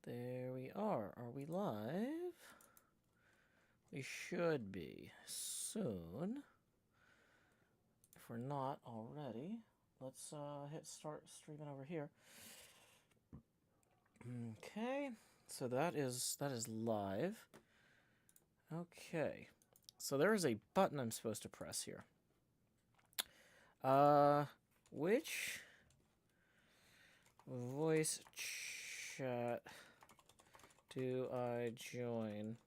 There we are. Are we live? We should be soon. If we're not already, let's hit start streaming over here. Okay, so that is live. Okay, so there is a button I'm supposed to press here. Which voice chat do I join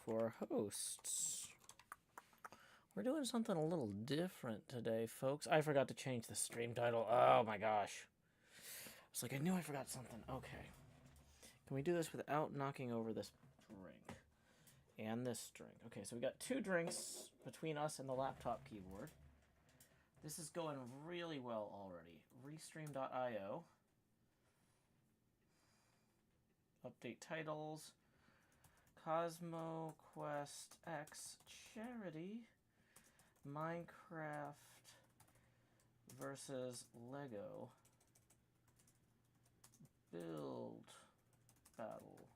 for hosts? We're doing something a little different today, folks. I forgot to change the stream title. Oh my gosh. It's like I knew I forgot something. Okay. Can we do this without knocking over this drink? And this drink. Okay, so we got 2 drinks between us and the laptop keyboard. This is going really well already. Restream.io. Update titles. CosmoQuestX charity. Minecraft versus Lego. Build battle.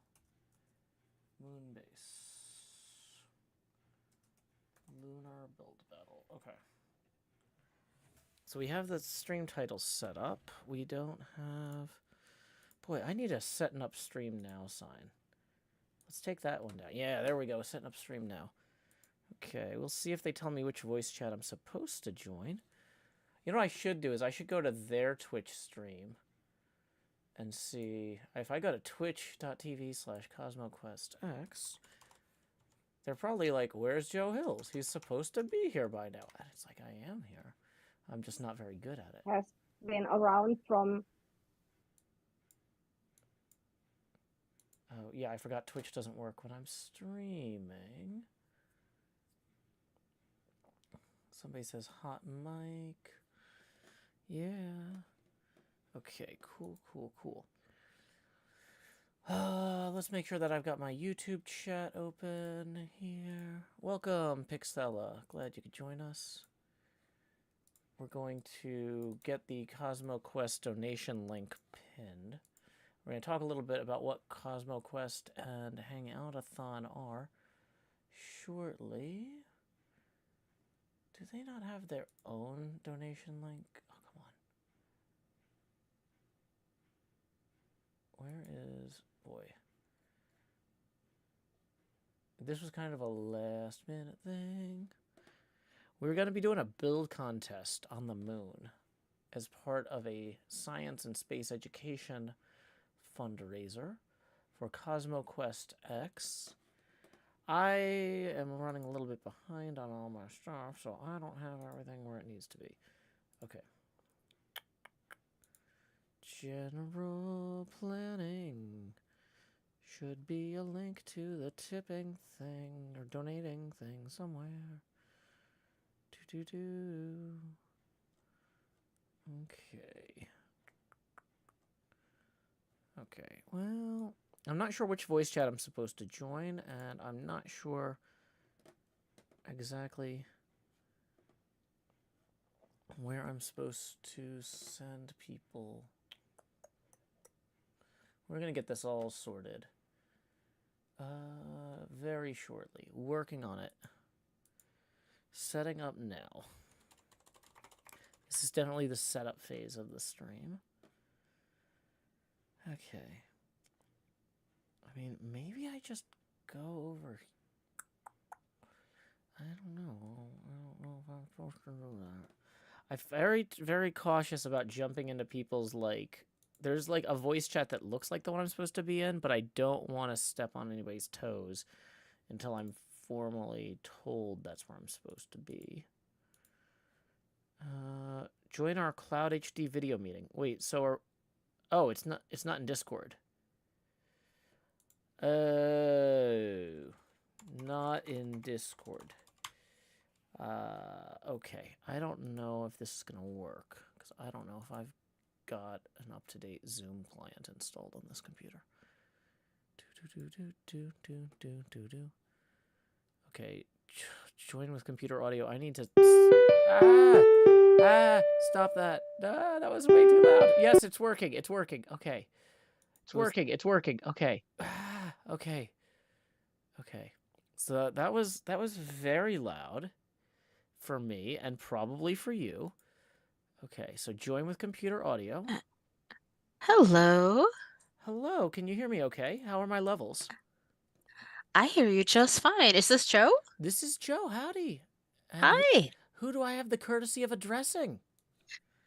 Moonbase. Lunar build battle. Okay. So we have the stream title set up. We don't have... Boy, I need a setting up stream now sign. Let's take that one down. Yeah, there we go. Setting up stream now. Okay, we'll see if they tell me which voice chat I'm supposed to join. You know what I should do is I should go to their Twitch stream and see if I go to twitch.tv/CosmoQuestX. They're probably like, where's Joe Hills? He's supposed to be here by now. And it's like, I am here. I'm just not very good at it. Has been around from... Oh, yeah, I forgot Twitch doesn't work when I'm streaming. Somebody says hot mic. Yeah. Okay, cool. Let's make sure that I've got my YouTube chat open here. Welcome, Pixella. Glad you could join us. We're going to get the Cosmo Quest donation link pinned. We're going to talk a little bit about what Cosmo Quest and Hangout-a-thon are shortly. Do they not have their own donation link? Oh, come on. Where is... Boy. This was kind of a last-minute thing. We were going to be doing a build contest on the moon as part of a science and space education fundraiser for CosmoQuestX. I am running a little bit behind on all my stuff, so I don't have everything where it needs to be. Okay. General planning. Should be a link to the tipping thing or donating thing somewhere. Okay. Okay, well, I'm not sure which voice chat I'm supposed to join, and I'm not sure exactly where I'm supposed to send people. We're going to get this all sorted very shortly. Working on it. Setting up now. This is definitely the setup phase of the stream. Okay. I mean, maybe I just go over... I don't know. I don't know if I'm supposed to do that. I'm very cautious about jumping into people's, like... There's, like, a voice chat that looks like the one I'm supposed to be in, but I don't want to step on anybody's toes until I'm formally told that's where I'm supposed to be. Join our Cloud HD video meeting. Wait, so oh, it's not in Discord. Oh, not in Discord. Okay. I don't know if this is gonna work because I don't know if I've got an up-to-date Zoom client installed on this computer. Okay, join with computer audio. I need to... stop that. That was way too loud. Yes, it's working. Okay. It's working. It's working. Okay. Okay. Okay. So that was very loud for me and probably for you. Okay, so join with computer audio. Hello. Hello, can you hear me okay? How are my levels? I hear you just fine. Is this Joe? This is Joe. Howdy. And Hi. who do I have the courtesy of addressing?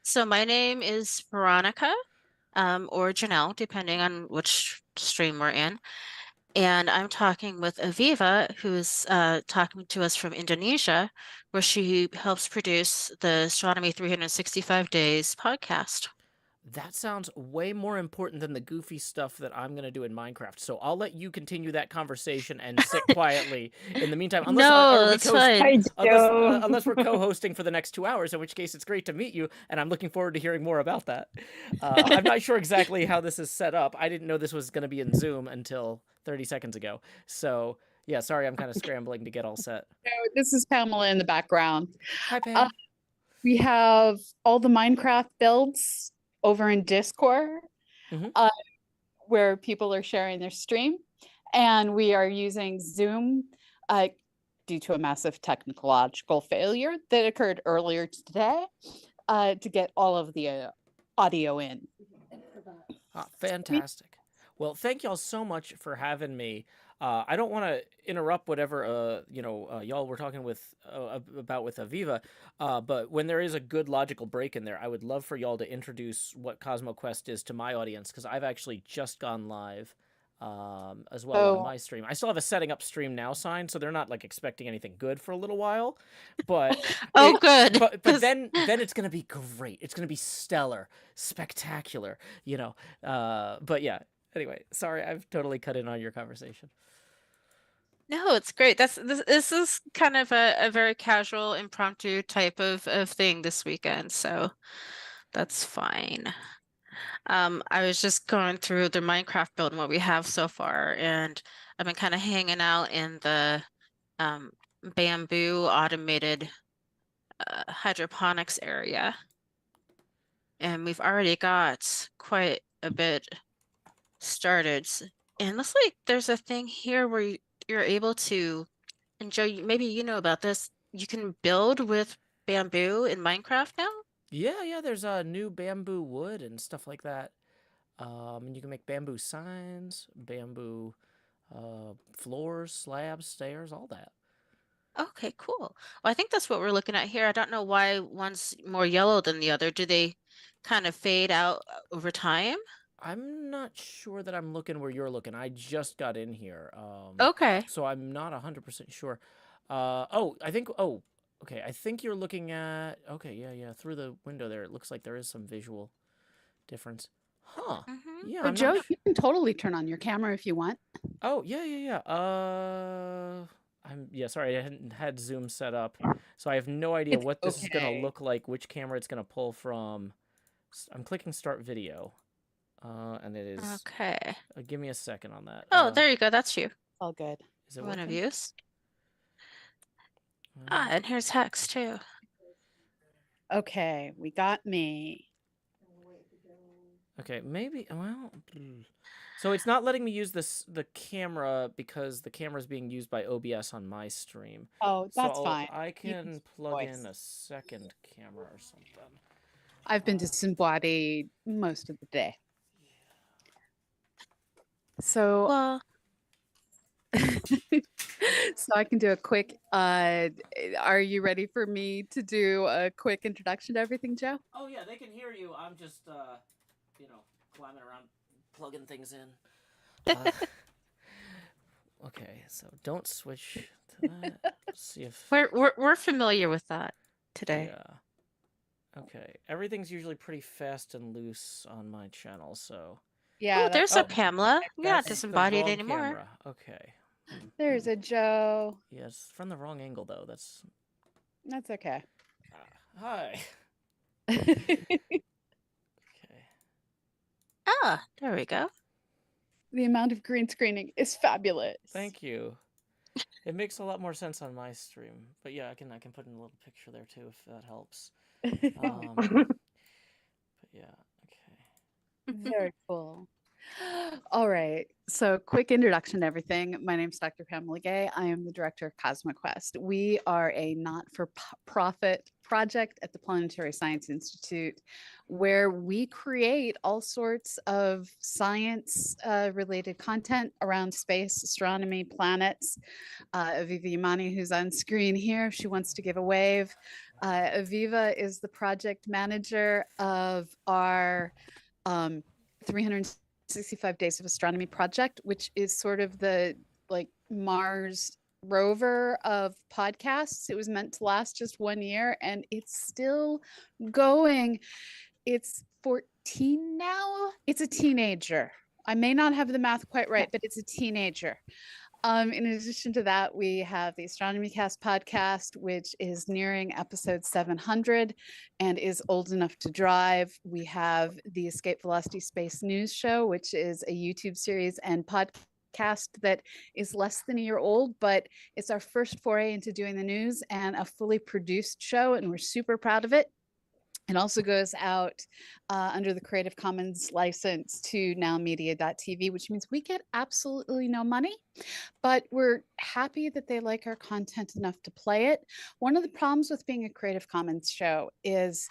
So my name is Veronica, or Janelle, depending on which stream we're in. And I'm talking with Aviva, who's talking to us from Indonesia, where she helps produce the Astronomy 365 Days podcast. That sounds way more important than the goofy stuff that I'm going to do in Minecraft. So I'll let you continue that conversation and sit quietly in the meantime. Unless No, are we that's fine. Hi, Joe. unless we're co-hosting for the next 2 hours, in which case it's great to meet you, and I'm looking forward to hearing more about that. I'm not sure exactly how this is set up. I didn't know this was going to be in Zoom until 30 seconds ago. So yeah, sorry, I'm kind of scrambling to get all set. This is Pamela in the background. Hi, Pam. We have all the Minecraft builds over in Discord, Mhm. where people are sharing their stream, and we are using Zoom due to a massive technological failure that occurred earlier today to get all of the audio in. Fantastic. Well, thank y'all so much for having me. I don't want to interrupt whatever y'all were talking with about with Aviva, but when there is a good logical break in there, I would love for y'all to introduce what Cosmo Quest is to my audience, because I've actually just gone live as well on my stream. I still have a setting up stream now sign, so they're not like expecting anything good for a little while, but Oh, good. But then it's gonna be great. It's gonna be stellar, spectacular. But yeah. Anyway, sorry, I've totally cut in on your conversation. No, it's great. This is kind of a very casual, impromptu type of thing this weekend, so that's fine. I was just going through the Minecraft build and what we have so far, and I've been kind of hanging out in the bamboo automated hydroponics area. And we've already got quite a bit started. And it looks like there's a thing here where you're able to, and Joe, maybe you know about this, you can build with bamboo in Minecraft now? Yeah, there's new bamboo wood and stuff like that. And you can make bamboo signs, bamboo floors, slabs, stairs, all that. Okay, cool. Well, I think that's what we're looking at here. I don't know why one's more yellow than the other. Do they kind of fade out over time? I'm not sure that I'm looking where you're looking. I just got in here. Okay. So I'm not 100% sure. Okay. I think you're looking at, okay, yeah. Through the window there, it looks like there is some visual difference. Huh. Mm-hmm. Yeah, But I'm Joe, not you can totally turn on your camera if you want. Oh, yeah. Sorry, I hadn't had Zoom set up. So I have no idea It's what this is going to okay. look like, which camera it's going to pull from. I'm clicking start video. And it is Okay. give me a second on that. Oh, there you go. That's you. All good. Is it One of working? yous. And here's Hex too. Okay, we got me. Okay, maybe. Well, so it's not letting me use the camera because the camera is being used by OBS on my stream. Oh, that's So fine. I You can plug voice. in a second camera or something. I've been disembodied most of the day. So, Well, so I can do a quick, are you ready for me to do a quick introduction to everything, Joe? Oh yeah, they can hear you. I'm just climbing around plugging things in. Okay, so don't switch to that. Let's see if we're familiar with that today. yeah. Okay, everything's usually pretty fast and loose on my channel, so Yeah, Oh, there's a Pamela. You're not that's the disembodied wrong anymore. camera. Okay. there's a Joe. Yeah, it's from the wrong angle though. That's okay. hi. Okay. Ah, there we go. The amount of green screening is fabulous. Thank you. It makes a lot more sense on my stream, but yeah, I can put in a little picture there too if that helps. But yeah, okay. Very cool. All right. So, quick introduction to everything. My name is Dr. Pamela Gay. I am the director of Cosmo Quest. We are a not-for-profit project at the Planetary Science Institute where we create all sorts of science related content around space, astronomy, planets. Aviva Yamani, who's on screen here, she wants to give a wave. Aviva is the project manager of our 365 Days of Astronomy project, which is sort of the like Mars rover of podcasts. It was meant to last just 1 year and it's still going. It's 14 now. It's a teenager. I may not have the math quite right, but it's a teenager. In addition to that, we have the Astronomy Cast podcast, which is nearing episode 700 and is old enough to drive. We have the Escape Velocity Space News Show, which is a YouTube series and podcast that is less than a year old, but it's our first foray into doing the news and a fully produced show, and we're super proud of it. It also goes out under the Creative Commons license to nowmedia.tv, which means we get absolutely no money, but we're happy that they like our content enough to play it. One of the problems with being a Creative Commons show is,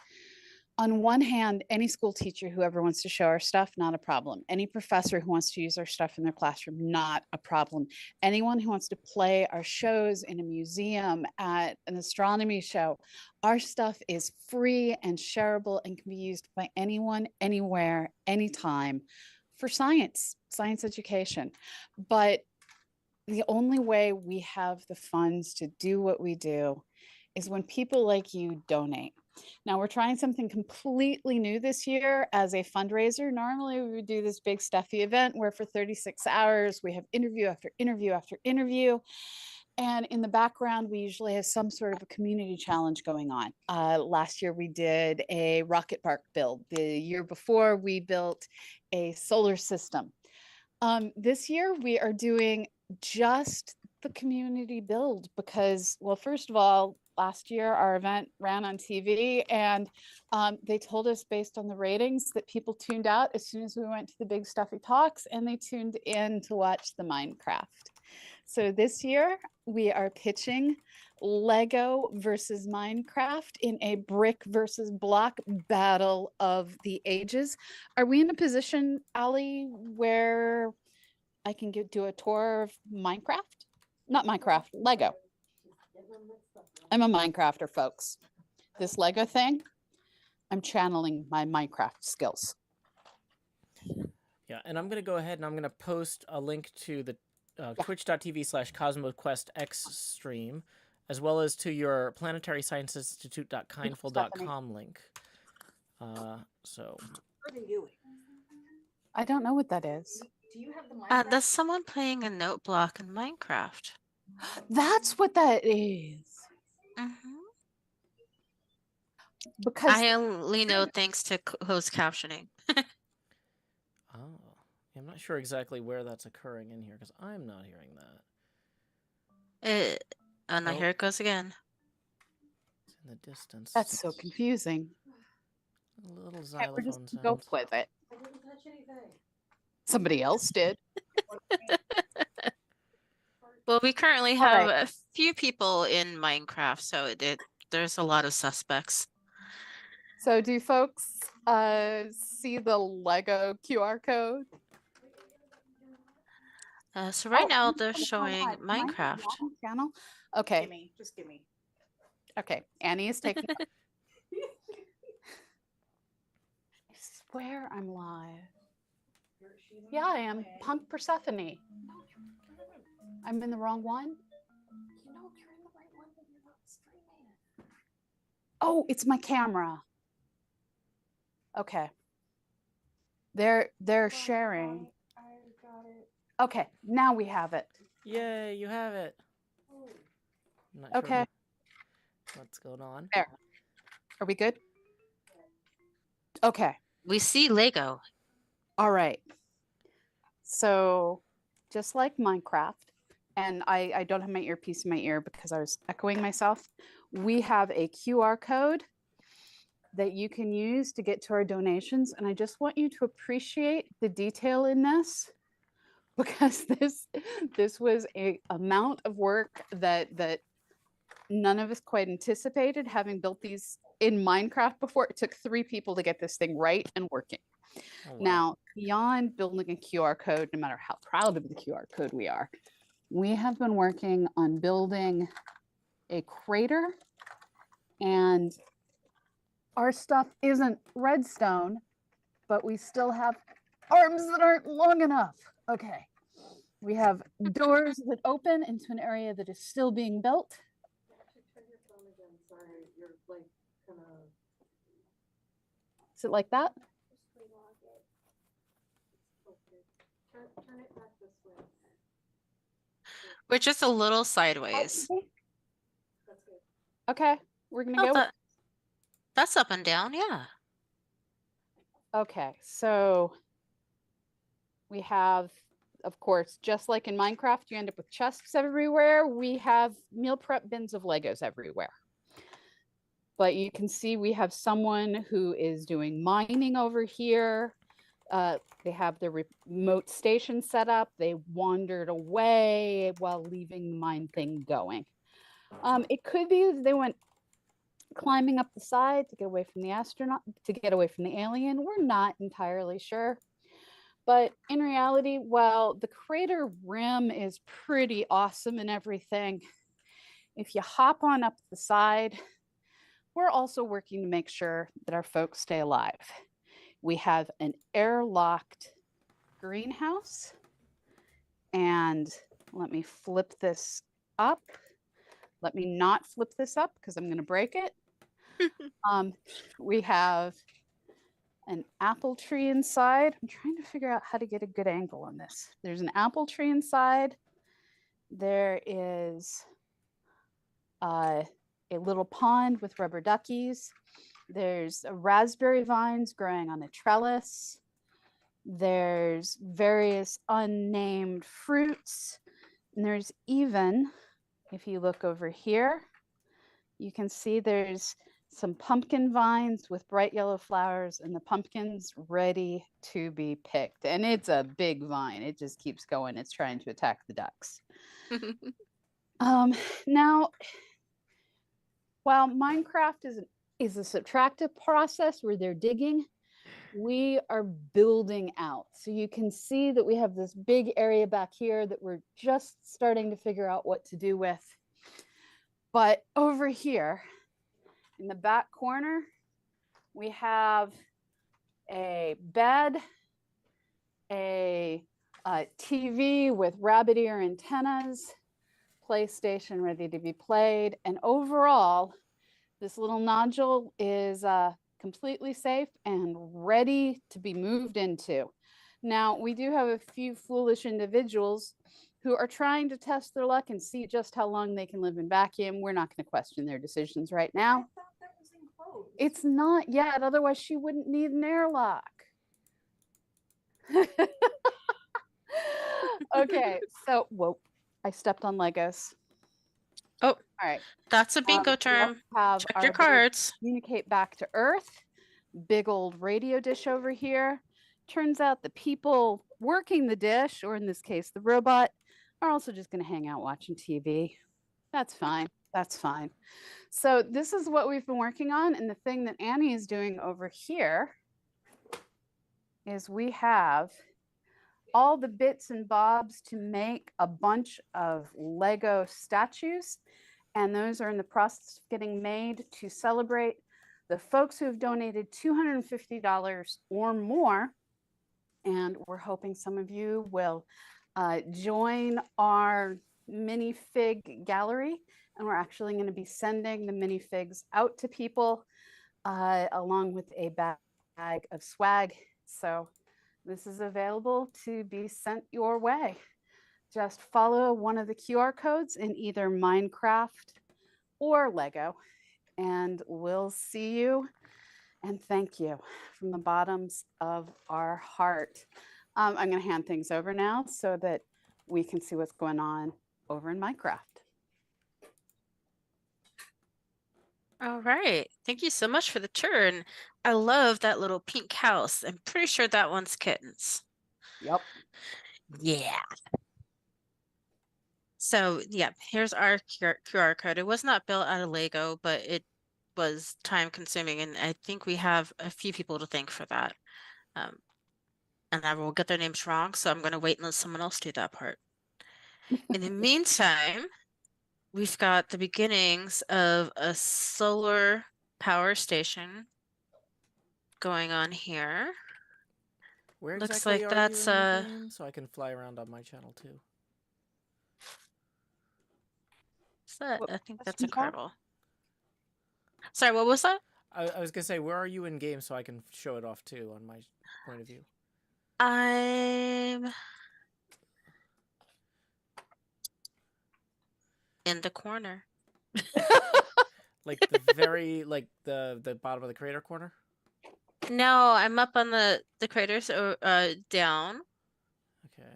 on one hand, any school teacher who ever wants to show our stuff, not a problem. Any professor who wants to use our stuff in their classroom, not a problem. Anyone who wants to play our shows in a museum, at an astronomy show, our stuff is free and shareable and can be used by anyone, anywhere, anytime for science education. But the only way we have the funds to do what we do is when people like you donate. Now we're trying something completely new this year as a fundraiser. Normally we would do this big stuffy event where for 36 hours we have interview after interview after interview. And in the background, we usually have some sort of a community challenge going on. Last year we did a rocket bark build. The year before we built a solar system. This year we are doing just the community build because, well, first of all, last year our event ran on TV and they told us based on the ratings that people tuned out as soon as we went to the big stuffy talks, and they tuned in to watch the Minecraft. So this year we are pitching Lego versus Minecraft in a brick versus block battle of the ages. Are we in a position, Ali, where I can do a tour of Minecraft? Not Minecraft, Lego. I'm a Minecrafter, folks. This Lego thing, I'm channeling my Minecraft skills. Yeah, and I'm going to go ahead and I'm going to post a link to the twitch.tv/CosmoQuestX stream, as well as to your Planetary Science Institute.kindful.com link. So. I don't know what that is. Do you have the Minecraft? That's someone playing a note block in Minecraft. That's what that is. Mm-hmm. Because I only know thanks to closed captioning. Oh, I'm not sure exactly where that's occurring in here because I'm not hearing that. Oh, no, here it goes again. It's in the distance. that's so confusing. A little Okay, we're just xylophone gonna go sound. with it. I didn't touch anything. Somebody else did. Well, we currently have a few people in Minecraft, so there's a lot of suspects. So do folks see the Lego QR code? So right now I'm they're gonna showing go on Minecraft. my channel. Okay. Gimme, just gimme. Okay. Annie is taking. I swear I'm live. Yeah, I am. Punk Persephone. I'm in the wrong one. You know, you're in the right one, but you're not streaming. Oh, it's my camera. Okay. They're sharing. I got it. Okay, now we have it. Yay, you have it. I'm not Okay. sure what's going on. There. Are we good? Okay. We see Lego. All right. So just like Minecraft, and I don't have my earpiece in my ear because I was echoing myself, we have a QR code that you can use to get to our donations. And I just want you to appreciate the detail in this, because this was a amount of work that none of us quite anticipated. Having built these in Minecraft before, it took 3 people to get this thing right and working. Oh, wow. Now, beyond building a QR code, no matter how proud of the QR code we are, we have been working on building a crater, and our stuff isn't redstone, but we still have arms that aren't long enough. Okay. We have doors that open into an area that is still being built. Turn your phone again. Sorry, you're like kind of. Is it like that? Just relog it. Okay. Turn it back this way. We're just a little sideways. That's good. Okay, we're gonna Oh, go. that's up and down, yeah. Okay, so we have, of course, just like in Minecraft, you end up with chests everywhere. We have meal prep bins of Legos everywhere. But you can see we have someone who is doing mining over here. They have the remote station set up. They wandered away while leaving the mine thing going. It could be that they went climbing up the side to get away from the astronaut, to get away from the alien. We're not entirely sure. But in reality, while the crater rim is pretty awesome and everything, if you hop on up the side, we're also working to make sure that our folks stay alive. We have an airlocked greenhouse, and let me flip this up. Let me not flip this up because I'm going to break it. We have an apple tree inside. I'm trying to figure out how to get a good angle on this. There's an apple tree inside. There is a little pond with rubber duckies. There's raspberry vines growing on a trellis. There's various unnamed fruits. And there's even, if you look over here, you can see there's some pumpkin vines with bright yellow flowers and the pumpkins ready to be picked. And it's a big vine. It just keeps going. It's trying to attack the ducks. Now, while Minecraft is a subtractive process where they're digging, we are building out. So you can see that we have this big area back here that we're just starting to figure out what to do with. But over here in the back corner, we have a bed, a TV with rabbit ear antennas, PlayStation ready to be played. And overall, this little nodule is completely safe and ready to be moved into. Now, we do have a few foolish individuals who are trying to test their luck and see just how long they can live in vacuum. We're not going to question their decisions right now. I thought that was enclosed. It's not yet, otherwise she wouldn't need an airlock. Okay, so, whoa, I stepped on Legos. Oh, all right. That's a bingo We term. have Check our your ability to cards. communicate back to Earth. Big old radio dish over here. Turns out the people working the dish, or in this case, the robot, are also just going to hang out watching TV. That's fine. That's fine. So this is what we've been working on. And the thing that Annie is doing over here is we have all the bits and bobs to make a bunch of Lego statues. And those are in the process of getting made to celebrate the folks who have donated $250 or more. And we're hoping some of you will join our minifig gallery. And we're actually going to be sending the minifigs out to people along with a bag of swag. So this is available to be sent your way. Just follow one of the QR codes in either Minecraft or Lego, and we'll see you. And thank you from the bottoms of our heart. I'm going to hand things over now so that we can see what's going on over in Minecraft. All right. Thank you so much for the turn. I love that little pink house. I'm pretty sure that one's kittens. Yep. Yeah. So, yeah, here's our QR code. It was not built out of Lego, but it was time consuming, and I think we have a few people to thank for that. And I will get their names wrong, so I'm going to wait and let someone else do that part. In the meantime, we've got the beginnings of a solar power station going on here. Where Looks exactly like are you that's in the game? So I can fly around on my channel too. I think that's question, Kat? incredible. Sorry, what was that? I was gonna say, where are you in game so I can show it off too on my point of view. I'm in the corner. Like the very the bottom of the crater corner. No, I'm up on the craters or down. Okay.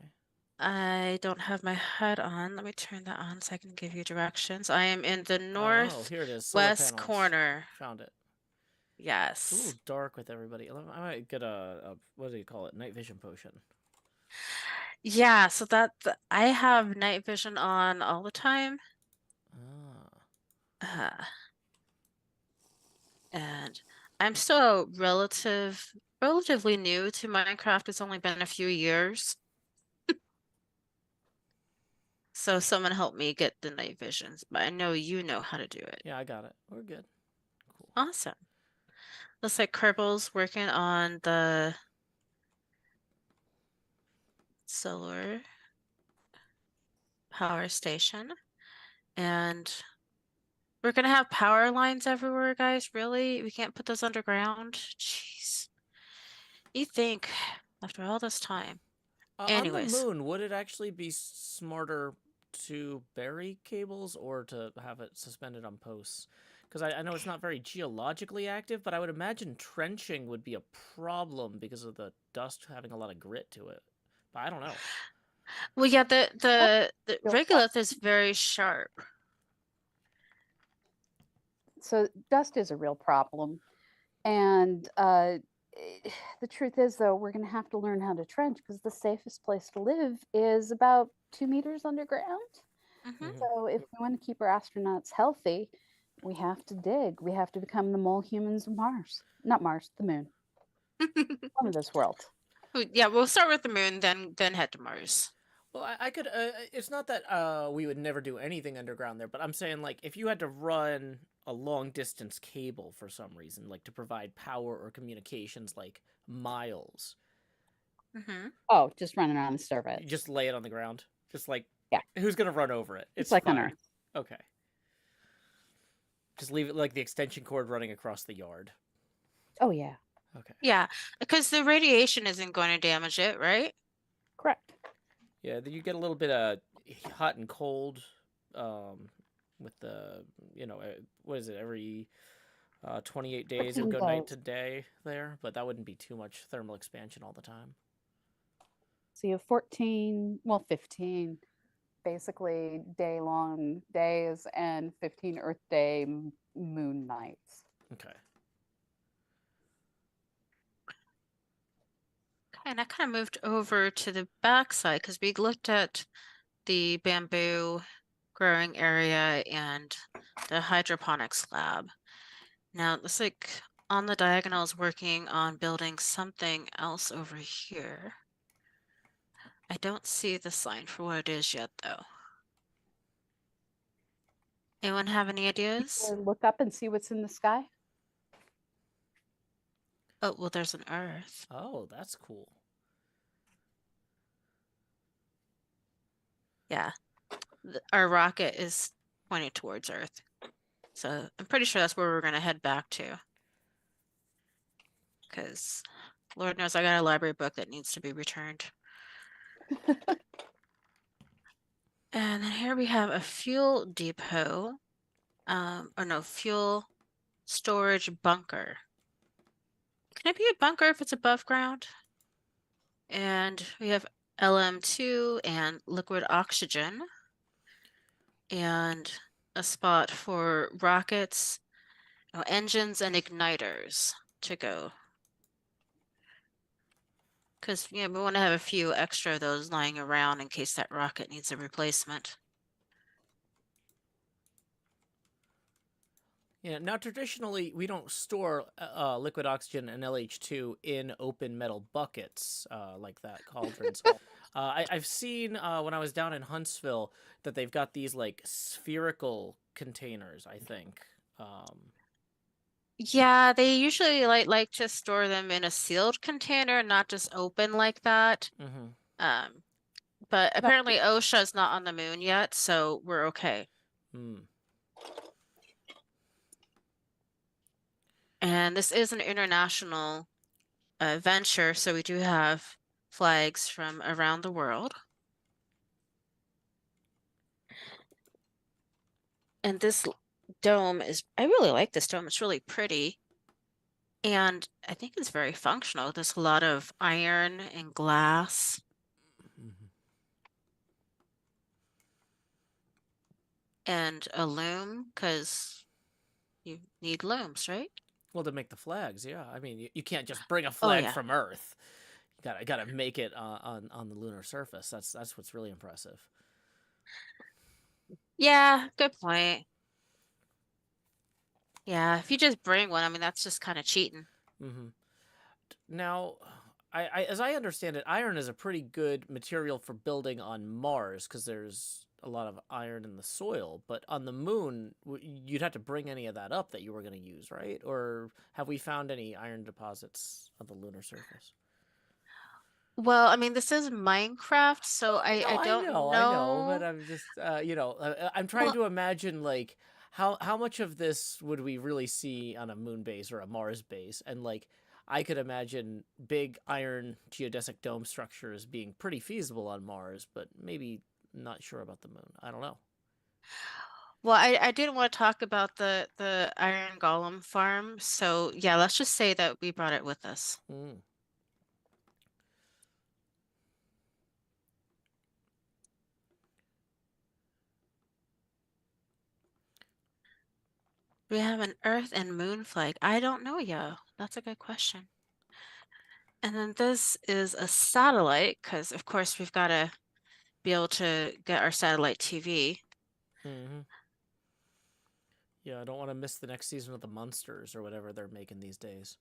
I don't have my HUD on. Let me turn that on so I can give you directions. I am in the Oh, here it is. Solar northwest panels. corner. Found it. Yes. It's a little dark with everybody. I might get a what do you call it? Night vision potion. Yeah, so I have night vision on all the time. Ah. And I'm still relatively new to Minecraft. It's only been a few years. So someone helped me get the night visions, but I know you know how to do it. Yeah, I got it. We're good. Cool. Awesome. Looks like Kerbal's working on the solar power station. And we're gonna have power lines everywhere, guys. Really? We can't put those underground? Jeez. You think, after all this time. On the Anyways. moon, would it actually be smarter to bury cables or to have it suspended on posts? Because I know it's not very geologically active, but I would imagine trenching would be a problem because of the dust having a lot of grit to it. But I don't know. Well, yeah, the Real regolith is very sharp. So dust is a real problem. And the truth is, though, we're going to have to learn how to trench because the safest place to live is about 2 meters underground. Mhm. So if we want to keep our astronauts healthy, we have to dig. We have to become the mole humans of Mars. Not Mars, the moon. One of this world. Yeah, we'll start with the moon, then head to Mars. Well, I could. It's not that we would never do anything underground there, but I'm saying like if you had to run a long distance cable for some reason, like to provide power or communications, like miles, Oh, just running around the surface. just lay it on the ground. Just like Yeah. who's gonna run over it? It's like on fine. Earth. Okay. Just leave it like the extension cord running across the yard. Oh, yeah. Okay. Yeah, because the radiation isn't going to damage it, right? Correct. Yeah, then you get a little bit of hot and cold, with the what is it every 28 days it would go 14 night days. to day there, but that wouldn't be too much thermal expansion all the time. So you have 14, well, 15 basically day-long days and 15 Earth day moon nights. Okay. And I kind of moved over to the back side because we looked at the bamboo growing area and the hydroponics lab. Now it looks like on the diagonal is working on building something else over here. I don't see the sign for what it is yet, though. Anyone have any ideas? Or look up and see what's in the sky. Oh, well, there's an Earth. Oh, that's cool. Yeah. Our rocket is pointing towards Earth. So I'm pretty sure that's where we're going to head back to. Because Lord knows I got a library book that needs to be returned. And then here we have a fuel depot. Or no, fuel storage bunker. Can it be a bunker if it's above ground? And we have LM2 and liquid oxygen. And a spot for rockets Oh, engines and igniters to go. Because we want to have a few extra of those lying around in case that rocket needs a replacement. Yeah. Now, traditionally, we don't store liquid oxygen and LH2 in open metal buckets like that, cauldrons. I've seen when I was down in Huntsville that they've got these like spherical containers, I think. Yeah, they usually like to store them in a sealed container, not just open like that. Mm-hmm. But apparently OSHA's not on the moon yet, so we're okay. Mm. And this is an international venture, so we do have flags from around the world. And this dome I really like this dome. It's really pretty. And I think it's very functional. There's a lot of iron and glass Mm-hmm. and a loom, because you need looms, right? Well, to make the flags, yeah. I mean, you can't just bring a Oh, flag yeah. from Earth. You gotta make it on the lunar surface. That's what's really impressive. Yeah, good point. Yeah, if you just bring one, I mean, that's just kind of cheating. Mm-hmm. Now, as I understand it, iron is a pretty good material for building on Mars because there's a lot of iron in the soil. But on the moon, you'd have to bring any of that up that you were going to use, right? Or have we found any iron deposits on the lunar surface? Well, I mean, this is Minecraft, so I don't I know, but know. I'm just, I'm trying Well, to imagine like how much of this would we really see on a moon base or a Mars base, and like I could imagine big iron geodesic dome structures being pretty feasible on Mars, but maybe not sure about the moon. I don't know. well, I didn't want to talk about the Iron Golem farm, so yeah, let's just say that we brought it with us. Mm. We have an Earth and Moon flag. I don't know, yo. That's a good question. And then this is a satellite, because of course we've got to be able to get our satellite TV. Hmm. Yeah, I don't want to miss the next season of the Munsters or whatever they're making these days.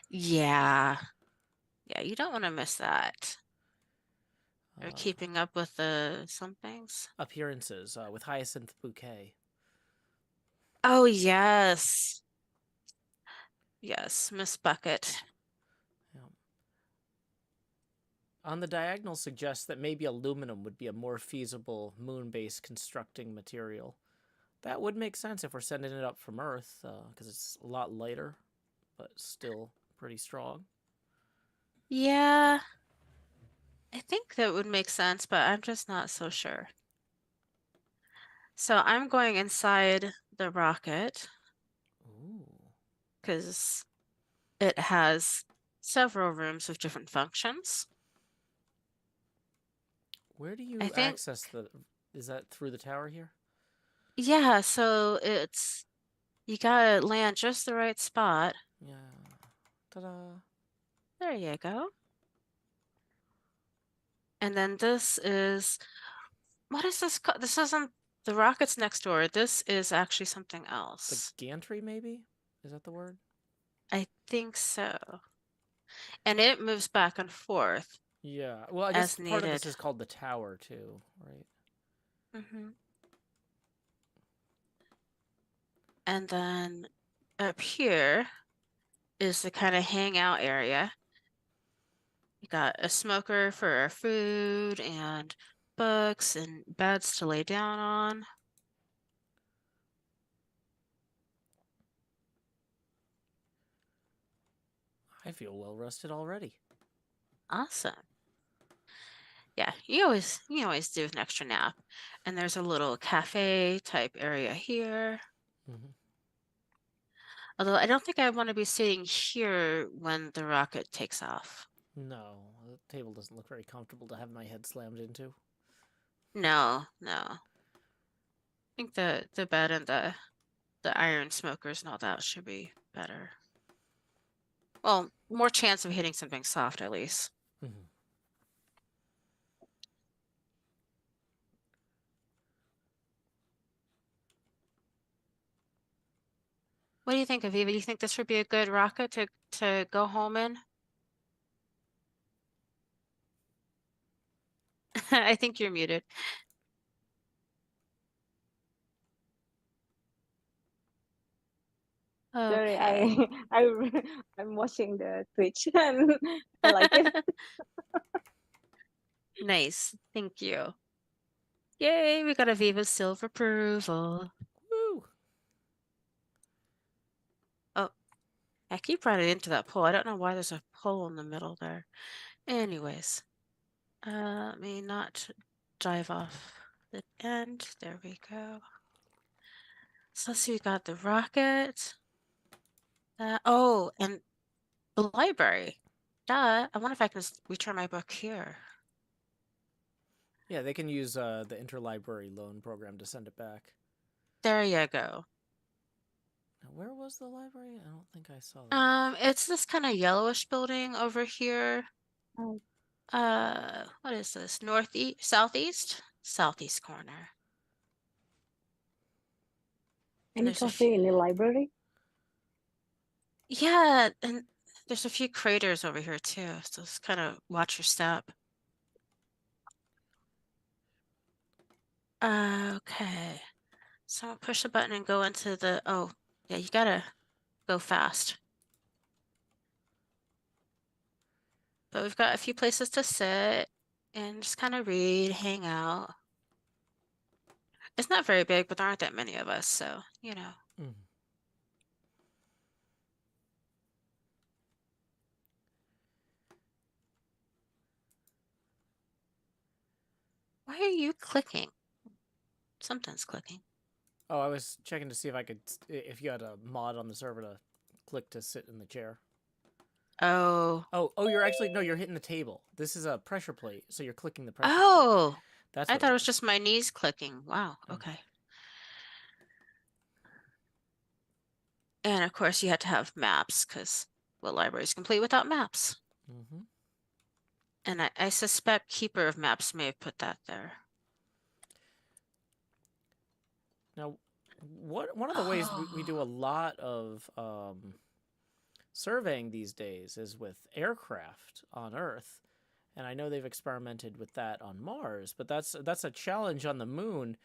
Yeah. Yeah, you don't want to miss that. Or Uh, keeping up with the some things. Appearances with Hyacinth Bouquet. Oh, yes. Yes, Miss Bucket. Yeah. On the diagonal suggests that maybe aluminum would be a more feasible moon-based constructing material. That would make sense if we're sending it up from Earth, because it's a lot lighter, but still pretty strong. Yeah, I think that would make sense, but I'm just not so sure. So I'm going inside the rocket Ooh. because it has several rooms with different functions. Where do I you think, access the... Is that through the tower here? yeah, so you gotta land just the right spot. Yeah. Ta-da. There you go. And then this is, what is this called? This isn't the rocket's next door. This is actually something The else. gantry, maybe? Is that the word? I think so. And it moves back and forth Yeah. Well, I guess as part of this needed. is called the tower, too, right? Hmm. And then up here is the kind of hangout area. You got a smoker for our food and books and beds to lay down on. I feel well rested already. Awesome. Yeah, you always do an extra nap. And there's a little cafe type area here. Mm-hmm. Although I don't think I want to be sitting here when the rocket takes off. No, the table doesn't look very comfortable to have my head slammed into. No, no. I think the bed and the the iron smokers and all that should be better. Well, more chance of hitting something soft at least. Mhm. What do you think, Aviva? Do you think this would be a good rocket to go home in? I think you're muted. Sorry, Okay. I'm watching the Twitch and I like it. Nice. Thank you. Yay, we got Aviva's seal of approval. Woo! Oh, I keep running into that pole. I don't know why there's a pole in the middle there. Anyways, let me not dive off the end. There we go. So let's see, we got the rocket. Oh, and the library. Duh. I wonder if I can return my book here. Yeah, they can use the interlibrary loan program to send it back. There you go. Now, where was the library? I don't think I saw that. It's this kind of yellowish building over here. Oh. What is this? Northeast, southeast? Southeast corner. Any There's a coffee in the library? Yeah, and there's a few craters over here too, so just kind of watch your step. Okay. So I'll push the button and go into the, oh, yeah, you gotta go fast. But we've got a few places to sit and just kind of read, hang out. It's not very big, but there aren't that many of us, so, you know. Mhm. Why are you clicking? Something's clicking. Oh, I was checking to see if I could, if you had a mod on the server to click to sit in the chair. Oh. Oh, you're actually, no, you're hitting the table. This is a pressure plate, so you're clicking the pressure plate. Oh, That's I what thought it was just my knees clicking. Wow, Mm. okay. And of course you had to have maps because what library is complete without maps? Mm-hmm. And I suspect Keeper of Maps may have put that there. Now, one of the ways we do a lot of surveying these days is with aircraft on Earth, and I know they've experimented with that on Mars, but that's a challenge on the Moon.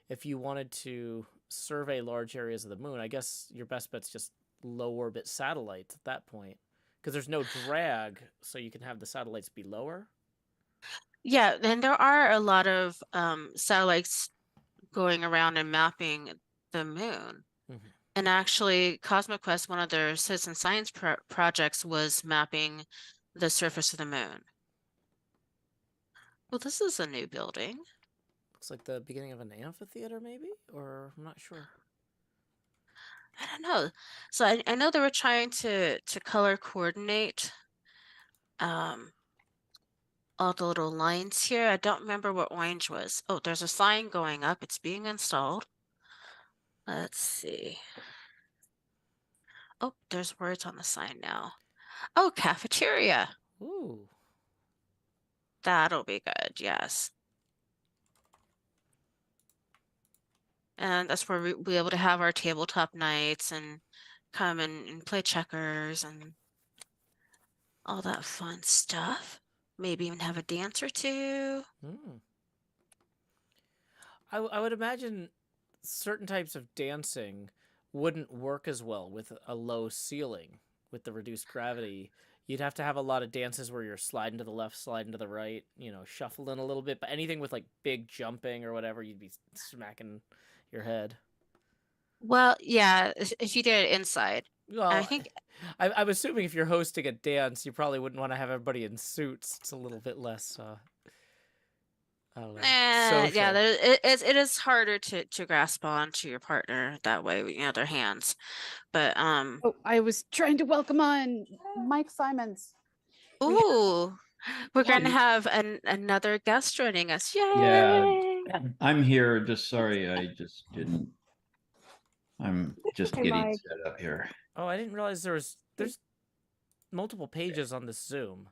If you wanted to survey large areas of the Moon, I guess your best bet's just low orbit satellites at that point, because there's no drag, so you can have the satellites be lower. Yeah, and there are a lot of satellites going around and mapping the moon. Mm-hmm. And actually, Cosmo Quest, one of their citizen science projects, was mapping the surface of the moon. Well, this is a new building. Looks like the beginning of an amphitheater, maybe? Or I'm not sure. I don't know. So I know they were trying to color coordinate all the little lines here. I don't remember what orange was. Oh, there's a sign going up. It's being installed. Let's see. Oh, there's words on the sign now. Oh, cafeteria. Ooh. That'll be good, yes. And that's where we'll be able to have our tabletop nights and come and play checkers and all that fun stuff. Maybe even have a dance or two. Mm. I would imagine certain types of dancing wouldn't work as well with a low ceiling, with the reduced gravity. You'd have to have a lot of dances where you're sliding to the left, sliding to the right, shuffling a little bit. But anything with like big jumping or whatever, you'd be smacking your head. Well, yeah, if you did it inside. Well, I think I'm assuming if you're hosting a dance, you probably wouldn't want to have everybody in suits. It's a little bit less, I don't know, social. yeah, it is harder to grasp on to your partner that way, their hands. But Oh, I was trying to welcome on Mike Simons. ooh, we're Yeah. gonna have another guest joining us. Yay! Yeah, I'm here. Just sorry, I just didn't I'm just Hey, getting Mike. set up here. Oh, I didn't realize there's multiple pages on this Zoom.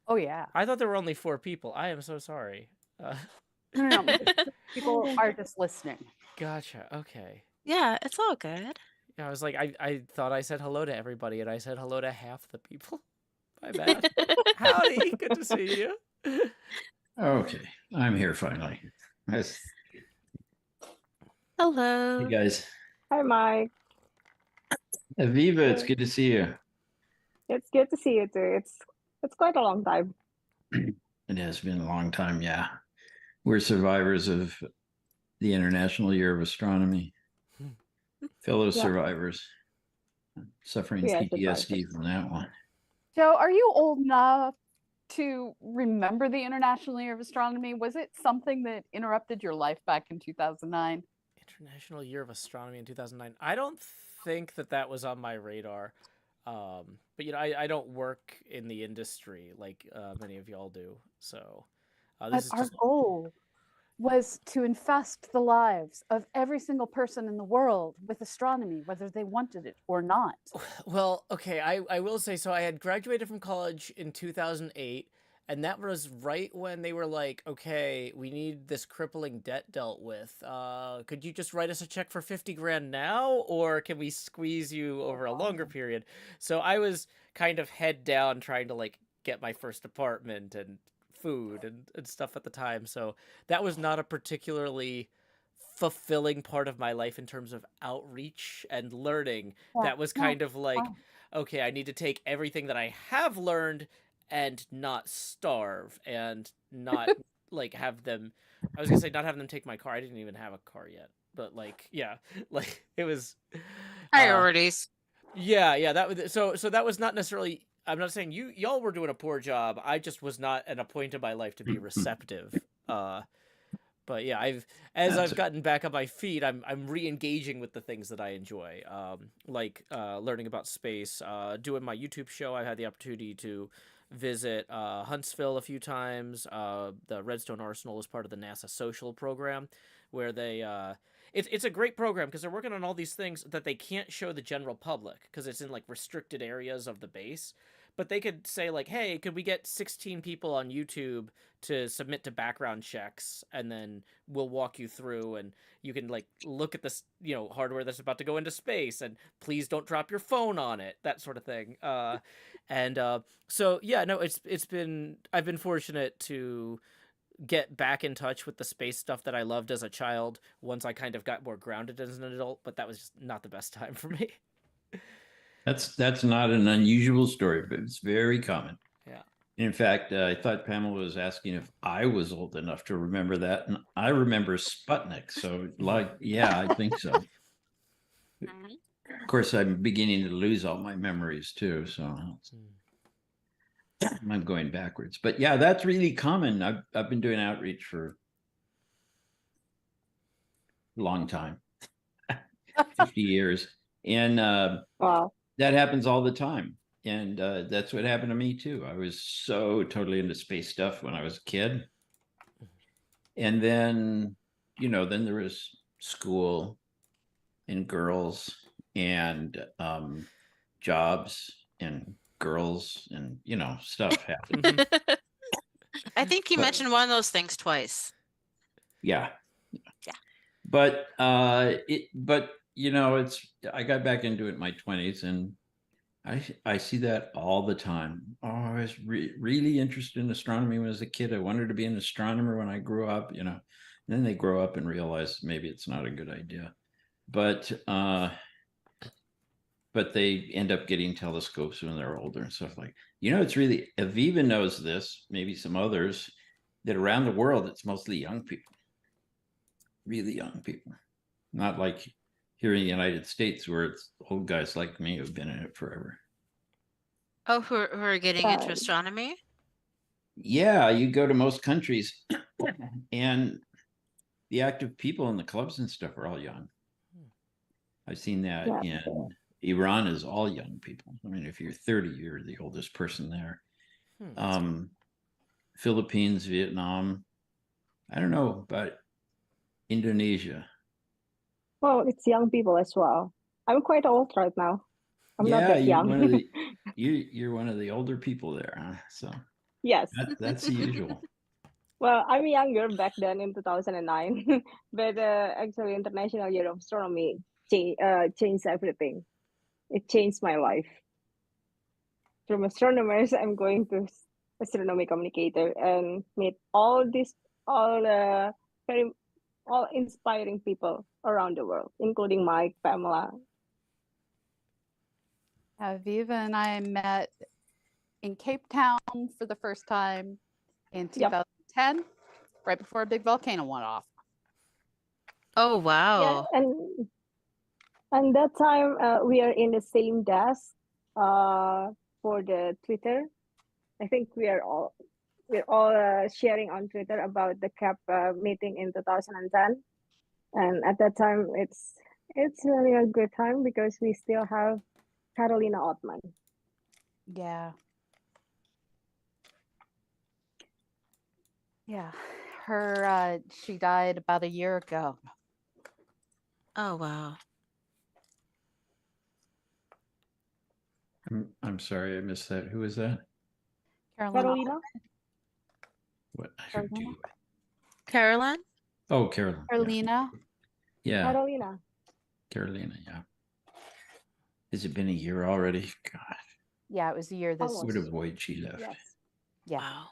Oh yeah. I thought there were only 4 people. I am so sorry. No. People Oh, are just listening. Gotcha. Okay. Yeah, it's all good. Yeah, I was like, I thought I said hello to everybody, and I said hello to half the people. My bad. Howdy. Good to see you. Okay, I'm here finally. Nice. Hello. Hey guys. Hi, Mike. Aviva, it's Hey. good to see you. It's good to see you too. It's quite a long time. It has been a long time, yeah. We're survivors of the International Year of Astronomy. Fellow Yeah. survivors. Suffering We are PTSD survivors. from that one. Joe, are you old enough to remember the International Year of Astronomy? Was it something that interrupted your life back in 2009? International Year of Astronomy in 2009. I don't think that was on my radar. But you know, I don't work in the industry like many of y'all do. So But this is our just goal was to infest the lives of every single person in the world with astronomy, whether they wanted it or not. well, okay. I will say so. I had graduated from college in 2008. And that was right when they were like, okay, we need this crippling debt dealt with. Could you just write us a check for 50 grand now? Or can we squeeze you over a longer period? So I was kind of head down trying to like get my first apartment and food and stuff at the time. So that was not a particularly fulfilling part of my life in terms of outreach and learning. Yeah, That was no, kind of like, fine. okay, I need to take everything that I have learned and not starve and not like have them I was gonna say not have them take my car. I didn't even have a car yet. But like yeah, like it was Priorities. yeah, that was so that was not necessarily I'm not saying y'all were doing a poor job. I just was not at a point in my life to be receptive. But yeah, as That's I've gotten back on my feet, I'm re-engaging with the things that I enjoy, like learning about space, doing my YouTube show. I've had the opportunity to visit Huntsville a few times. The Redstone Arsenal is part of the NASA Social program, where they it's a great program because they're working on all these things that they can't show the general public because it's in like restricted areas of the base. But they could say like, hey, could we get 16 people on YouTube to submit to background checks, and then we'll walk you through, and you can like look at this, you know, hardware that's about to go into space, and please don't drop your phone on it, that sort of thing. So yeah, no, I've been fortunate to get back in touch with the space stuff that I loved as a child once I kind of got more grounded as an adult, but that was just not the best time for me. that's not an unusual story, but it's very common. Yeah. In fact, I thought Pamela was asking if I was old enough to remember that, and I remember Sputnik. So, like, yeah, I think so. Of course, I'm beginning to lose all my memories too, so I'm going backwards. But yeah, that's really common. I've been doing outreach for a long time, 50 years, and Wow. that happens all the time. And that's what happened to me too. I was so totally into space stuff when I was a kid. And then, you know, then there was school and girls and jobs and girls and, you know, stuff happened. I think you But- mentioned one of those things twice. Yeah. Yeah. But you know, I got back into it in my 20s, and I see that all the time. Oh, I was really interested in astronomy when I was a kid. I wanted to be an astronomer when I grew up, you know. And then they grow up and realize maybe it's not a good idea. But they end up getting telescopes when they're older and stuff like. You know, it's really Aviva knows this, maybe some others, that around the world it's mostly young people. Really young people. Not like here in the United States where it's old guys like me who've been in it forever. Oh, who are getting into Yeah. astronomy? Yeah, you go to most countries and the active people in the clubs and stuff are all young. I've seen that Yeah. in Iran is all young people. I mean, if you're 30, you're the oldest person there. Philippines, Vietnam, I don't know, but Indonesia. Well, it's young people as well. I'm quite old right now. I'm not Yeah, that you're one of young. the you're one of the older people there, huh? So Yes. that's the usual. Well, I'm younger back then in 2009, but actually, International Year of Astronomy changed everything. It changed my life. From astronomers, I'm going to astronomy communicator and meet all very all inspiring people around the world, including Mike, Pamela. Viva and I met in Cape Town for the first time in Yep. 2010, right before a big volcano went off. Oh, Yeah, wow. and that time we are in the same desk for the Twitter. I think we're all sharing on Twitter about the CAP meeting in 2010, and at that time it's really a good time because we still have Carolina Ottman. Yeah. Yeah. Her she died about a year ago. Oh, wow. I'm sorry, I missed that. Who is that? Carolina. What I heard Carolina? you. Caroline? Oh, Carolyn. Carolina. Yeah, Carolina. Carolina. Yeah. Has it been a year already? God, Yeah, it was a year this. Almost. what a void she left. Yes. Yeah. Wow.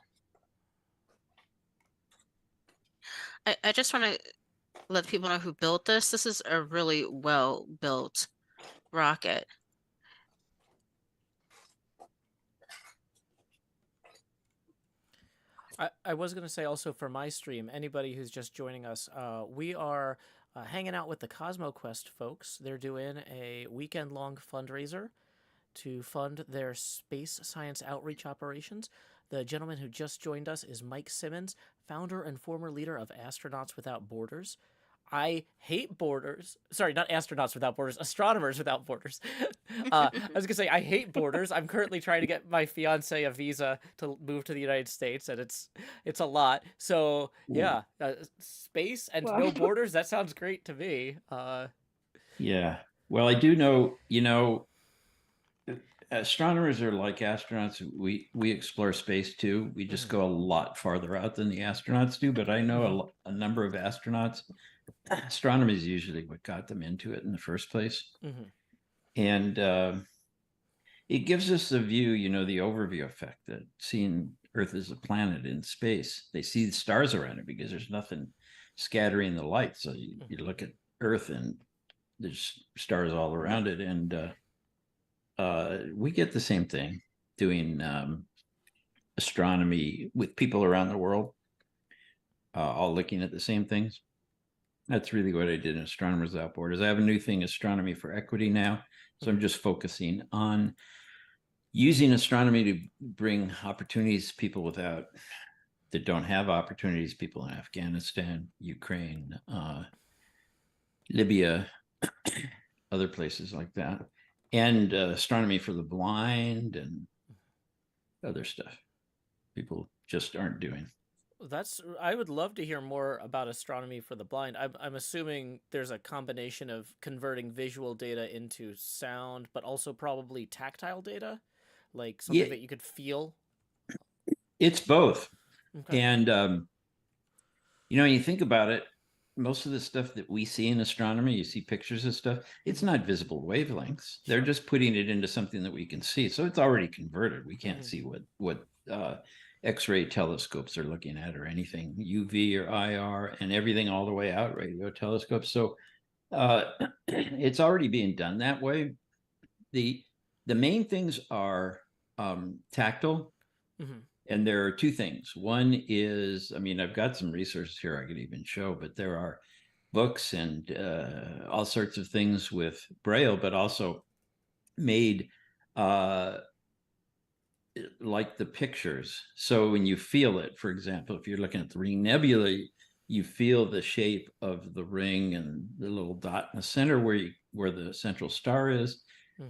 I just want to let people know who built this. This is a really well built rocket. I was going to say also for my stream, anybody who's just joining us, we are hanging out with the Cosmo Quest folks. They're doing a weekend-long fundraiser to fund their space science outreach operations. The gentleman who just joined us is Mike Simmons, founder and former leader of Astronauts Without Borders. I hate borders. Sorry, not astronauts without borders, astronomers without borders. I was gonna say I hate borders. I'm currently trying to get my fiance a visa to move to the United States, and it's a lot. So yeah, space and Wow. no borders. That sounds great to me. Yeah. Well, I do know, astronomers are like astronauts. We explore space too. We just go a lot farther out than the astronauts do. But I know a number of astronauts. Astronomy is usually what got them into it in the first place, and it gives us the view, the overview effect that seeing Earth as a planet in space. They see the stars around it because there's nothing scattering the light. So you look at Earth and there's stars all around it, and we get the same thing doing astronomy with people around the world, all looking at the same things. That's really what I did in Astronomers Without Borders. I have a new thing, Astronomy for Equity now. So I'm just focusing on using astronomy to bring opportunities to people that don't have opportunities, people in Afghanistan, Ukraine, Libya, other places like that, and astronomy for the blind and other stuff people just aren't doing. I would love to hear more about astronomy for the blind. I'm assuming there's a combination of converting visual data into sound, but also probably tactile data, like something that you could feel. It's both. Okay. And, you think about it, most of the stuff that we see in astronomy, you see pictures of stuff, it's not visible wavelengths. They're just putting it into something that we can see. So it's already converted. We can't see what X-ray telescopes are looking at or anything, UV or IR, and everything all the way out, radio telescopes. So it's already being done that way. The main things are tactile. And there are two things. One is, I've got some resources here I could even show, but there are books and all sorts of things with Braille, but also made like the pictures. So when you feel it, for example, if you're looking at the ring nebula, you feel the shape of the ring and the little dot in the center where the central star is.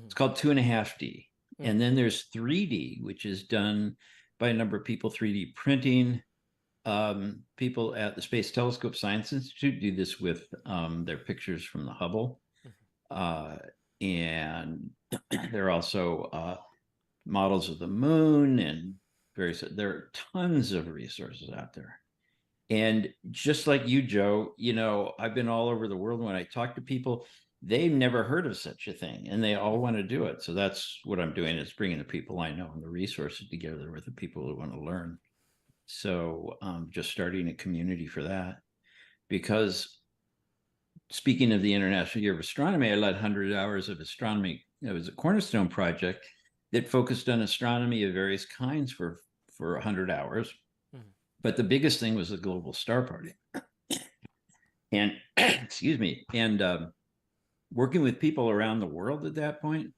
It's called 2.5D. And then there's 3D, which is done by a number of people, 3D printing. people at the Space Telescope Science Institute do this with their pictures from the Hubble. And there are also models of the moon and there are tons of resources out there. And just like you, Joe, I've been all over the world. When I talk to people, they've never heard of such a thing and they all want to do it. So that's what I'm doing, is bringing the people I know and the resources together with the people who want to learn. So just starting a community for that, because speaking of the International Year of Astronomy, I led 100 hours of astronomy. It was a cornerstone project that focused on astronomy of various kinds for 100 hours. But the biggest thing was the Global Star Party. And excuse me, and working with people around the world at that point,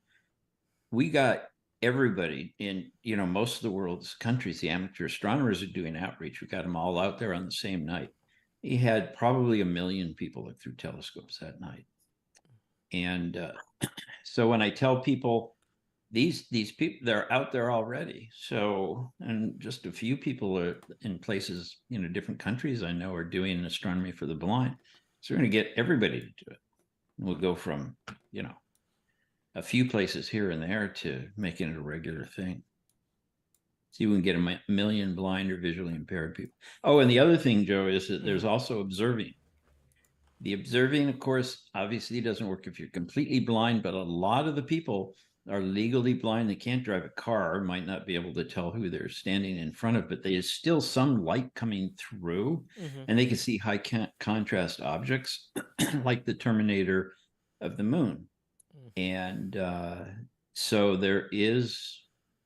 we got everybody in, most of the world's countries, the amateur astronomers are doing outreach. We got them all out there on the same night. He had probably 1 million people look through telescopes that night. And so when I tell people, these people, they're out there already. So, and just a few people are in places, different countries I know are doing astronomy for the blind. So we're going to get everybody to do it. We'll go from, a few places here and there to making it a regular thing. So you can get 1 million blind or visually impaired people. Oh, and the other thing, Joe, is that there's also observing. The observing, of course, obviously doesn't work if you're completely blind, but a lot of the people are legally blind. They can't drive a car, might not be able to tell who they're standing in front of, but there's still some light coming through, and they can see high contrast objects like the Terminator of the moon. And so there is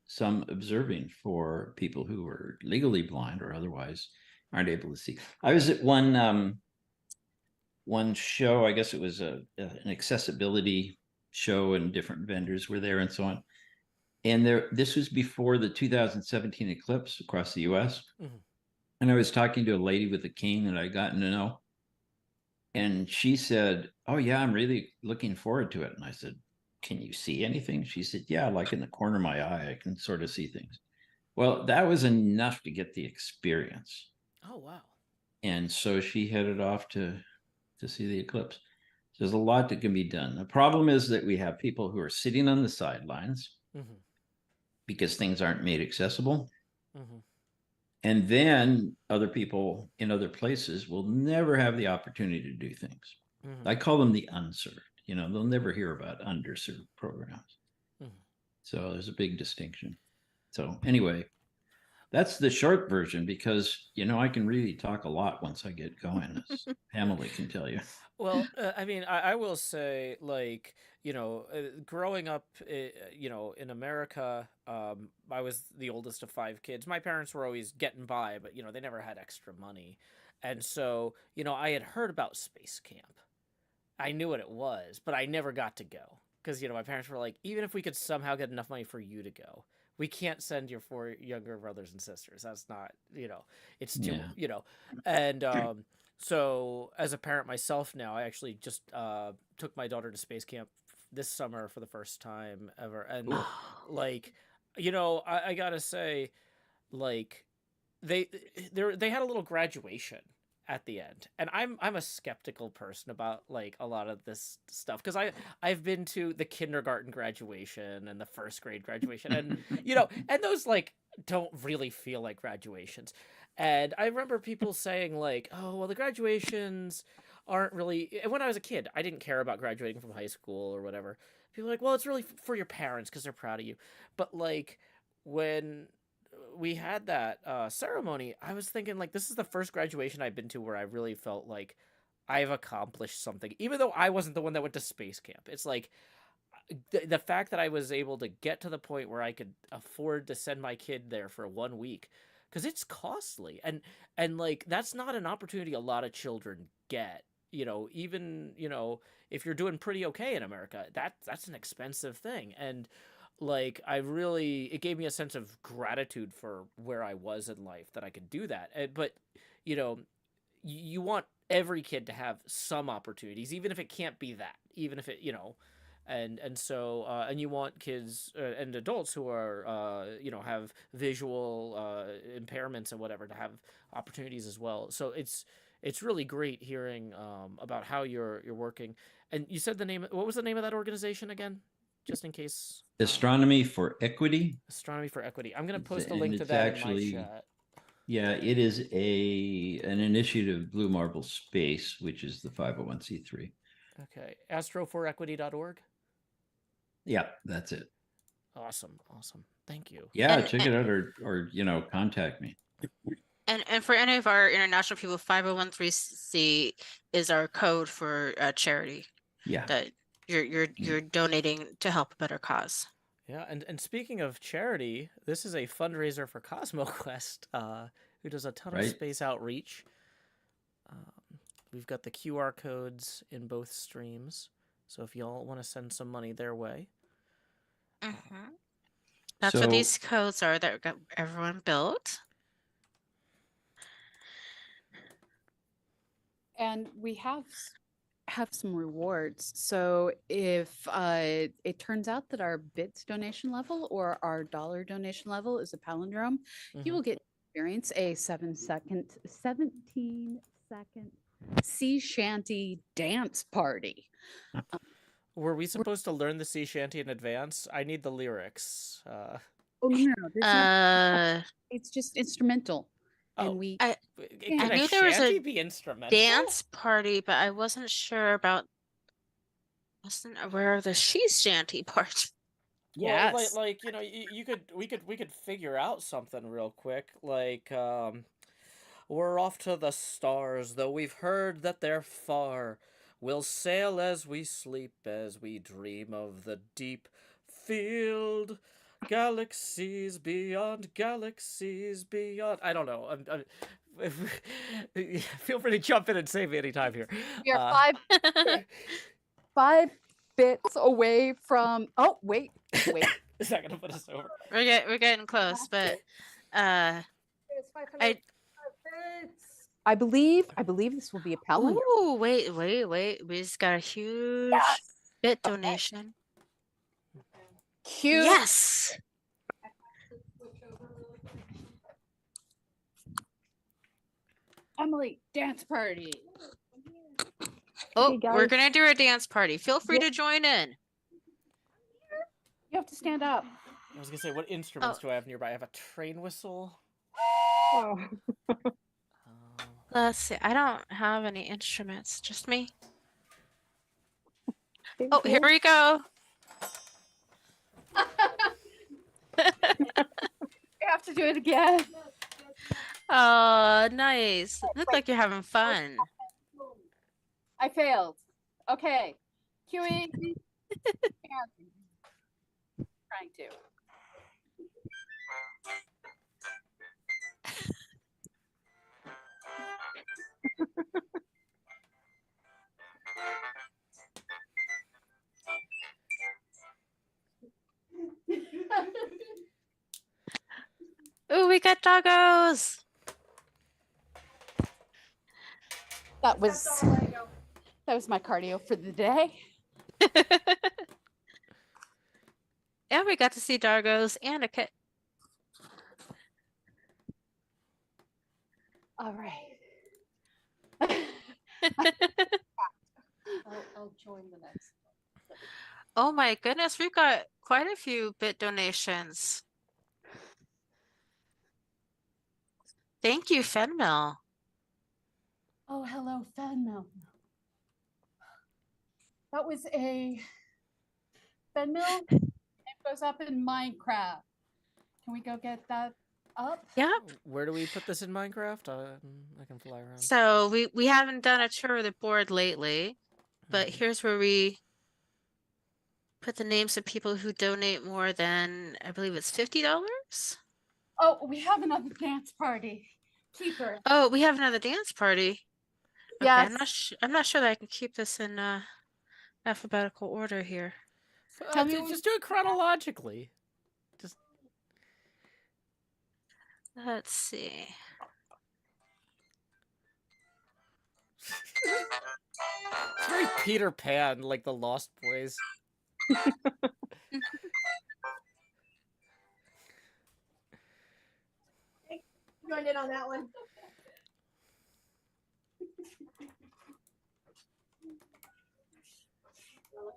some observing for people who are legally blind or otherwise aren't able to see. I was at one show, I guess it was an accessibility show, and different vendors were there and so on. And this was before the 2017 eclipse across the US. And I was talking to a lady with a cane that I'd gotten to know. And she said, "Oh yeah, I'm really looking forward to it." And I said, "Can you see anything?" She said, "Yeah, like in the corner of my eye, I can sort of see things." Well, that was enough to get the experience. Oh, wow. And so she headed off to see the eclipse. There's a lot that can be done. The problem is that we have people who are sitting on the sidelines because things aren't made accessible. And then other people in other places will never have the opportunity to do things. I call them the unserved. They'll never hear about underserved programs. So there's a big distinction. So anyway, that's the short version, because, I can really talk a lot once I get going, as Emily can tell you. Well, I mean, I will say, like, growing up, in America, I was the oldest of 5 kids. My parents were always getting by, but, they never had extra money. And so, I had heard about space camp. I knew what it was, but I never got to go. Because, my parents were like, even if we could somehow get enough money for you to go, we can't send your 4 younger brothers and sisters. That's not, it's too, and, so as a parent myself now, I actually just took my daughter to space camp this summer for the first time ever. And like, I gotta say, like, they had a little graduation at the end, and I'm a skeptical person about, like, a lot of this stuff, because I've been to the kindergarten graduation and the first grade graduation, and and those, like, don't really feel like graduations. And I remember people saying, like, "Oh, well, the graduations aren't really." And when I was a kid, I didn't care about graduating from high school or whatever. People were like, "Well, it's really for your parents because they're proud of you." But, like, when we had that ceremony, I was thinking, like, this is the first graduation I've been to where I really felt like I've accomplished something, even though I wasn't the one that went to space camp. It's like the fact that I was able to get to the point where I could afford to send my kid there for 1 week, because it's costly, and like, that's not an opportunity a lot of children get. Even if you're doing pretty okay in America, that's an expensive thing. And like, it gave me a sense of gratitude for where I was in life, that I could do that. But you want every kid to have some opportunities, even if it can't be that, even if it and so and you want kids and adults who are have visual impairments and whatever to have opportunities as well. So it's really great hearing about how you're working. And you said what was the name of that organization again, just in case? Astronomy for Equity. Astronomy for Equity. I'm going to post a And link to it's that actually, in my chat. Yeah, it is an initiative of Blue Marble Space, which is the 501c3. Okay, astroforequity.org. Yeah, that's it. Awesome. Thank you. Yeah, check it out, or contact me. And for any of our international people, 501c is our code for charity. Yeah. That you're donating to help a better cause. Yeah, and speaking of charity, this is a fundraiser for Cosmo Quest, who does a ton of space outreach. We've got the QR codes in both streams, so if y'all want to send some money their way. That's what these codes are that got everyone built. And we have some rewards. So if it turns out that our bits donation level or our dollar donation level is a palindrome, you will get experience a 17-second sea shanty dance party. Were we supposed to learn the sea shanty in advance? I need the lyrics. Oh no, it's just instrumental. And I knew there was a dance party, but I wasn't aware of the sea shanty part. Yeah, like we could figure out something real quick. Like we're off to the stars, though we've heard that they're far. We'll sail as we sleep, as we dream of the deep field. Galaxies beyond, galaxies beyond. I don't know. Feel free to jump in and save me anytime here. We are five bits away from. Oh wait. Is that gonna put us over? We're getting close, but I believe this will be a palindrome. Oh wait. We just got a huge bit donation. Cute. Yes. Emily, dance party. Oh, we're gonna do a dance party. Feel free to join in. You have to stand up. I was gonna say, what instruments do I have nearby? I have a train whistle. Oh. Let's see. I don't have any instruments. Just me. Oh, here we go. You have to do it again. Oh, nice. Look like you're having fun. I failed. Okay. Queuing. Trying to. Ooh, we got doggos. That was my cardio for the day. Yeah, we got to see doggos and a kit. All right. I'll join the next one. Oh my goodness, we've got quite a few bit donations. Thank you, Fenmill. Oh, hello, Fenmill. That was a Fenmill. It goes up in Minecraft. Can we go get that up? Yep. Where do we put this in Minecraft? I can fly around. So we haven't done a tour of the board lately, but here's where we put the names of people who donate more than, I believe it's $50. Oh, we have another dance party. Keeper. Oh, we have another dance party. Okay, Yes. I'm not sure that I can keep this in alphabetical order here. Just do it chronologically. Just let's see. It's very Peter Pan, like the Lost Boys. Joined in on that one.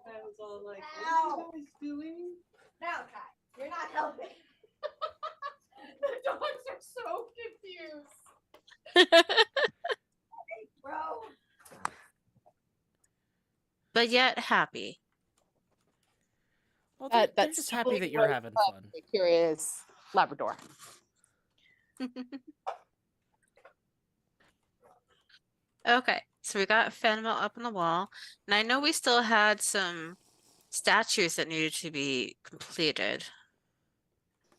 I was all like, Ow. what are you guys doing? Malachi, you're not helping. The dogs are so confused. Bro. But yet happy. Well, they're That's just happy that you're what, having fun. the curious Labrador. Okay, so we got fan mail up on the wall, and I know we still had some statues that needed to be completed.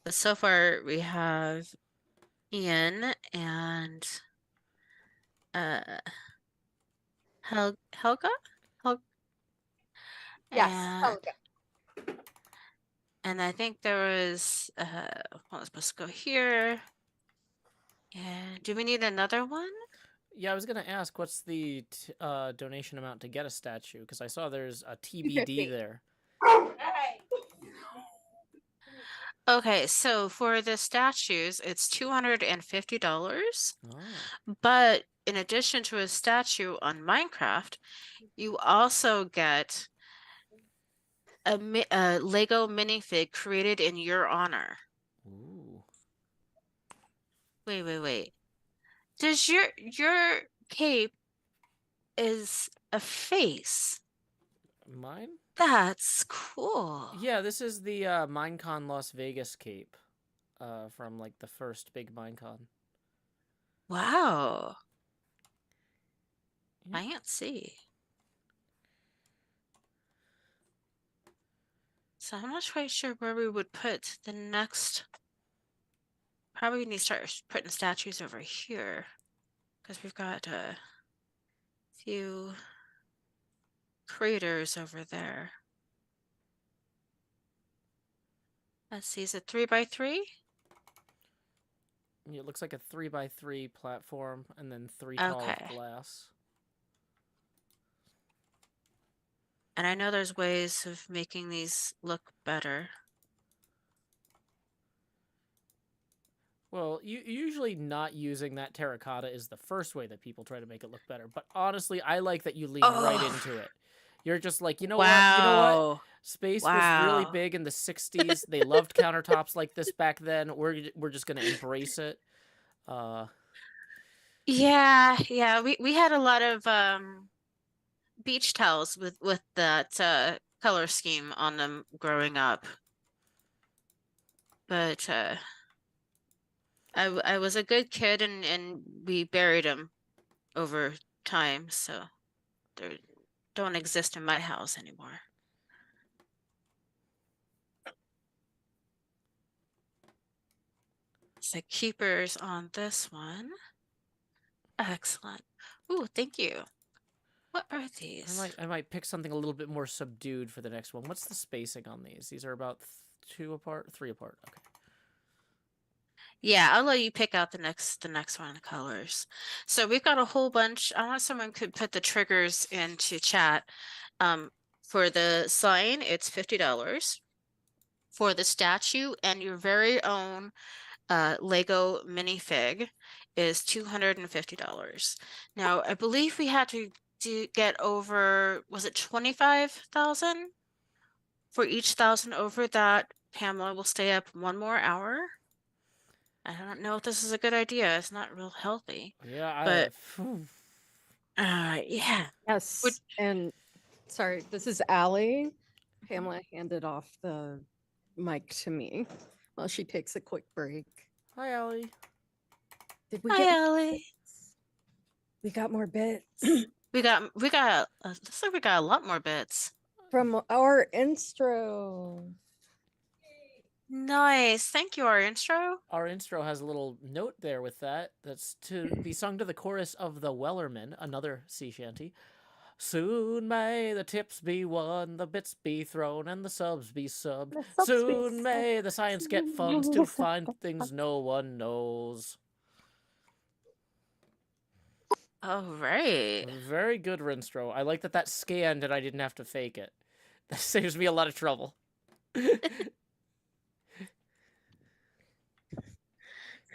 But so far we have Ian and Helga? Yes. And, Helga. and I think there was well, it's supposed to go here. And do we need another one? Yeah, I was gonna ask, what's the donation amount to get a statue? Because I saw there's a TBD there. Hey. Okay, so for the statues, it's $250. Oh. But in addition to a statue on Minecraft, you also get a Lego minifig created in your honor. Ooh. Wait. Does your cape is a face? Mine? That's cool. Yeah, this is the Minecon Las Vegas cape from like the first big Minecon. Wow. Yeah. Fancy. So I'm not quite sure where we would put the next. Probably need to start putting statues over here because we've got a few craters over there. Let's see, is it 3x3? It looks like a 3x3 platform and then 3 tall Okay. glass. And I know there's ways of making these look better. Well, usually not using that terracotta is the first way that people try to make it look better. But honestly, I like that you lean right into it. You're just like, you know what? You know what? Wow. Space was really Wow. big in the 60s. They loved countertops like this back then. We're just going to embrace it. Yeah, we had a lot of beach towels with that color scheme on them growing up. But I was a good kid and we buried them over time, so they don't exist in my house anymore. So keepers on this one. Excellent. Ooh, thank you. What are these? I might pick something a little bit more subdued for the next one. What's the spacing on these? These are about 2 apart, 3 apart. Okay. Yeah, I'll let you pick out the next one colors. So we've got a whole bunch. I want someone could put the triggers into chat. For the sign, it's $50. For the statue and your very own Lego minifig is $250. Now, I believe we had to get over, was it 25,000? For each 1,000 over that, Pamela will stay up 1 more hour. I don't know if this is a good idea. It's not real healthy. Yeah, But phew. yeah. Yes, and sorry, this is Allie. Pamela handed off the mic to me while she takes a quick break. Hi, Allie. Did we Hi, get? Ellie. We got more bits We got looks like we got a lot more bits. from our intro. Nice. Thank you, our intro. Our intro has a little note there with that. That's to be sung to the chorus of the Wellerman, another sea shanty. Soon may the tips be won, the bits be thrown, and the subs be subbed. The subs be Soon may subbed. the science get funds to find things no one knows. All right. Very good, Rinstro. I like that scanned and I didn't have to fake it. That saves me a lot of trouble.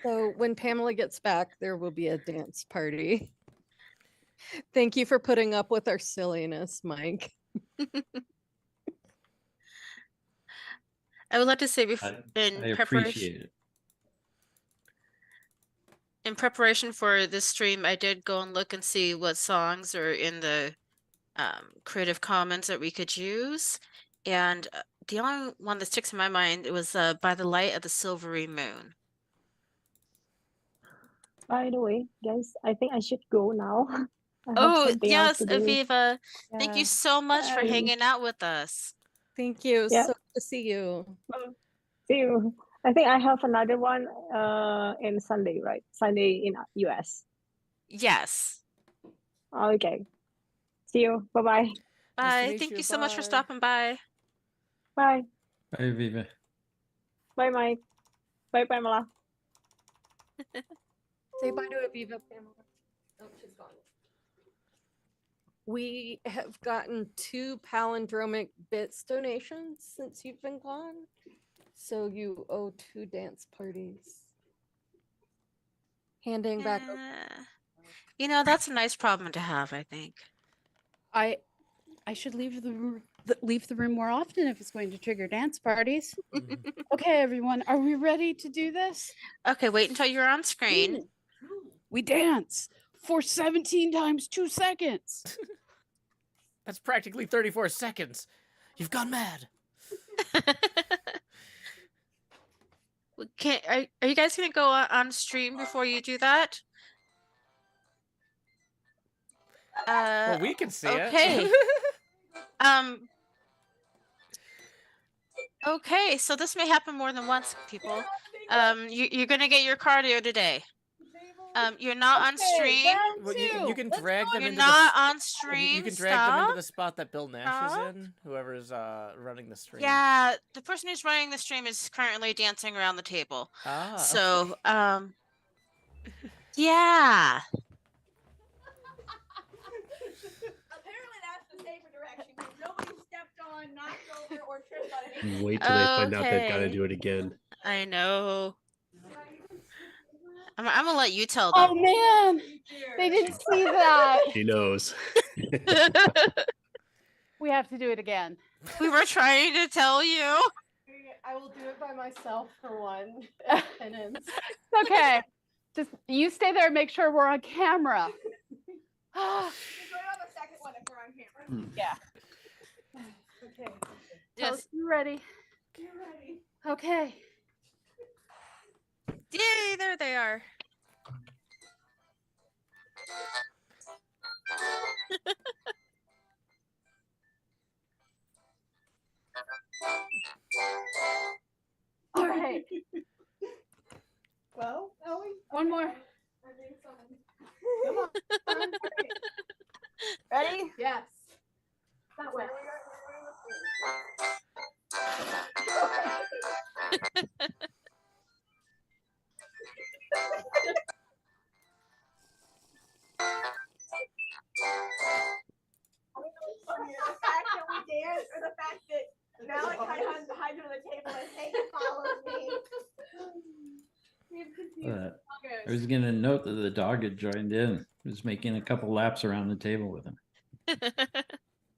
So when Pamela gets back, there will be a dance party. Thank you for putting up with our silliness, Mike. I would like to say I in preparation appreciate it. for this stream, I did go and look and see what songs are in the Creative Commons that we could use, and the only one that sticks in my mind, it was "By the Light of the Silvery Moon." By the way, guys, I think I should go now. I have Oh something else yes, to do. Aviva, thank you Yeah. so much for Bye. hanging out with us. Thank you. Yeah. So good to see you. See you. I think I have another one in Sunday, right? Sunday in US. Yes. Okay. See you. Bye-bye. Nice to Bye. meet Thank you. you so much for Bye. stopping by. Bye. Bye, Viva. Bye, Mike. Bye, Pamela. Say bye to Aviva, Pamela. Oh, she's gone. We have gotten 2 palindromic bits donations since you've been gone. So you owe 2 dance parties. Handing back. You know, that's a nice problem to have, I think. I should leave the room more often if it's going to trigger dance parties. Okay, everyone, are we ready to do this? Okay, wait until you're on screen. Ooh. We dance for 17 times 2 seconds. That's practically 34 seconds. You've gone mad. Are you guys gonna go on stream before you do that? Well, we can see okay. it. Okay, so this may happen more than once, people. You're gonna get your cardio today. You're not on stream. Well, you can drag them You're into not the on stream. you can drag them into Stop. the spot that Bill Nash is Stop. in. Whoever's running the stream. Yeah, the person who's running the stream is currently dancing around the table. Ah. So, yeah. Apparently that's the safer direction because nobody stepped on, knocked over, or tripped on anything. Wait till they find out they've got to Okay. do it again. I know. I'm gonna let you tell them. Oh man, they didn't see that. She knows. We have to do it again. We were trying to tell you. I will do it by myself for one. Penance. Okay, just you stay there and make sure we're on camera. Just wait on the second one if we're on camera. Yeah. Okay. Tell us Yes. you're ready. You're ready. Okay. Yay, there they are. All right. Well, Ellie, One more. I think someone. Come on. Ready? Yes. That way. The fact that we dance, or the fact that Malachi hides under the table and Hayden follows me. I was going to note that the dog had joined in. He was making a couple laps around the table with him.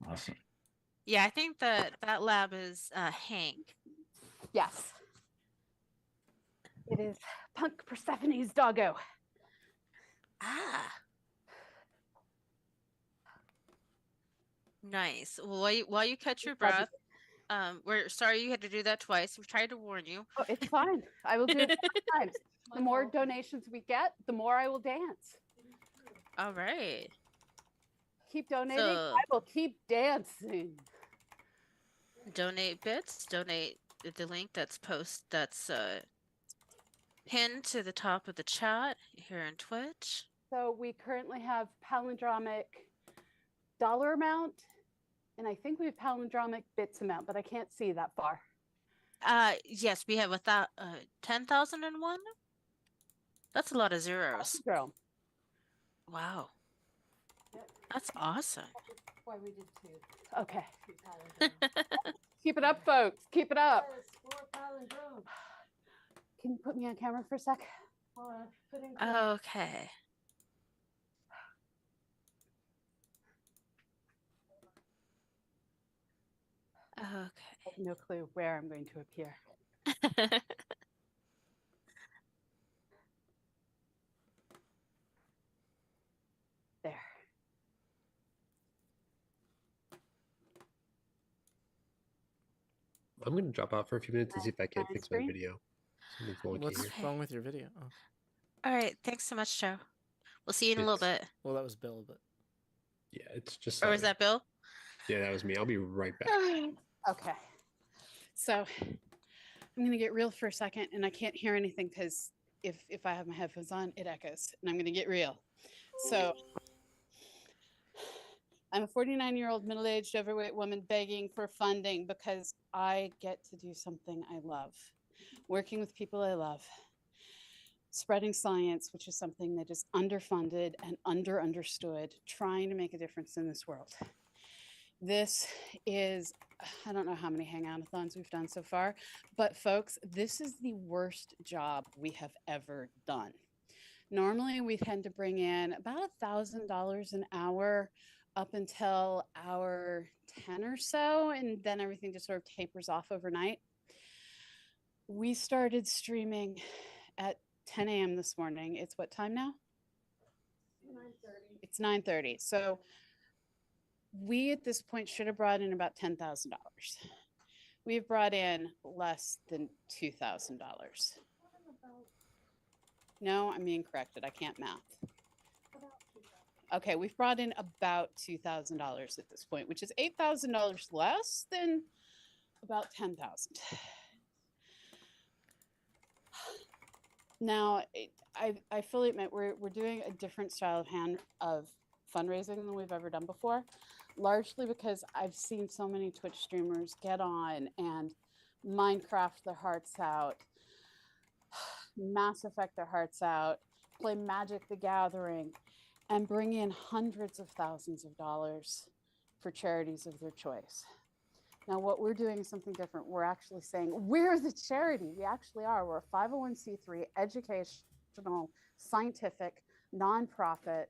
Awesome. Yeah, I think that lab is Hank. Yes. It is Punk Persephone's doggo. Ah. Nice. Well, while you catch your breath, we're sorry you had to do that twice. We tried to warn you. Oh, it's fine. I will do it 5 times. The more donations we get, the more I will dance. All right. Keep donating. So- I will keep dancing. Donate bits. Donate the link that's pinned to the top of the chat here on Twitch. So we currently have palindromic dollar amount, and I think we have palindromic bits amount, but I can't see that far. Yes, we have 10,001. That's a lot of zeros. Girl. Wow. That's awesome. Why we did two. Okay. Two palindromes. Keep it up, folks. Keep it up. Yes, 4 palindromes. Can you put me on camera for a sec? Putting Okay. Okay. I have no clue where I'm going to appear. There. I'm going to drop out for a few minutes and see if I can't fix my Screen? video. Something's wonky What's here. wrong with your video? Oh, All right. Thanks so much, Joe. We'll see you in a little It's- bit. well, that was Bill, but Yeah, it's just. Or was that Bill? Yeah, that was me. I'll be right back. Okay. So I'm going to get real for a second, and I can't hear anything because if I have my headphones on, it echoes, and I'm going to get real. So I'm a 49-year-old middle-aged overweight woman begging for funding because I get to do something I love, working with people I love, spreading science, which is something that is underfunded and understood, trying to make a difference in this world. This is, I don't know how many hangout-a-thons we've done so far, but folks, this is the worst job we have ever done. Normally, we tend to bring in about $1,000 an hour up until hour 10 or so, and then everything just sort of tapers off overnight. We started streaming at 10 a.m. this morning. It's what time now? 9:30. It's 9:30. So we at this point should have brought in about $10,000. We've brought in less than $2,000. No, I'm being corrected. I can't math. Okay, we've brought in about $2,000 at this point, which is $8,000 less than about $10,000. Now, I fully admit we're doing a different style of fundraising than we've ever done before, largely because I've seen so many Twitch streamers get on and Minecraft their hearts out, Mass Effect their hearts out, play Magic the Gathering, and bring in hundreds of thousands of dollars for charities of their choice. Now, what we're doing is something different. We're actually saying we're the charity. We actually are. We're a 501c3 educational, scientific, nonprofit,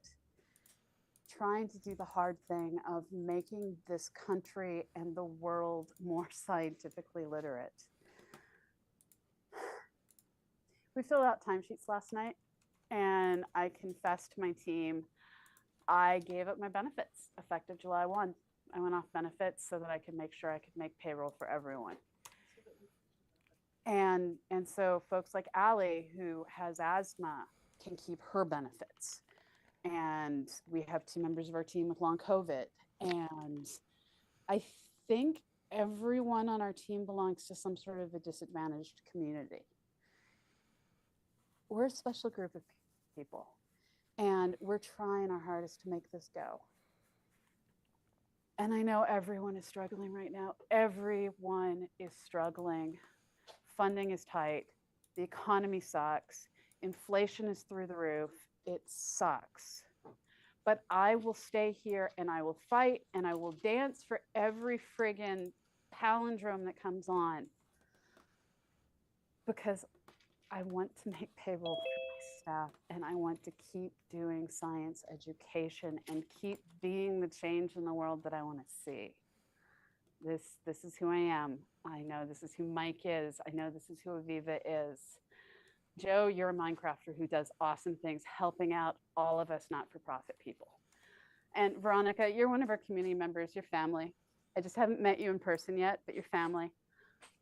trying to do the hard thing of making this country and the world more scientifically literate. We filled out timesheets last night, and I confessed to my team I gave up my benefits effective July 1. I went off benefits so that I could make sure I could make payroll for everyone. And so folks like Allie, who has asthma, can keep her benefits. And we have 2 members of our team with long COVID. And I think everyone on our team belongs to some sort of a disadvantaged community. We're a special group of people, and we're trying our hardest to make this go. And I know everyone is struggling right now. Everyone is struggling. Funding is tight. The economy sucks. Inflation is through the roof. It sucks. But I will stay here and I will fight and I will dance for every friggin' palindrome that comes on, because I want to make payroll for my staff, and I want to keep doing science education and keep being the change in the world that I want to see. This is who I am. I know this is who Mike is. I know this is who Aviva is. Joe, you're a Minecrafter who does awesome things, helping out all of us not-for-profit people. And Veronica, you're one of our community members, your family. I just haven't met you in person yet, but your family.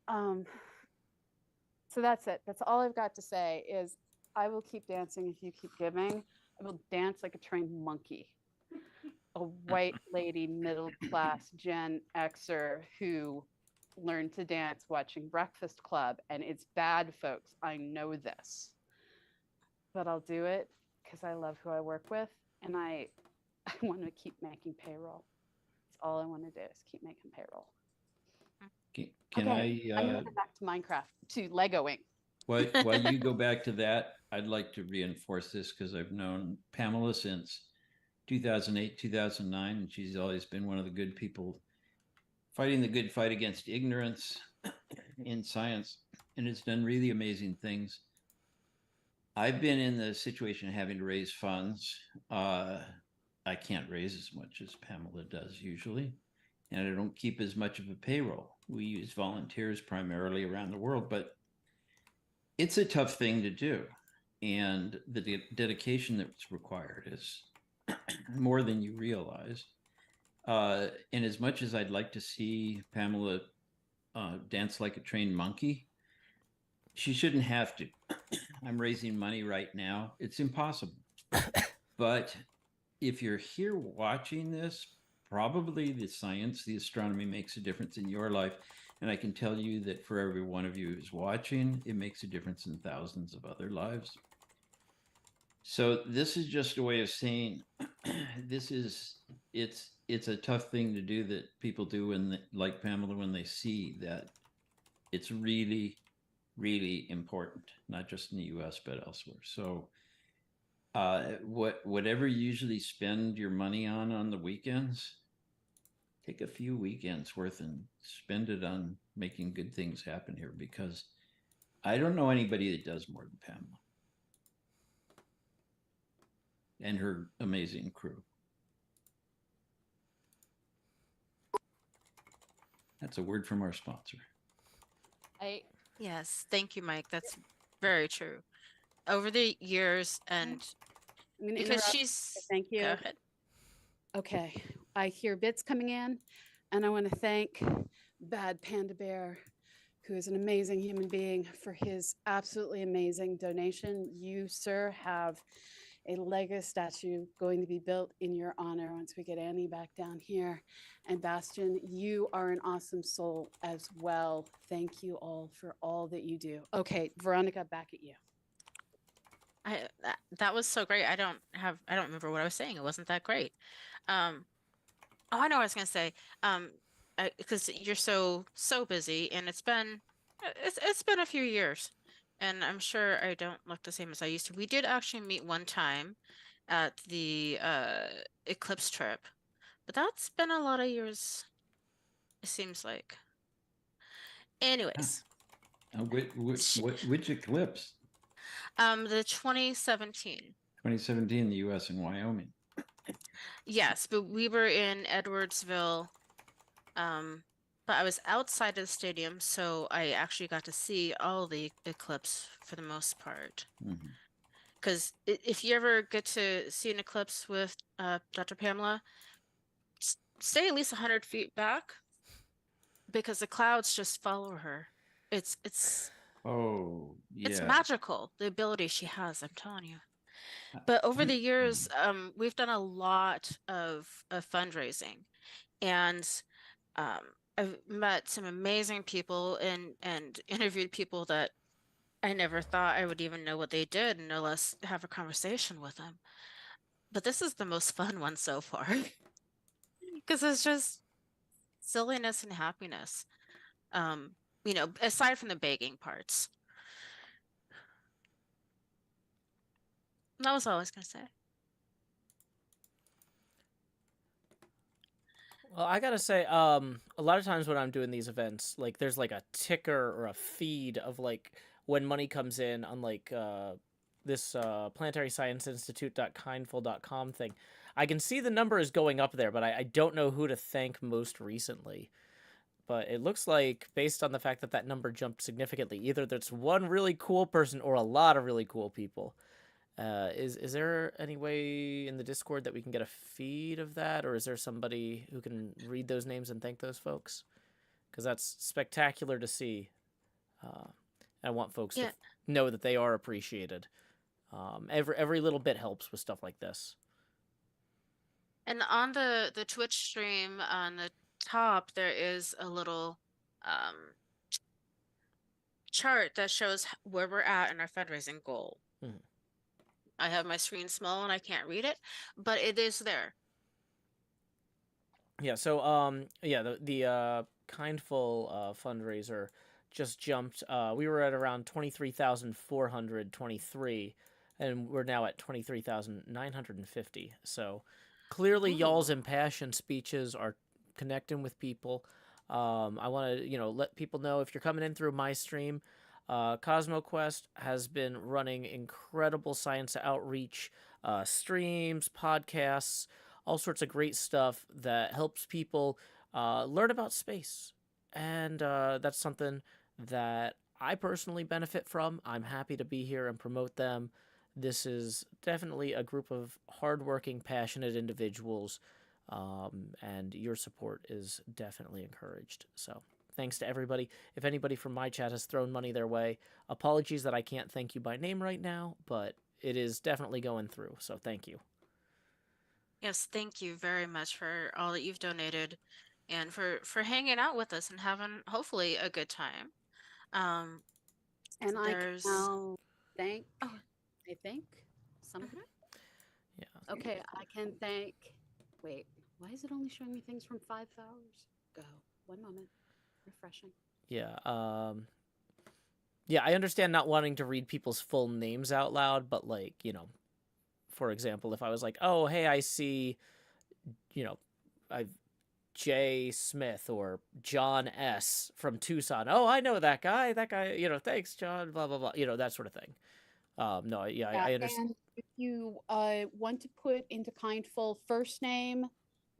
So that's it. That's all I've got to say is I will keep dancing if you keep giving. I will dance like a trained monkey. A white lady, middle class Gen Xer who learned to dance watching Breakfast Club. And it's bad, folks. I know this. But I'll do it because I love who I work with. And I want to keep making payroll. That's all I want to do is keep making payroll. Can I'm going to go back to Minecraft, to Legoing. While you go back to that, I'd like to reinforce this because I've known Pamela since 2008, 2009, and she's always been one of the good people fighting the good fight against ignorance in science, and it's done really amazing things. I've been in the situation of having to raise funds. I can't raise as much as Pamela does usually, and I don't keep as much of a payroll. We use volunteers primarily around the world, but it's a tough thing to do. And the dedication that's required is more than you realize. And as much as I'd like to see Pamela dance like a trained monkey, she shouldn't have to. I'm raising money right now. It's impossible. But if you're here watching this, probably the science, the astronomy makes a difference in your life. And I can tell you that for every one of you who's watching, it makes a difference in thousands of other lives. So this is just a way of saying it's a tough thing to do that people do when, like Pamela, when they see that it's really, really important, not just in the US, but elsewhere. So whatever you usually spend your money on the weekends, take a few weekends worth and spend it on making good things happen here, because I don't know anybody that does more than Pamela and her amazing crew. That's a word from our sponsor. Yes, thank you, Mike. That's very true. Over the years, and I'm gonna because interrupt. she's Thank you. Go ahead. Okay, I hear bits coming in, and I want to thank Bad Panda Bear, who is an amazing human being, for his absolutely amazing donation. You, sir, have a Lego statue going to be built in your honor once we get Annie back down here. And Bastian, you are an awesome soul as well. Thank you all for all that you do. Okay, Veronica, back at you. That was so great. I don't remember what I was saying. It wasn't that great. Oh, I know what I was gonna say. Because you're so busy, and it's been a few years, and I'm sure I don't look the same as I used to. We did actually meet one time at the eclipse trip, but that's been a lot of years, it seems like. Anyways, Which eclipse? the 2017. 2017, the US and Wyoming. Yes, but we were in Edwardsville. But I was outside of the stadium, so I actually got to see all the eclipse for the most part. Because if you ever get to see an eclipse with Dr. Pamela, stay at least 100 feet back, because the clouds just follow her. It's Oh, yeah. It's magical, the ability she has, I'm telling you. But over the years, we've done a lot of fundraising, and I've met some amazing people and interviewed people that I never thought I would even know what they did, and no less have a conversation with them. But this is the most fun one so far, because it's just silliness and happiness. Aside from the begging parts. That was all I was gonna say. Well, I gotta say, a lot of times when I'm doing these events, like there's like a ticker or a feed of like when money comes in on like this planetaryScienceInstitute.kindful.com thing. I can see the number is going up there, but I don't know who to thank most recently. But it looks like, based on the fact that that number jumped significantly, either there's one really cool person or a lot of really cool people. Is there any way in the Discord that we can get a feed of that, or is there somebody who can read those names and thank those folks? Because that's spectacular to see. I want folks to know that they are appreciated. Every little bit helps with stuff like this. And on the Twitch stream on the top, there is a little chart that shows where we're at in our fundraising goal. I have my screen small and I can't read it, but it is there. Yeah, so the Kindful fundraiser just jumped. We were at around 23,423, and we're now at 23,950. So clearly y'all's impassioned speeches are connecting with people. I want to, let people know if you're coming in through my stream, Cosmo Quest has been running incredible science outreach streams, podcasts, all sorts of great stuff that helps people learn about space. And that's something that I personally benefit from. I'm happy to be here and promote them. This is definitely a group of hardworking, passionate individuals, and your support is definitely encouraged. So, thanks to everybody. If anybody from my chat has thrown money their way, apologies that I can't thank you by name right now, but it is definitely going through. So, thank you. Yes, thank you very much for all that you've donated and for hanging out with us and having hopefully a good time. And I can There's now thank, Oh. I think, somebody. Yeah. Okay, I can thank. Wait, why is it only showing me things from 5 hours ago? 1 moment. Refreshing. Yeah. Yeah, I understand not wanting to read people's full names out loud, but for example, if I was like, "Oh, hey, I see, I've Jay Smith or John S from Tucson. Oh, I know that guy. That guy, thanks, John. Blah blah blah. That sort of thing. No, yeah, I understand. And if you want to put into Kindful first name,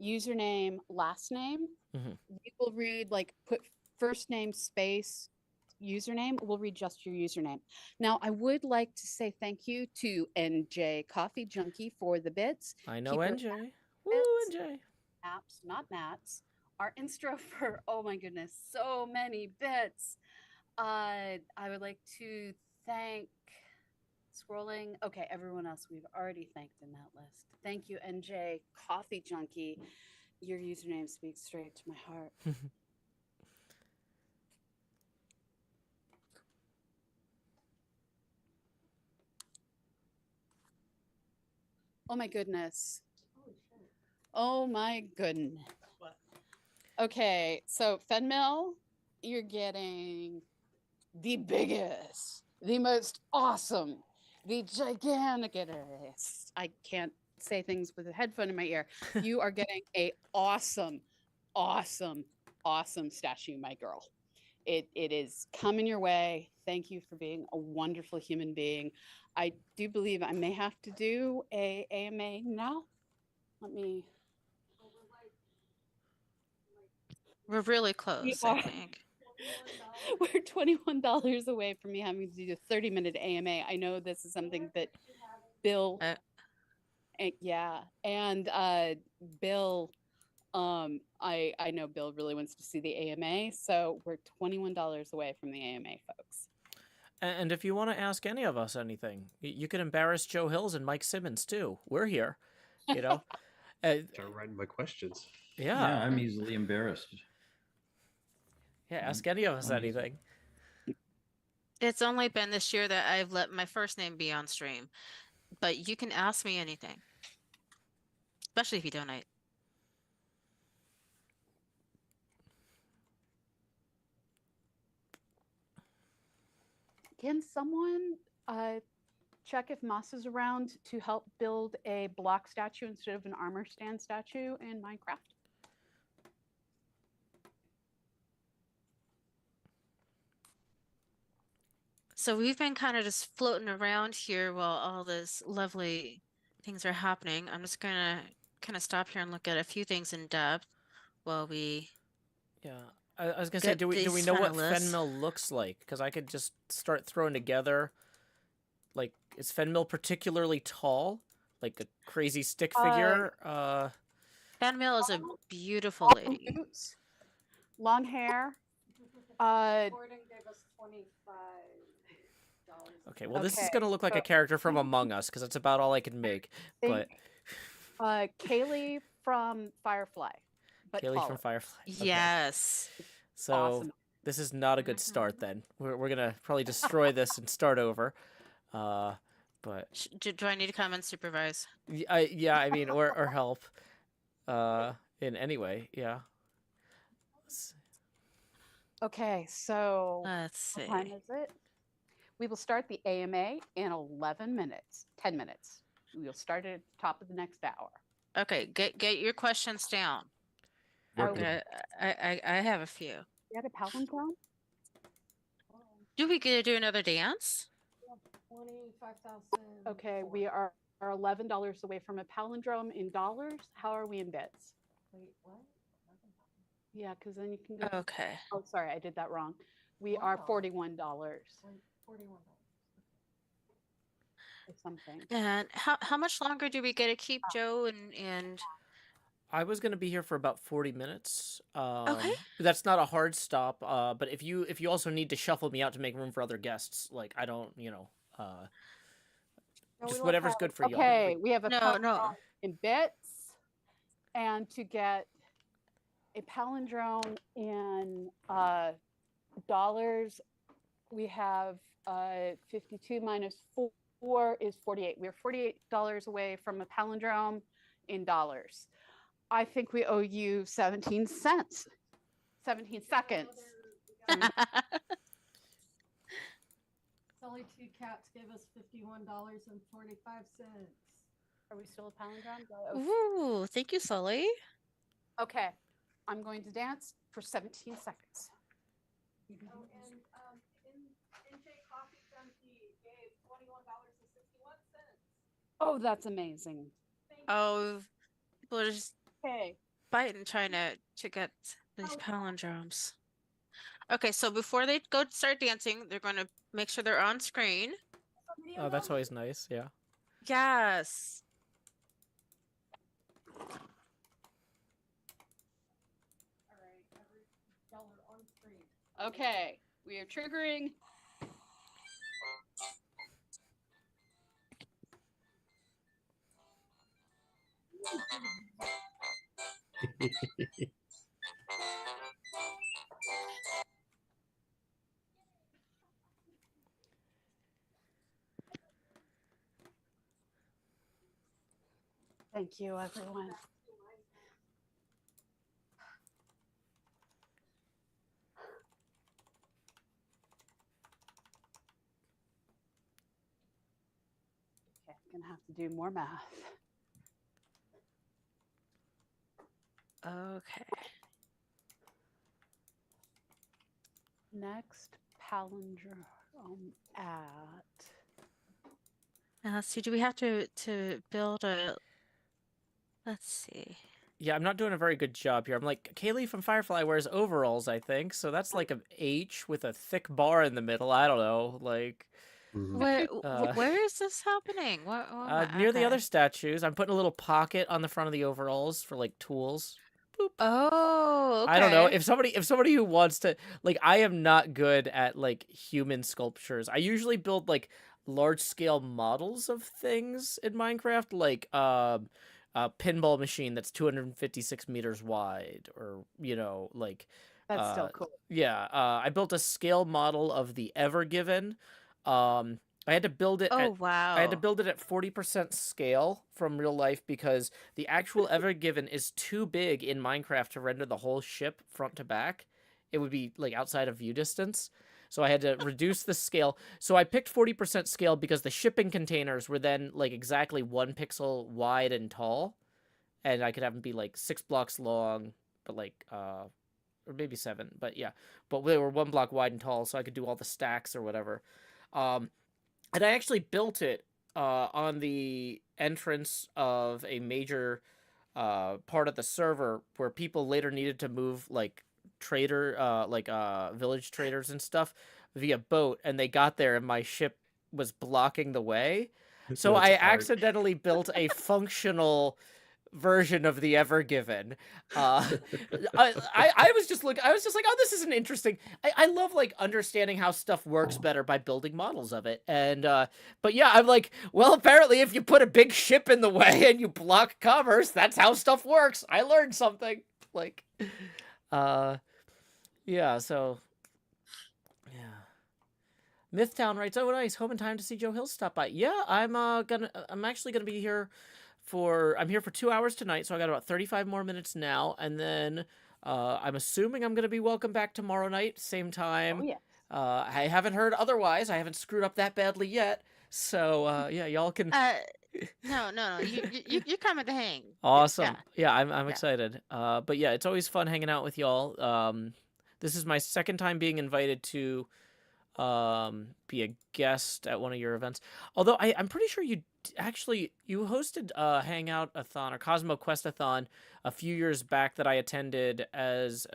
username, last name, we will read put first name space username. We'll read just your username. Now, I would like to say thank you to NJ Coffee Junkie for the bits. I know Keeper NJ. Woo, bits, NJ. apps, not mats. Our instro for, oh my goodness, so many bits. I would like to thank, scrolling, okay, everyone else we've already thanked in that list. Thank you, NJ Coffee Junkie. Your username speaks straight to my heart. Oh my goodness. Oh my goodness. What? Okay, so Fenmil, you're getting the biggest, the most awesome, the giganticest. I can't say things with a headphone in my ear. You are getting a awesome, awesome, awesome statue, my girl. It is coming your way. Thank you for being a wonderful human being. I do believe I may have to do a AMA now. Let me. We're really close, I think. We're $21 away from me having to do a 30-minute AMA. I know this is something that Bill, yeah, and Bill, I know Bill really wants to see the AMA, so we're $21 away from the AMA, folks. And if you want to ask any of us anything, you can embarrass Joe Hills and Mike Simmons too. We're here, Start writing my questions. Yeah. Yeah, I'm easily embarrassed. Yeah, ask any of us anything. It's only been this year that I've let my first name be on stream, but you can ask me anything, especially if you donate. Can someone check if Moss is around to help build a block statue instead of an armor stand statue in Minecraft? So we've been kind of just floating around here while all this lovely things are happening. I'm just gonna kind of stop here and look at a few things in depth while we. Yeah, I was gonna say, do we know what Fenmil looks like? Because I could just start throwing together. Like, is Fenmil particularly tall? Like a crazy stick figure? Fenmil is a beautiful lady. Boots, long hair. Gordon gave us $25. Okay, well, this is gonna look like a character from Among Us because that's about all I can make. But Kaylee from Firefly. But Kaylee taller. from Firefly. Okay. Yes. So Awesome. this is not a good start. Then we're gonna probably destroy this and start over. But do I need to come and supervise? Yeah, I mean, or help. In any way, yeah. Okay, so Let's see. what time is it? We will start the AMA in 11 minutes, 10 minutes. We'll start at the top of the next hour. Okay, get your questions down. Okay. I have a few. You had a palindrome? Do we get to do another dance? 25,000. Okay, we are $11 away from a palindrome in dollars. How are we in bits? Wait, what? Yeah, because then you can go. Okay. Oh, sorry, I did that wrong. We are Wow. $41 $41. or something. And how much longer do we get to keep Joe and I was gonna be here for about 40 minutes. Okay. That's not a hard stop. But if you also need to shuffle me out to make room for other guests, like I don't, No, just we whatever's left good for y'all. Okay, we have a No, palindrome no. in bits, and to get a palindrome in dollars, we have 52 minus 4 is 48. We're $48 away from a palindrome in dollars. I think we owe you 17 cents, 17 seconds. Sully Two Cats gave us $51.45. Are we still a palindrome? Ooh, thank you, Sully. Okay, I'm going to dance for 17 seconds. Oh, and NJ Coffee Junkie gave $21.61. Oh, that's amazing. Oh, people are just Okay. biting trying to get these palindromes. Okay, so before they go start dancing, they're going to make sure they're on screen. Oh, that's always nice. Yeah. Yes. All right, y'all are on screen. Okay, we are triggering. Thank you, everyone. Okay, I'm gonna have to do more math. Okay. Next palindrome at. Now let's see. Do we have to build a? Let's see. Yeah, I'm not doing a very good job here. I'm like, Kaylee from Firefly wears overalls, I think. So that's like an H with a thick bar in the middle. I don't know. Like, Where where is this happening? near the other statues. I'm putting a little pocket on the front of the overalls for like tools. Boop. Oh, okay. I don't know if somebody who wants to, like, I am not good at like human sculptures. I usually build like large scale models of things in Minecraft, like a pinball machine that's 256 meters wide, or like That's still cool. yeah. I built a scale model of the Ever Given. I had to build it. Oh, wow. I had to build it at 40% scale from real life because the actual Ever Given is too big in Minecraft to render the whole ship front to back. It would be like outside of view distance. So I had to reduce the scale. So I picked 40% scale because the shipping containers were then like exactly 1 pixel wide and tall. And I could have them be like 6 blocks long, but like, or maybe 7, but yeah. But they were 1 block wide and tall, so I could do all the stacks or whatever. And I actually built it on the entrance of a major part of the server where people later needed to move like village traders and stuff via boat, and they got there and my ship was blocking the way. So That's I hard. accidentally built a functional version of the Ever Given. I was just like, oh, this is an interesting. I love like understanding how stuff works better by building models of it. And but yeah, I'm like, well, apparently if you put a big ship in the way and you block commerce, that's how stuff works. I learned something. Like, yeah. So, yeah. Mythtown writes, "Oh, nice. Home in time to see Joe Hill stop by." Yeah, I'm actually gonna be here. I'm here for 2 hours tonight, so I got about 35 more minutes now, and then I'm assuming I'm gonna be welcome back tomorrow night, same time. Oh, yes. I haven't heard otherwise. I haven't screwed up that badly yet, So yeah, y'all can. No. You come at the hang. Awesome. Yeah, I'm Yeah. excited. But yeah, it's always fun hanging out with y'all. This is my second time being invited to be a guest at one of your events. Although I'm pretty sure you hosted a Hangout-a-thon or Cosmo Quest-a-thon a few years back that I attended as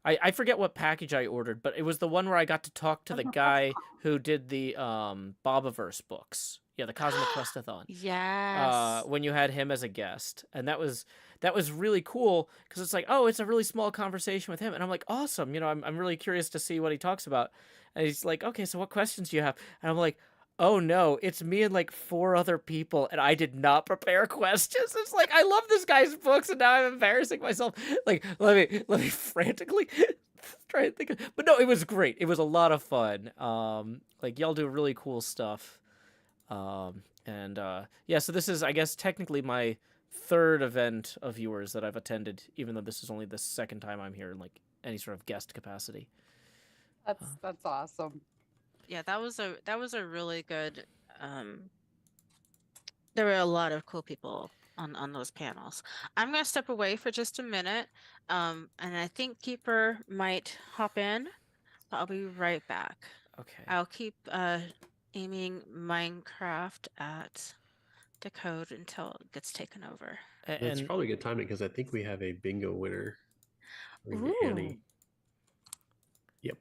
I forget what package I ordered, but it was the one where I got to talk to the guy who did the Bobaverse books. Yeah, the Cosmo Quest-a-thon. Yes. When you had him as a guest, and that was really cool because it's like, oh, it's a really small conversation with him, and I'm like, awesome, I'm really curious to see what he talks about, and he's like, okay, so what questions do you have? And I'm like, oh no, it's me and like 4 other people, and I did not prepare questions. It's like, I love this guy's books, and now I'm embarrassing myself. Like, let me frantically try and think but no, it was great. It was a lot of fun. Like, y'all do really cool stuff. Yeah, so this is, I guess, technically my 3rd event of yours that I've attended, even though this is only the 2nd time I'm here in like any sort of guest capacity. That's awesome. Yeah, that was a really good. There were a lot of cool people on those panels. I'm gonna step away for just a minute, and I think Keeper might hop in, but I'll be right back. Okay. I'll keep aiming Minecraft at the code until it gets taken over. It's And probably good timing because I think we have a bingo winner. We can get Ooh. Annie. Yep.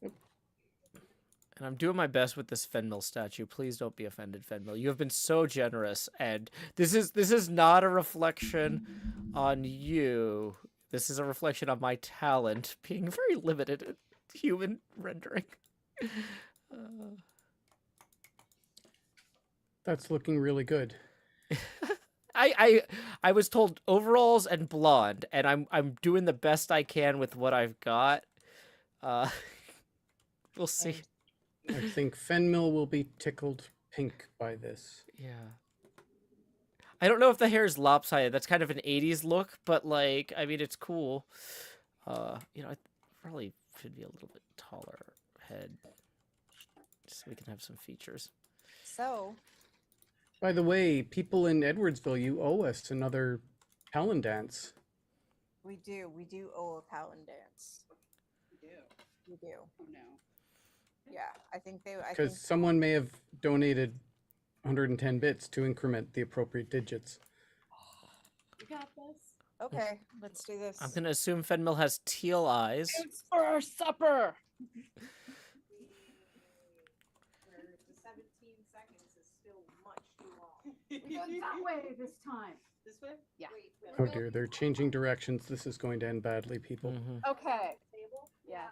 And I'm doing my best with this Fenmil statue. Please don't be offended, Fenmil. You have been so generous, and this is not a reflection on you. This is a reflection on my talent being very limited in human rendering. That's looking really good. I was told overalls and blonde, and I'm doing the best I can with what I've got. We'll see. I think Fenmil will be tickled pink by this. Yeah. I don't know if the hair is lopsided. That's kind of an 80s look, but like, I mean, it's cool. I probably should be a little bit taller head, just so we can have some features. So, By the way, people in Edwardsville, you owe us another Talon dance. we do owe a Paladin dance. We do. Oh no. Yeah, I think Because someone may have donated 110 bits to increment the appropriate digits. You got this. Okay, let's do this. I'm gonna assume Fenmil has teal eyes. It's for our supper. The 17 seconds is still much too long. We're going that way this time. This way? Yeah. Oh dear, they're changing directions. This is going to end badly, people. Mm-hmm. Okay. Table? Yes.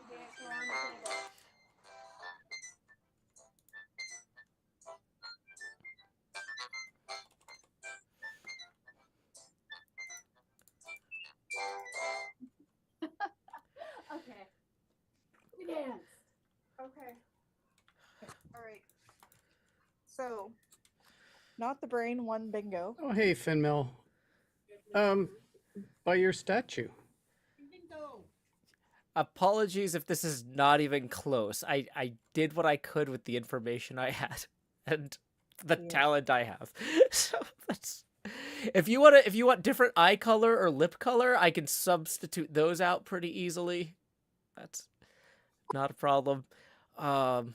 Okay, we're on the table. Okay. We dance. Okay. All right. So, not the brain, one bingo. Oh, hey, Fenmil. By your statue. Apologies if this is not even close. I did what I could with the information I had and the talent I have. So that's if you want different eye color or lip color, I can substitute those out pretty easily. That's not a problem. Null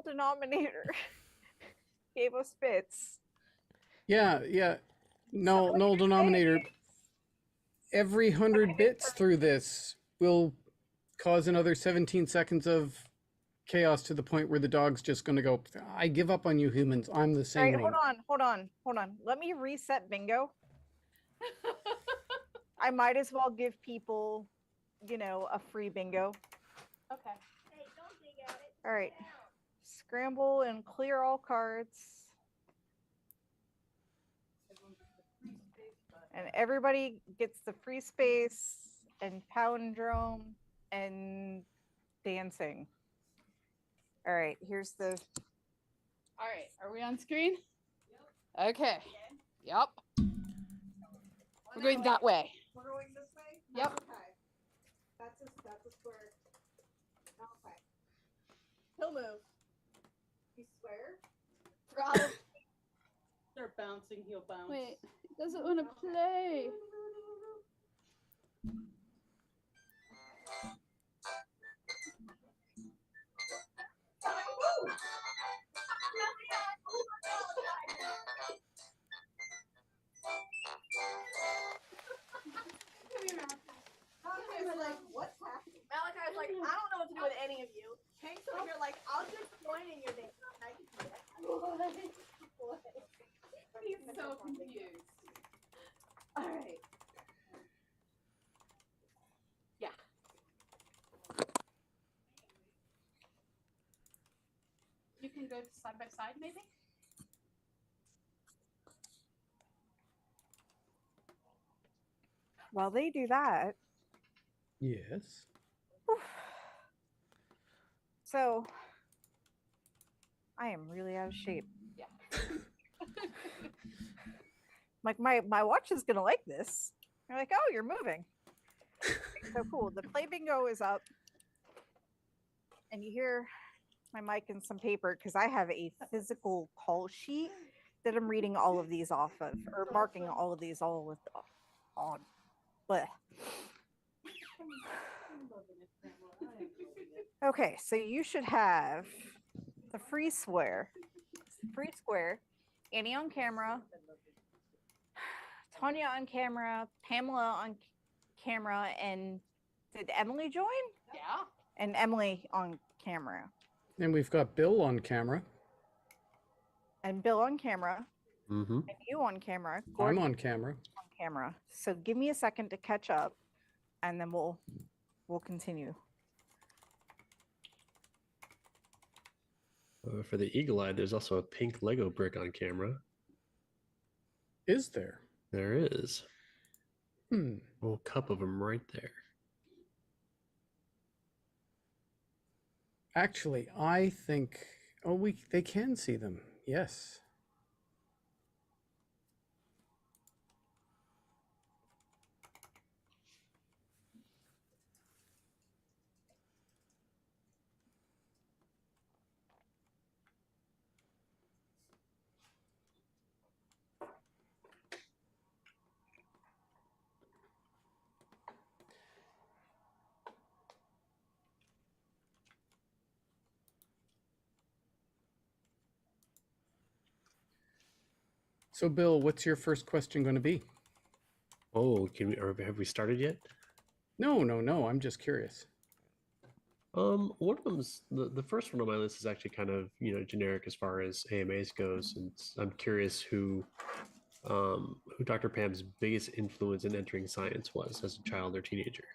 denominator gave us bits. Yeah. Null denominator. Every 100 bits through this will cause another 17 seconds of chaos to the point where the dog's just going to go, I give up on you humans. I'm the All same. right, hold on. Let me reset bingo. I might as well give people, a free bingo. Okay. Hey, don't dig at it. All right. Scramble and clear all cards. And everybody gets the free space and palindrome and dancing. All right, here's the. All right. Are we on screen? Yep. Okay. Yep. We're going that way. We're going this way? Yep. Okay. That's a square. He'll move. You swear? Probably. Start bouncing, he'll bounce. Wait, he doesn't want to play. Malachi's like, what's happening? Malachi's like, I don't know what to do with any of you. Hank's over here like, I'll just join in your dance. I can do that. He's so confused. All right. Yeah. You can go side by side, maybe? While they do that, Yes. so I am really out of shape. Yeah. Like my watch is gonna like this. They're like, oh, you're moving. So cool. The play bingo is up, and you hear my mic and some paper because I have a physical call sheet that I'm reading all of these off of, or marking all of these all with on. But okay, so you should have the free square, Annie on camera, Tanya on camera, Pamela on camera, and did Emily join? Yeah. And Emily on camera. And we've got Bill on camera. And Bill on camera. Mm-hmm. And you on camera. I'm Gordon on camera. on camera. So give me a second to catch up, and then we'll continue. For the eagle eye, there's also a pink Lego brick on camera. Is there? There is. Hmm. A whole cup of them right there. Actually, I think. Oh, they can see them. Yes. So, Bill, what's your first question going to be? Oh, or have we started yet? No. I'm just curious. One of them's the first one on my list is actually kind of generic as far as AMAs goes, and I'm curious who Dr. Pam's biggest influence in entering science was as a child or teenager.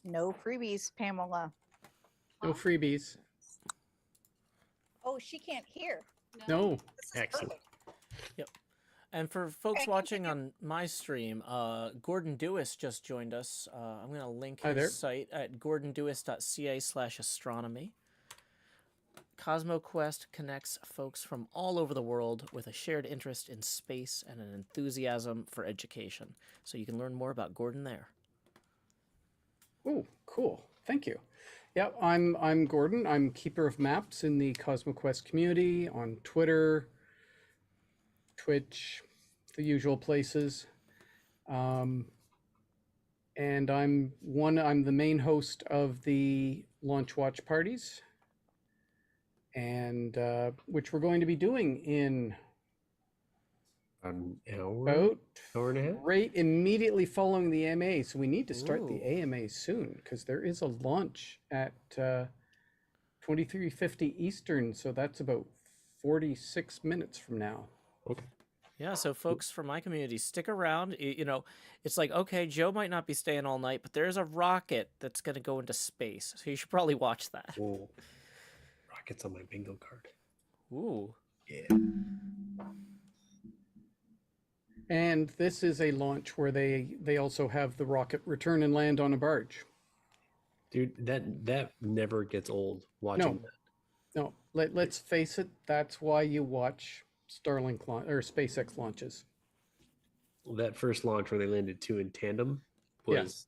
No freebies, Pamela. No freebies. Oh, she can't hear. No. This is Excellent. perfect. Yep. And for folks watching on my stream, Gordon Dewis just joined us. I'm going to link his site at gordondewis.ca/astronomy. Cosmo Quest connects folks from all over the world with a shared interest in space and an enthusiasm for education. So you can learn more about Gordon there. Oh, cool. Thank you. Yeah, I'm Gordon. I'm keeper of maps in the Cosmo Quest community on Twitter, Twitch, the usual places. And I'm the main host of the launch watch parties, and which we're going to be doing in An hour, about hour and a half. Right immediately following the AMA. So we need to start the AMA soon because there is a launch at 2350 Eastern. So that's about 46 minutes from now. Okay. Yeah, so folks from my community, stick around. It's like, okay, Joe might not be staying all night, but there's a rocket that's going to go into space. So you should probably watch that. Whoa. Rockets on my bingo card. Ooh. Yeah. And this is a launch where they also have the rocket return and land on a barge. Dude, that never gets old watching that. No, let's face it, that's why you watch Starlink or SpaceX launches. That first launch where they landed two in tandem was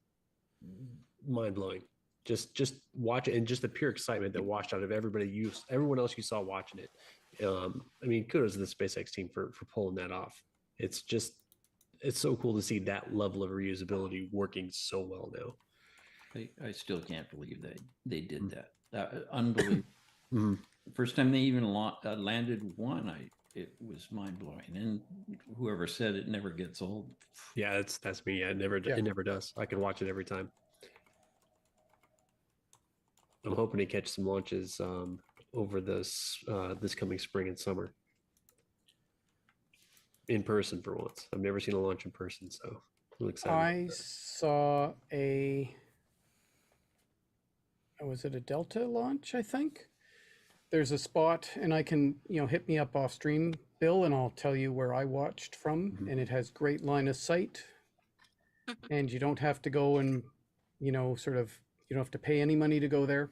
mind blowing. Just watch it, and just the pure excitement that washed out of everyone else you saw watching it. I mean, kudos to the SpaceX team for pulling that off. It's so cool to see that level of reusability working so well now. I still can't believe they did that. Unbelievable. Mhm. First time they even landed one, it was mind blowing. And whoever said it never gets old. Yeah, that's me. Yeah, it never does. I can watch it every time. I'm hoping to catch some launches over this coming spring and summer. In person for once. I've never seen a launch in person, so I'm excited. I saw was it a Delta launch, I think? There's a spot, and I can, hit me up off stream, Bill, and I'll tell you where I watched from, Mhm. and it has great line of sight. And you don't have to go and, you don't have to pay any money to go there.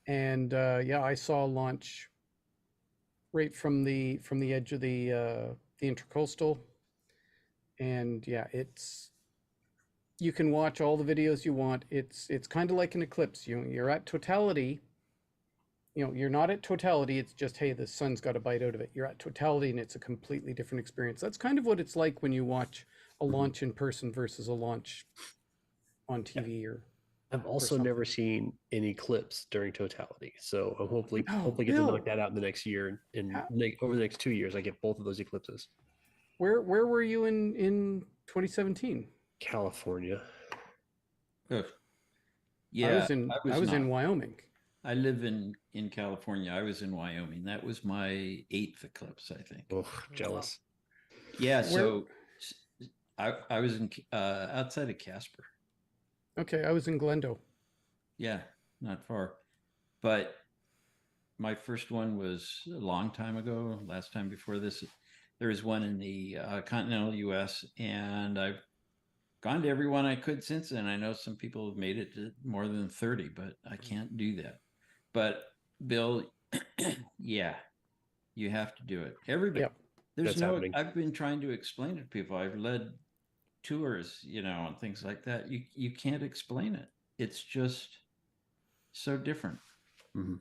And I saw a launch right from the edge of the intercoastal. And yeah, you can watch all the videos you want. It's kind of like an eclipse. You're at totality. You're not at totality. It's just, hey, the sun's got a bite out of it. You're at totality, and it's a completely different experience. That's kind of what it's like when you watch a launch in person versus a launch on TV. Or I've also never seen an eclipse during totality, so I'm hopefully get to knock that out in the next year, and over the next 2 years, I get both of those eclipses. Where were you in 2017? California. Yeah, I was in Wyoming. I live in California. I was in Wyoming. That was my 8th eclipse, I think. Oh, jealous. Yeah, so I was in outside of Casper. Okay, I was in Glendo. Yeah, not far. But my first one was a long time ago. Last time before this, there was one in the continental U.S., and I've gone to every one I could since then. I know some people have made it to more than 30, but I can't do that. But Bill, yeah, you have to do it. Everybody, I've been trying to explain it to people. I've led tours, and things like that. You can't explain it. It's just so different. Mm-hmm.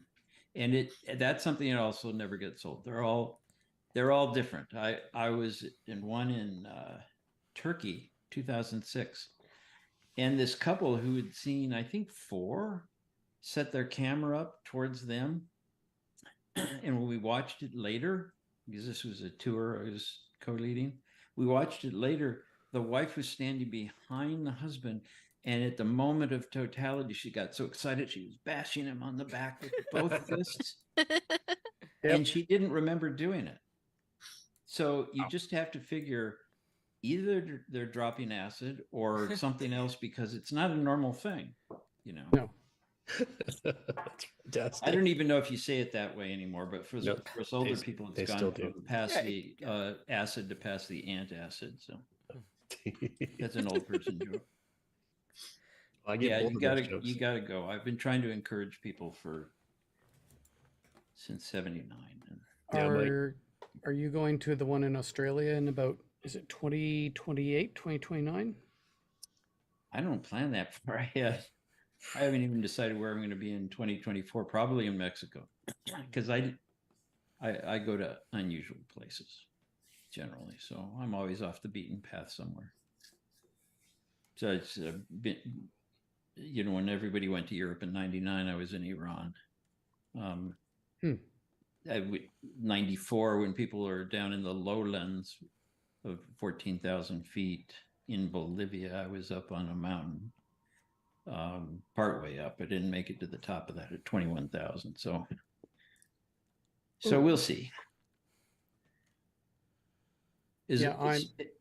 And that's something that also never gets old. They're all different. I was in one in Turkey, 2006, and this couple who had seen, I think, 4 set their camera up towards them, and when we watched it later, because this was a tour I was co-leading, we watched it later. The wife was standing behind the husband, and at the moment of totality, she got so excited she was bashing him on the back with both fists. And she didn't remember doing it. So you just have to figure either they're dropping acid or something else, because it's not a normal thing, No. That's fantastic. I don't even know if you say it that way anymore, but for us older people, it's gone from acid to past the antacid. So that's an old person joke. You gotta go. I've been trying to encourage people since '79. Are you going to the one in Australia in about, is it 2028, 2029? I don't plan that far ahead. I haven't even decided where I'm going to be in 2024. Probably in Mexico, because I go to unusual places generally, so I'm always off the beaten path somewhere. So it's been, when everybody went to Europe in '99, I was in Iran. 94, when people are down in the lowlands of 14,000 feet in Bolivia, I was up on a mountain, partway up. I didn't make it to the top of that at 21,000. So we'll see. As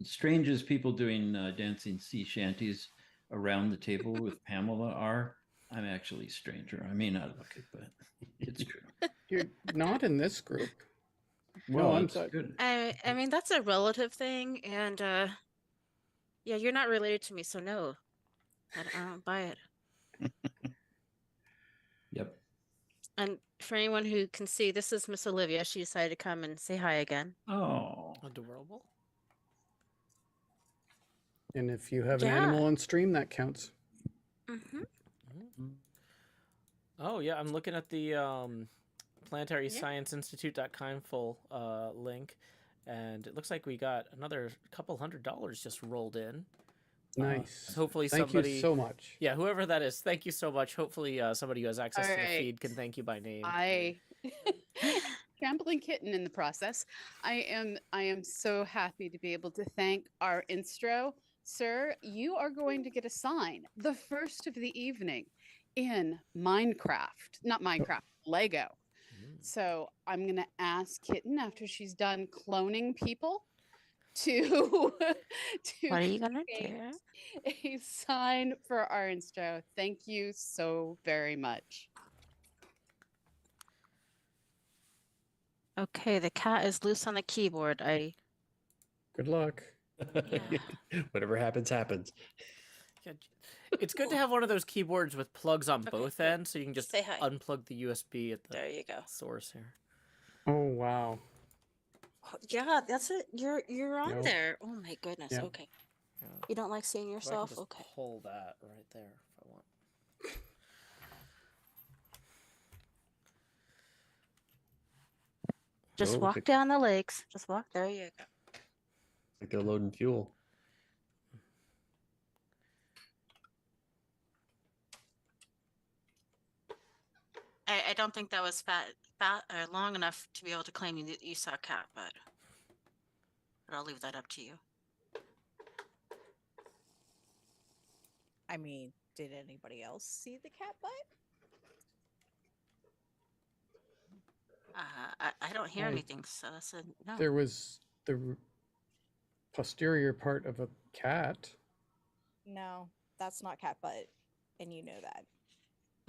strange as people doing dancing sea shanties around the table with Pamela are, I'm actually stranger. I may not look it, but it's true. You're not in this group. Well, I'm it's good. I mean, that's a relative thing, and you're not related to me, so no, I don't buy it. Yep. And for anyone who can see, this is Miss Olivia. She decided to come and say hi again. Oh, adorable. And if you have an animal on stream, that counts. Mm-hmm. Oh yeah, I'm looking at the planetary-science-institute.com link, and it looks like we got another couple $100 just rolled in. Nice. Hopefully Thank somebody, you so much. yeah, whoever that is, thank you so much. Hopefully somebody who has access to the feed can thank you by name. I trampling kitten in the process. I am so happy to be able to thank our instro. Sir, you are going to get a sign, the first of the evening, in Minecraft. Not Minecraft, Lego. So I'm going to ask Kitten after she's done cloning people to What are you gonna create do? a sign for our instro. Thank you so very much. Okay, the cat is loose on the keyboard. Good luck. Whatever happens, happens. Yeah, it's good to have one of those keyboards with plugs on both ends, so you can just Say hi. unplug the USB at the There you go. source here. Oh wow. Yeah, that's it. You're on Yep. there. Oh my goodness. Yep. Okay. Yeah. You don't like seeing So I can yourself? just Okay. pull that right there if I want. Just Oh, walk like- down the lakes. Just walk. There you go. Like they're loading fuel. I don't think that was long enough to be able to claim that you saw a cat, but I'll leave that up to you. I mean, did anybody else see the cat butt? I don't hear I- anything, so that's a no. There was the posterior part of a cat. No, that's not cat butt, and you know that.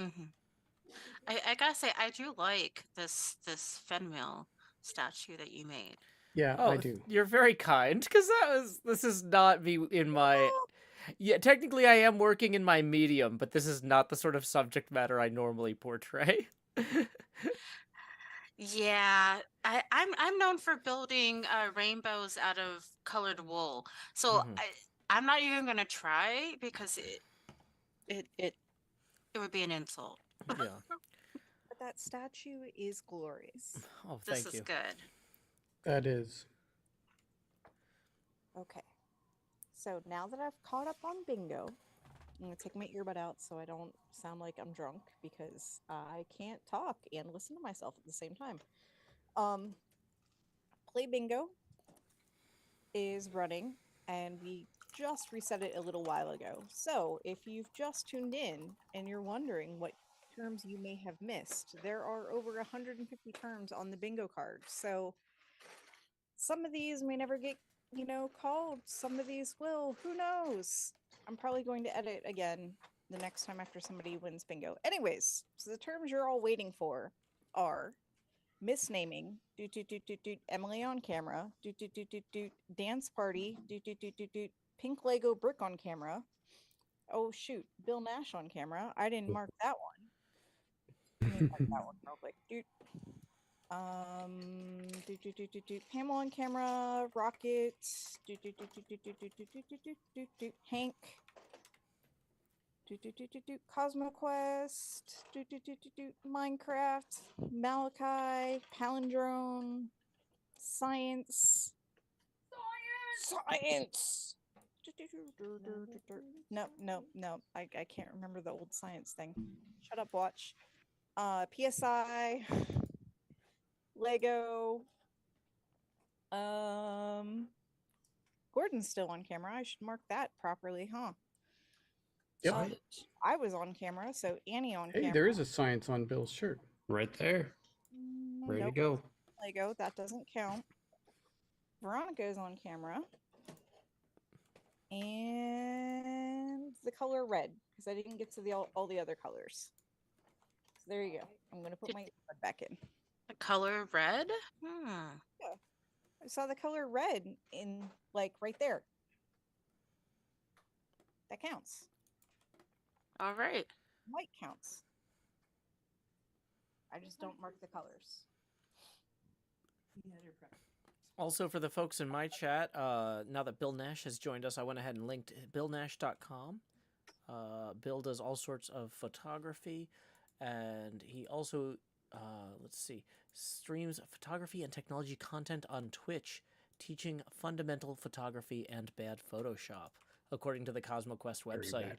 Mm-hmm. I gotta say, I do like this Fenwheel statue that you made. Yeah, Oh, I do. You're very kind, because this is not me in my. Yeah, technically I am working in my medium, but this is not the sort of subject matter I normally portray. Yeah, I'm known for building rainbows out of colored wool. So Mhm. I'm not even gonna try because it would be an insult. Yeah. But that statue is glorious. Oh, This thank is you. good. That is. Okay. So now that I've caught up on bingo, I'm going to take my earbud out so I don't sound like I'm drunk because I can't talk and listen to myself at the same time. Play bingo is running and we just reset it a little while ago. So if you've just tuned in and you're wondering what terms you may have missed, there are over 150 terms on the bingo card. So some of these may never get, called. Some of these will. Who knows? I'm probably going to edit again the next time after somebody wins bingo. Anyways, so the terms you're all waiting for are misnaming, Emily on camera, dance party, pink Lego brick on camera. Oh shoot, Bill Nash on camera. I didn't mark that one. Let me mark that one real quick. Pamela on camera, Rocket, Hank, Cosmo Quest, Minecraft, Malachi, Palindrome, Science. No. I can't remember the old science thing. Shut up, watch. PSI, Lego. Gordon's still on camera. I should mark that properly, huh? Yep. I was on camera, so Annie on Hey, camera. there is a science on Bill's shirt. Right there. Ready Nope, to go. Lego, that doesn't count. Veronica is on camera. And the color red, because I didn't get to all the other colors. So there you go. I'm going to put my earbud back in. The color red? Yeah. I saw the color red in, like, right there. That counts. All right. White counts. I just don't mark the colors. Also, for the folks in my chat, now that Bill Nash has joined us, I went ahead and linked billnash.com. Bill does all sorts of photography, and he also, let's see, streams photography and technology content on Twitch, teaching fundamental photography and bad Photoshop, according to the Cosmo Quest website.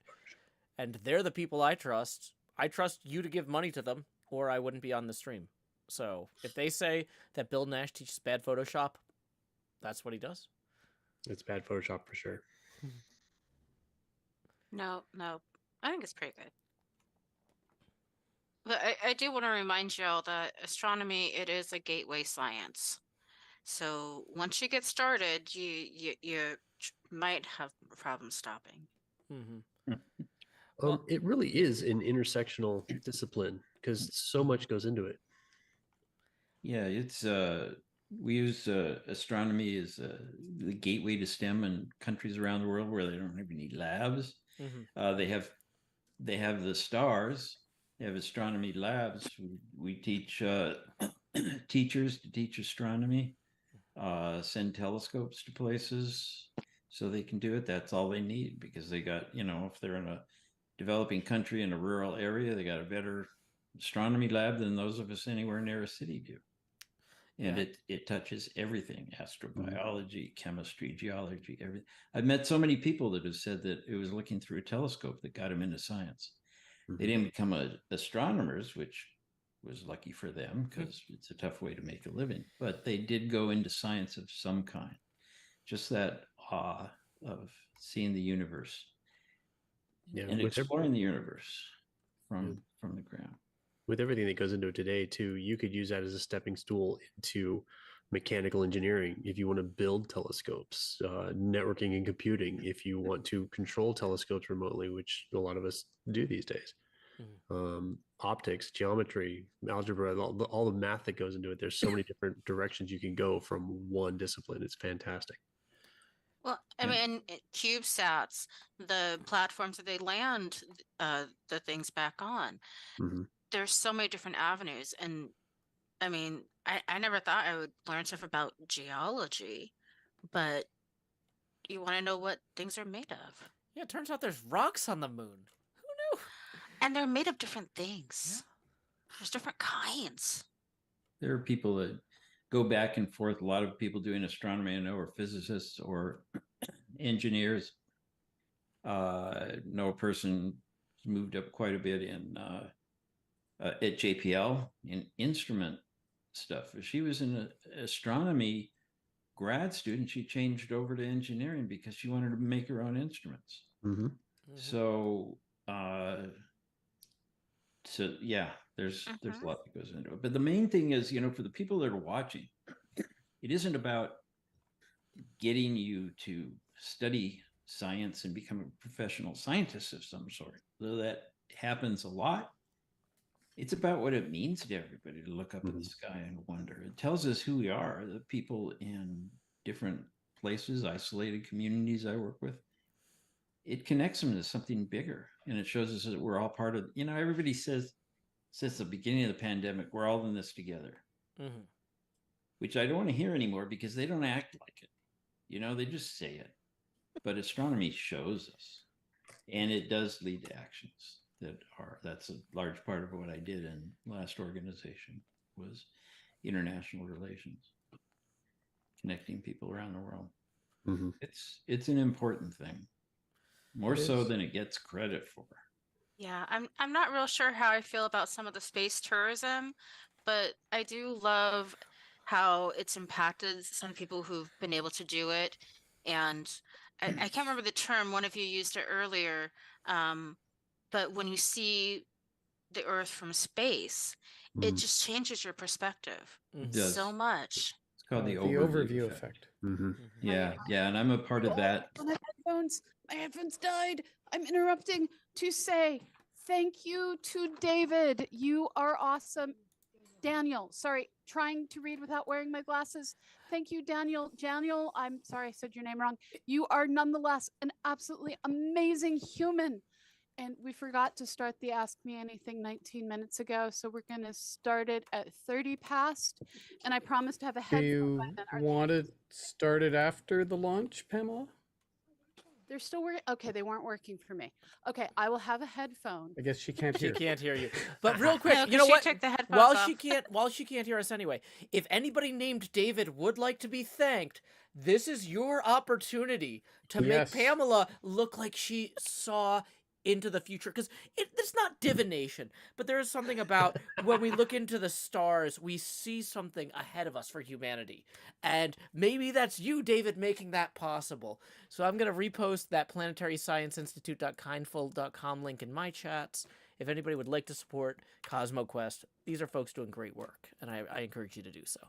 And they're the people I trust. I trust you to give money to them, or I wouldn't be on the stream. So if they say that Bill Nash teaches bad Photoshop, that's what he does. It's bad Photoshop for sure. No, I think it's pretty good. But I do want to remind y'all that astronomy, it is a gateway science. So once you get started, you might have problems stopping. Mm-hmm. It really is an intersectional discipline because so much goes into it. Yeah, it's we use astronomy as the gateway to STEM in countries around the world where they don't have any labs. Mm-hmm. They have the stars. They have astronomy labs. We teach teachers to teach astronomy, send telescopes to places so they can do it. That's all they need because they got, if they're in a developing country in a rural area, they got a better astronomy lab than those of us anywhere near a city do. And Yeah. it touches everything: astrobiology, chemistry, geology, everything. I've met so many people that have said that it was looking through a telescope that got them into science. They didn't become astronomers, which was lucky for them because it's a tough way to make a living. But they did go into science of some kind. Just that awe of seeing the universe and exploring the universe from the ground. With everything that goes into it today, too, you could use that as a stepping stool into mechanical engineering if you want to build telescopes, networking and computing if you want to control telescopes remotely, which a lot of us do these days. Optics, geometry, algebra, all the math that goes into it. There's so many different directions you can go from one discipline. It's fantastic. Well, I mean, CubeSats, the platforms that they land the things back on, there's so many different avenues. And I mean, I never thought I would learn stuff about geology, but you want to know what things are made of. Yeah, it turns out there's rocks on the moon. Who knew? And they're made of different things. Yeah. There's different kinds. There are people that go back and forth. A lot of people doing astronomy I know are physicists or engineers. Know a person who's moved up quite a bit in at JPL in instrument stuff. She was an astronomy grad student. She changed over to engineering because she wanted to make her own instruments. So yeah, there's a lot that goes into it. But the main thing is, for the people that are watching, it isn't about getting you to study science and become a professional scientist of some sort, though that happens a lot. It's about what it means to everybody to look up at the sky and wonder. It tells us who we are, the people in different places, isolated communities I work with. It connects them to something bigger, and it shows us that we're all part of, everybody says since the beginning of the pandemic, we're all in this together, which I don't want to hear anymore because they don't act like it. They just say it. But astronomy shows us, and it does lead to actions that's a large part of what I did in last organization was international relations, connecting people around the world. It's an important thing, more so than it gets credit for. Yeah, I'm not real sure how I feel about some of the space tourism, but I do love how it's impacted some people who've been able to do it. And I can't remember the term, one of you used it earlier, but when you see the Earth from space, it just changes your perspective so much. It's called the overview effect. Yeah, and I'm a part of that. My headphones died. I'm interrupting to say thank you to David. You are awesome. Daniel, sorry, trying to read without wearing my glasses. Thank you, Daniel. Daniel, I'm sorry I said your name wrong. You are nonetheless an absolutely amazing human. And we forgot to start the Ask Me Anything 19 minutes ago, so we're going to start it at 30 past. And I promise to have a headphone. Do you want to start it after the launch, Pamela? They're still working. Okay, they weren't working for me. Okay, I will have a headphone. I guess she can't She hear. can't hear you. But real quick, No, you 'cause know she what? took the headphones While she can't hear us anyway, if anybody named David would like to be thanked, this is your opportunity to make Yes. Pamela look like she saw into the future. Because it's not divination, but there is something about when we look into the stars, we see something ahead of us for humanity. And maybe that's you, David, making that possible. So I'm going to repost that planetaryScienceInstitute.kindfold.com link in my chats. If anybody would like to support Cosmo Quest, these are folks doing great work, and I encourage you to do so.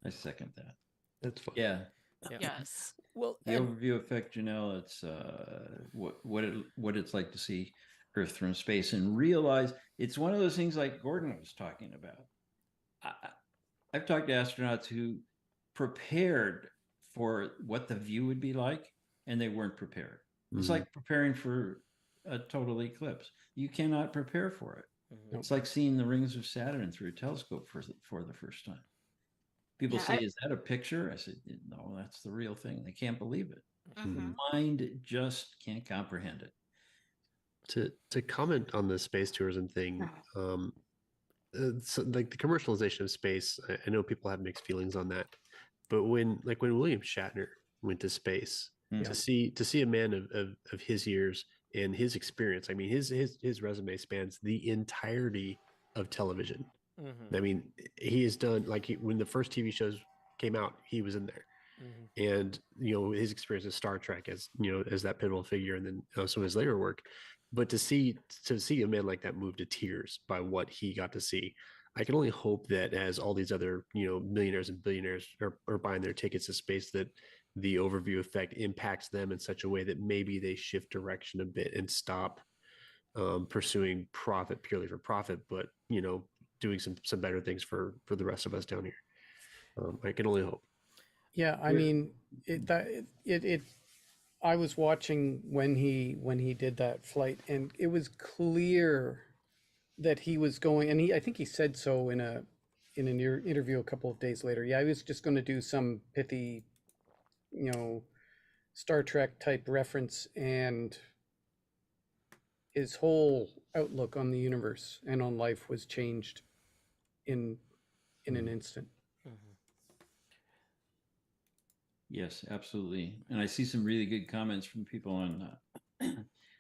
I second that. That's fun. Yeah. Yes. Well, The overview effect, Janelle, it's what it's like to see Earth from space and realize it's one of those things like Gordon was talking about. I've talked to astronauts who prepared for what the view would be like, and they weren't prepared. It's like preparing for a total eclipse. You cannot prepare for it. It's like seeing the rings of Saturn through a telescope for the first time. People say, "Is that a picture?" I said, "No, that's the real thing." They can't believe it. The mind just can't comprehend it. To comment on the space tourism thing, so like the commercialization of space, I know people have mixed feelings on that, but when William Shatner went to space, to see a man of his years and his experience, I mean, his resume spans the entirety of television. I mean, he has done when the first TV shows came out, he was in there. And his experience with Star Trek as that pivotal figure, and then some of his later work. But to see a man like that move to tears by what he got to see, I can only hope that as all these other millionaires and billionaires are buying their tickets to space, that the overview effect impacts them in such a way that maybe they shift direction a bit and stop pursuing profit purely for profit, but doing some better things for the rest of us down here. I can only hope. Yeah, I mean, I was watching when he did that flight, and it was clear that he was going, and I think he said so in an interview a couple of days later. Yeah, I was just going to do some pithy, Star Trek type reference, and his whole outlook on the universe and on life was changed in an instant. Yes, absolutely. And I see some really good comments from people on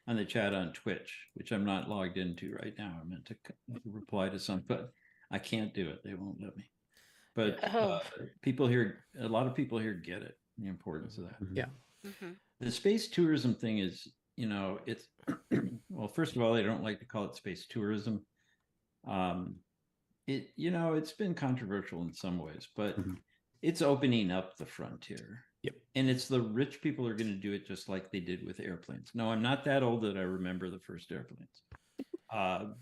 the chat on Twitch, which I'm not logged into right now. I meant to reply to some, but I can't do it. They won't let me. But people here, a lot of people here get it, the importance of that. Yeah. The space tourism thing is, it's, well, first of all, they don't like to call it space tourism. It's been controversial in some ways, but it's opening up the frontier. Yep. And it's the rich people are going to do it just like they did with airplanes. No, I'm not that old that I remember the first airplanes.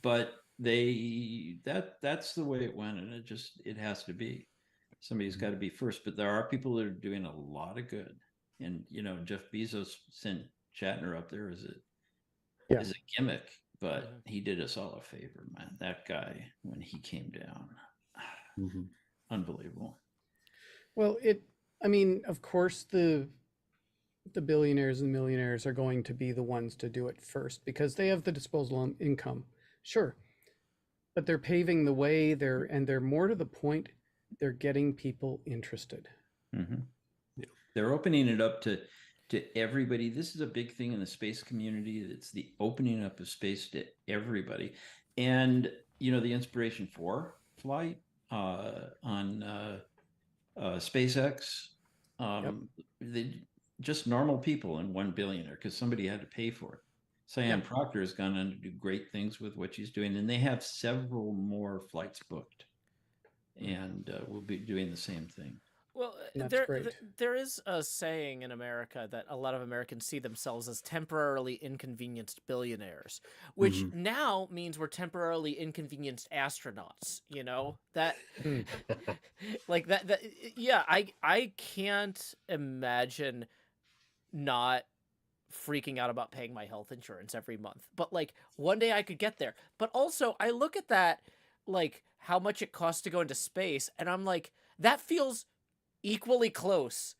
But that's the way it went, and it has to be. Somebody's got to be first, but there are people that are doing a lot of good. And Jeff Bezos sent Shatner up there as a gimmick, but he did us all a favor, man. That guy, when he came down, unbelievable. Well, of course, the billionaires and millionaires are going to be the ones to do it first because they have the disposable income. Sure. But they're paving the way and they're more to the point, they're getting people interested. They're opening it up to everybody. This is a big thing in the space community. It's the opening up of space to everybody. And, the Inspiration 4 flight on SpaceX, just normal people and one billionaire because somebody had to pay for it. Cyan Proctor has gone on to do great things with what she's doing, and they have several more flights booked, and we'll be doing the same thing. Well, there is a saying in America that a lot of Americans see themselves as temporarily inconvenienced billionaires, which now means we're temporarily inconvenienced astronauts, that like that. Yeah. I can't imagine not freaking out about paying my health insurance every month, but one day I could get there. But also I look at that, how much it costs to go into space, and I'm like, that feels equally close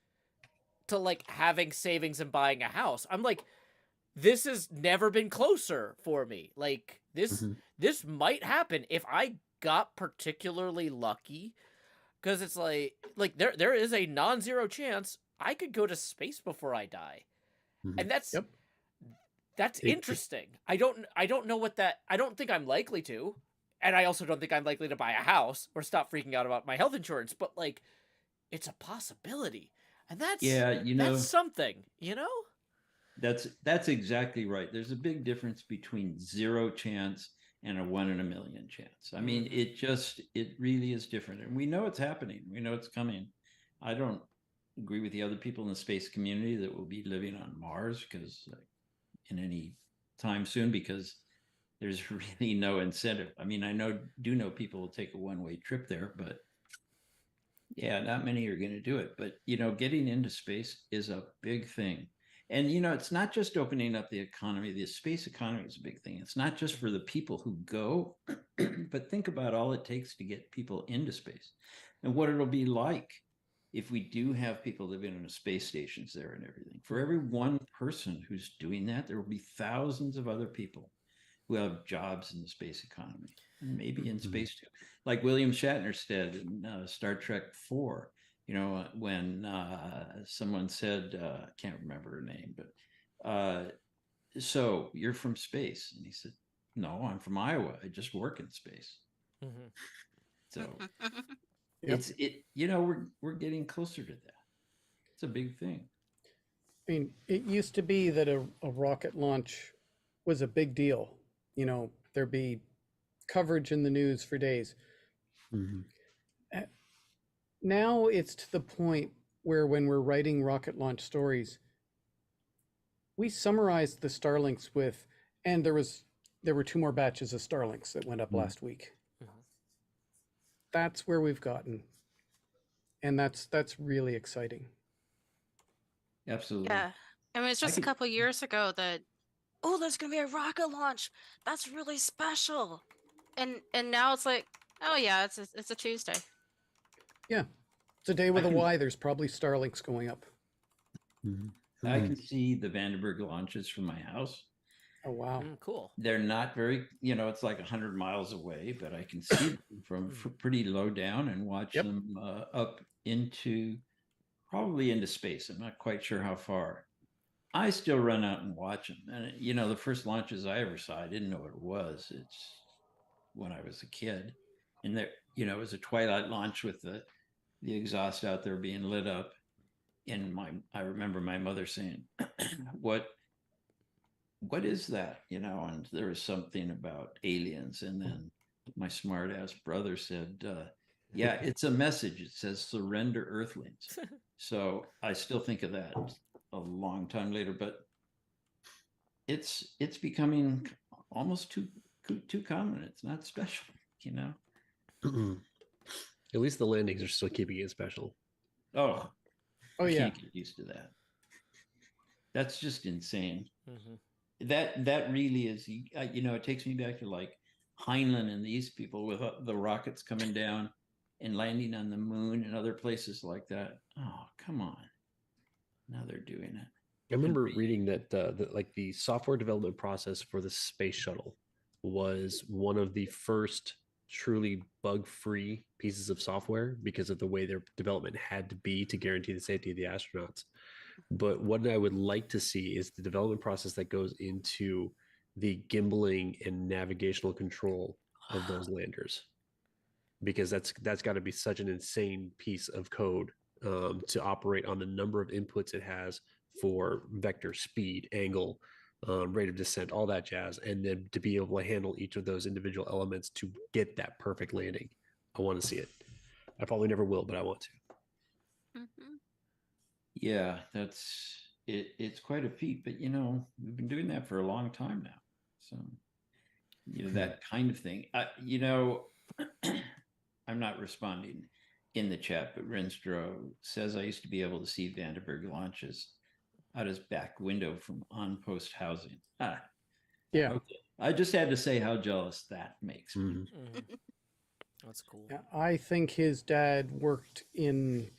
to like having savings and buying a house. I'm like, this has never been closer for me. Like this might happen if I got particularly lucky, because it's like there is a non-zero chance I could go to space before I die. And that's interesting. I don't know what that, I don't think I'm likely to, and I also don't think I'm likely to buy a house or stop freaking out about my health insurance, but like it's a possibility. And that's that's something, you know? That's exactly right. There's a big difference between 0 chance and a 1 in a million chance. I mean, it really is different. And we know it's happening. We know it's coming. I don't agree with the other people in the space community that will be living on Mars because in any time soon, because there's really no incentive. I mean, I do know people will take a one-way trip there, but yeah, not many are going to do it. But, getting into space is a big thing. And, it's not just opening up the economy. The space economy is a big thing. It's not just for the people who go, but think about all it takes to get people into space and what it'll be like if we do have people living on the space stations there and everything. For every one person who's doing that, there will be thousands of other people who have jobs in the space economy, and maybe in space too. Like William Shatner said in Star Trek IV, when someone said, I can't remember her name, but so you're from space? And he said, no, I'm from Iowa. I just work in space. So we're getting closer to that. It's a big thing. I mean, it used to be that a rocket launch was a big deal. There'd be coverage in the news for days. Now it's to the point where when we're writing rocket launch stories, we summarize the Starlinks with, and there were 2 more batches of Starlinks that went up last week. That's where we've gotten. And that's really exciting. Absolutely. Yeah. I mean, it's just a couple years ago that, there's going to be a rocket launch. That's really special. And now it's like, oh yeah, it's a Tuesday. Yeah. It's a day with a Y. There's probably Starlinks going up. I can see the Vandenberg launches from my house. Oh, wow. Cool. They're not very, it's like 100 miles away, but I can see them from pretty low down and watch them up probably into space. I'm not quite sure how far. I still run out and watch them. And, the first launches I ever saw, I didn't know what it was. It's when I was a kid. And there, it was a twilight launch with the exhaust out there being lit up. And I remember my mother saying, what is that? And there was something about aliens. And then my smart ass brother said, yeah, it's a message. It says surrender Earthlings. So I still think of that a long time later, but it's becoming almost too common. It's not special, At least the landings are still keeping it special. Oh yeah. Can't get used to that. That's just insane. That really is, it takes me back to like Heinlein and these people with the rockets coming down and landing on the moon and other places like that. Oh, come on. Now they're doing it. I remember reading that the software development process for the space shuttle was one of the first truly bug-free pieces of software because of the way their development had to be to guarantee the safety of the astronauts. But what I would like to see is the development process that goes into the gimbaling and navigational control of those landers, because that's got to be such an insane piece of code to operate on the number of inputs it has for vector, speed, angle, rate of descent, all that jazz, and then to be able to handle each of those individual elements to get that perfect landing. I want to see it. I probably never will, but I want to. Yeah, it's quite a feat, but we've been doing that for a long time now. So, that kind of thing. I'm not responding in the chat, but Renstro says I used to be able to see Vandenberg launches out his back window from on-post housing. Yeah. Okay. I just had to say how jealous that makes me. That's cool. Yeah, I think his dad worked in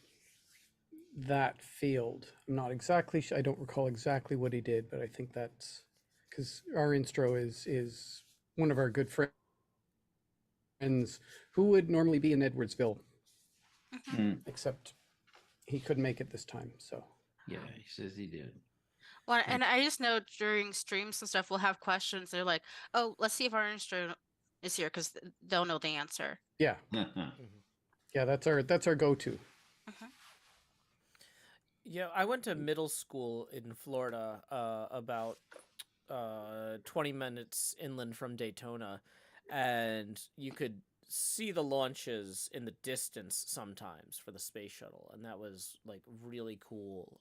that field. I'm not exactly. I don't recall exactly what he did, but I think that's because our instro is one of our good friends who would normally be in Edwardsville, except he couldn't make it this time. So Yeah, he says he did. Well, and I just know during streams and stuff, we'll have questions. They're like, "Oh, let's see if our intro is here," because they'll know the answer. yeah, yeah, that's our go-to. Yeah, I went to middle school in Florida, about 20 minutes inland from Daytona, and you could see the launches in the distance sometimes for the space shuttle, and that was like really cool.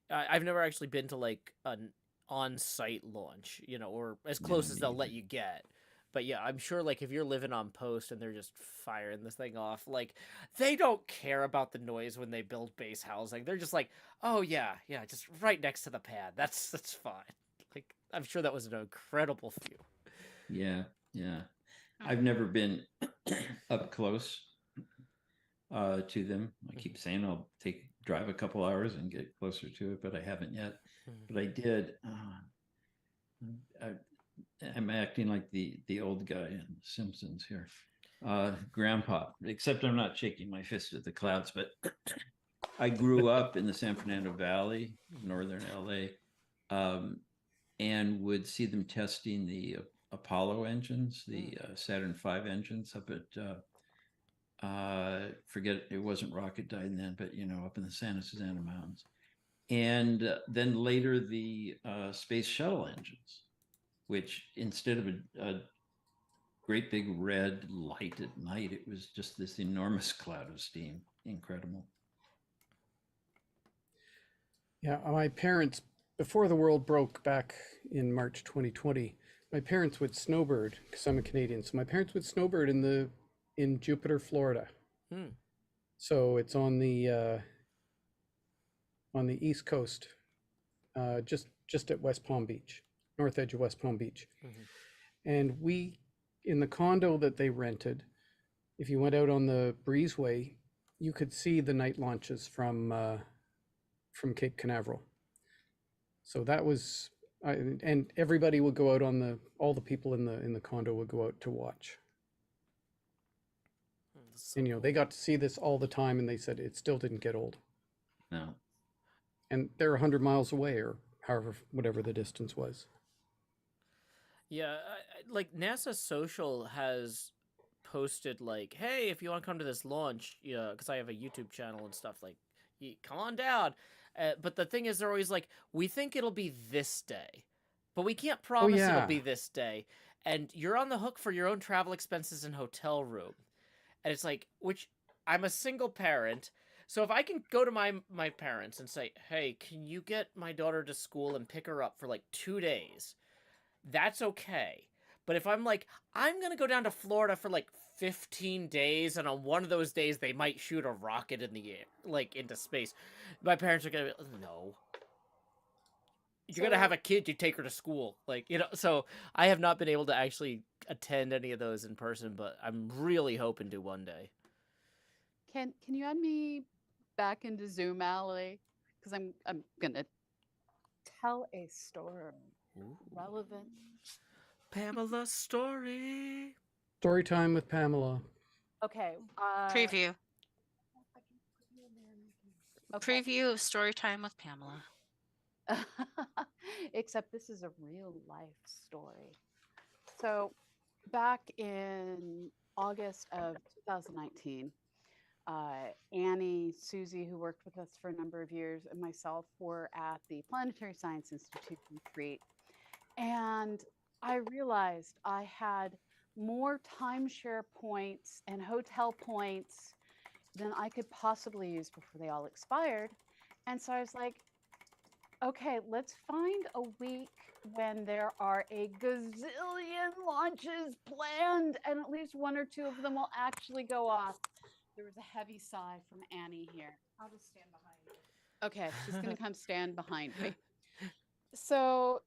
I've never actually been to like an on-site launch, or as close as they'll let you get. But yeah, I'm sure like if you're living on post and they're just firing this thing off, like they don't care about the noise when they build base housing. They're just like, oh yeah, just right next to the pad. That's fine. Like I'm sure that was an incredible view. Yeah. I've never been up close to them. I keep saying I'll drive a couple hours and get closer to it, but I haven't yet. But I did. I'm acting like the old guy in Simpsons here, Grandpa. Except I'm not shaking my fist at the clouds. But I grew up in the San Fernando Valley, northern LA, and would see them testing the Apollo engines, the Saturn V engines up at. Forget it wasn't Rocketdyne then, but up in the Santa Susana Mountains, and then later the space shuttle engines, which instead of a great big red light at night, it was just this enormous cloud of steam. Incredible. Yeah, my parents, before the world broke back in March 2020, my parents would snowbird because I'm a Canadian. So my parents would snowbird in Jupiter, Florida. So it's on the East Coast, just at West Palm Beach, north edge of West Palm Beach. And we, in the condo that they rented, if you went out on the breezeway, you could see the night launches from Cape Canaveral. So that was, and everybody would go out all the people in the condo would go out to watch. And they got to see this all the time, and they said it still didn't get old. No. And they're 100 miles away, or however, whatever the distance was. Yeah, like NASA Social has posted like, hey, if you want to come to this launch, because I have a YouTube channel and stuff, like, come on down. But the thing is, they're always like, we think it'll be this day, but we can't promise it'll be this day. And you're on the hook for your own travel expenses and hotel room. And it's like, which I'm a single parent. So if I can go to my parents and say, hey, can you get my daughter to school and pick her up for like 2 days? That's okay. But if I'm like, I'm going to go down to Florida for like 15 days, and on one of those days they might shoot a rocket in the air, like into space, my parents are going to be, no. You're going to have a kid, you take her to school. Like, so I have not been able to actually attend any of those in person, but I'm really hoping to one day. Can you add me back into Zoom, Allie? Because I'm gonna tell a story. Relevant. Pamela's story. Story time with Pamela. Okay. Preview. Preview of story time with Pamela. Except this is a real life story. So back in August of 2019, Annie, Susie, who worked with us for a number of years, and myself were at the Planetary Science Institute in Crete. And I realized I had more timeshare points and hotel points than I could possibly use before they all expired. And so I was like, okay, let's find a week when there are a gazillion launches planned and at least one or two of them will actually go off. There was a heavy sigh from Annie here. I'll just stand behind you. Okay, she's gonna come stand behind me. So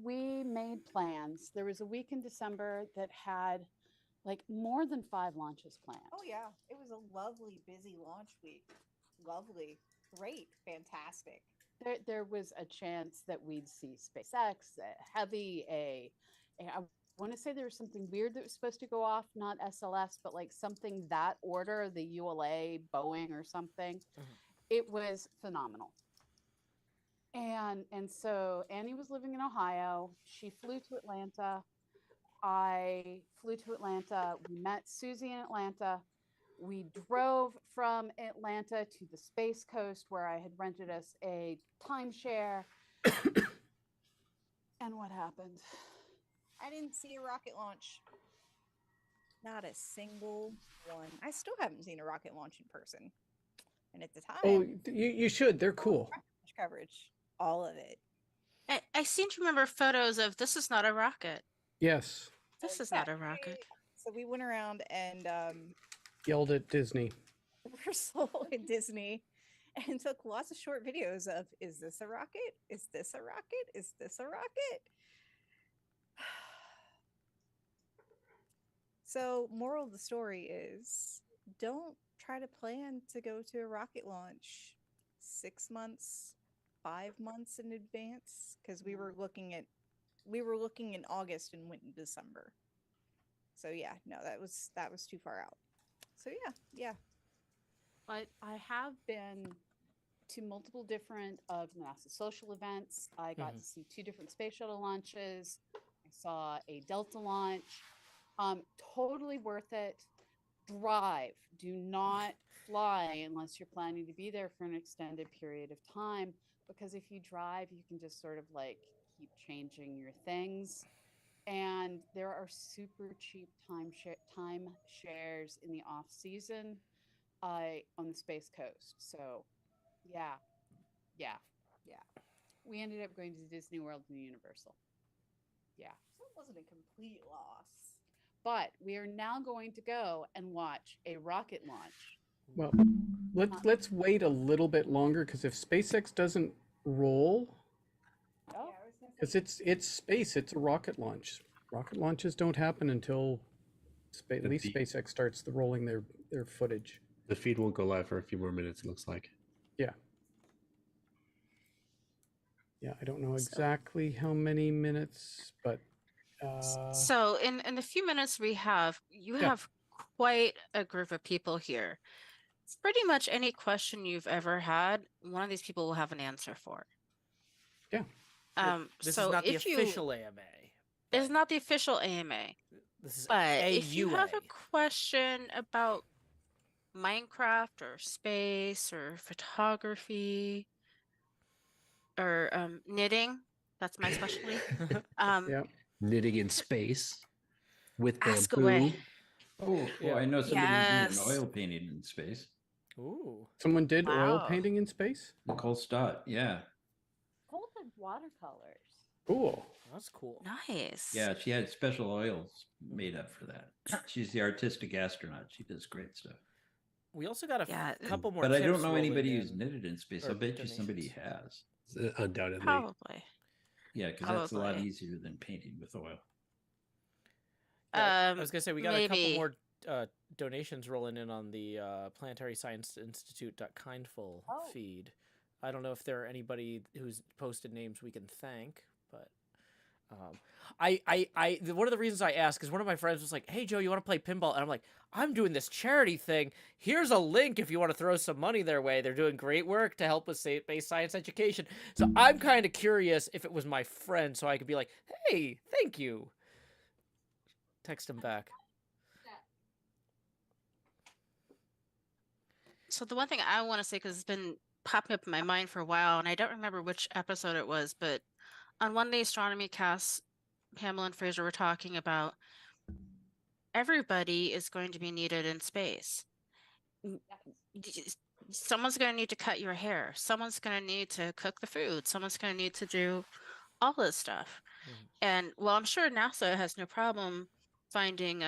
we made plans. There was a week in December that had like more than 5 launches planned. Oh yeah, it was a lovely busy launch week. lovely, great, fantastic. There was a chance that we'd see SpaceX, a Heavy, I want to say there was something weird that was supposed to go off, not SLS, but like something that order, the ULA, Boeing or something. It was phenomenal. And so Annie was living in Ohio. She flew to Atlanta. I flew to Atlanta. We met Susie in Atlanta. We drove from Atlanta to the Space Coast where I had rented us a timeshare. And what happened? I didn't see a rocket launch. Not a single one. I still haven't seen a rocket launch in person. And at the time, Oh, you should. They're cool. Coverage, all of it. I seem to remember photos of this is not a rocket. Yes. This is not a rocket. So we went around and Yelled at Disney. we're slow at Disney and took lots of short videos of, is this a rocket? Is this a rocket? Is this a rocket? So moral of the story is don't try to plan to go to a rocket launch 6 months, 5 months in advance, because we were looking in August and went in December. So yeah, no, that was too far out. So yeah. But I have been to multiple different of NASA social events. I got to see 2 different space shuttle launches. I saw a Delta launch. Totally worth it. Drive. Do not fly unless you're planning to be there for an extended period of time, because if you drive, you can just sort of like keep changing your things. And there are super cheap time shares in the off season on the Space Coast. So yeah. We ended up going to Disney World and Universal. Yeah. So it wasn't a complete loss. But we are now going to go and watch a rocket launch. Well, let's wait a little bit longer, because if SpaceX doesn't roll, because it's space, it's a rocket launch. Rocket launches don't happen until at least SpaceX starts rolling their footage. The feed won't go live for a few more minutes, it looks like. Yeah. Yeah, I don't know exactly how many minutes, but so in the few minutes we have, you have quite a group of people here. It's pretty much any question you've ever had, one of these people will have an answer for. Yeah. This so is not the if official AMA. It's not the official AMA. This is but AUA. if you have a question about Minecraft or space or photography or knitting, that's my specialty. Knitting in space with ask bamboo. away. Oh, I know somebody doing oil painting in space. Ooh. Someone did oil painting in space? Nicole Stott, yeah. Golden watercolors. Cool. That's cool. Nice. Yeah, she had special oils made up for that. She's the artistic astronaut. She does great stuff. We also got a couple more. But I don't tips know anybody rolling who's in, knitted in space. or I'll bet you donations. somebody has. Undoubtedly. Probably. Yeah, because that's a lot Probably. easier than painting with oil. I was gonna say we got a couple maybe. more donations rolling in on the Planetary Science Institute.kindful feed. I don't know if there are anybody who's posted names we can thank, but one of the reasons I ask is one of my friends was like, "Hey Joe, you want to play pinball?" And I'm like, "I'm doing this charity thing. Here's a link if you want to throw some money their way. They're doing great work to help with space science education." So I'm kind of curious if it was my friend, so I could be like, "Hey, thank you." Text him back. So the one thing I want to say, because it's been popping up in my mind for a while, and I don't remember which episode it was, but on one of the astronomy casts, Pamela and Fraser were talking about everybody is going to be needed in space. Someone's going to need to cut your hair. Someone's going to need to cook the food. Someone's going to need to do all this stuff. And well, I'm sure NASA has no problem finding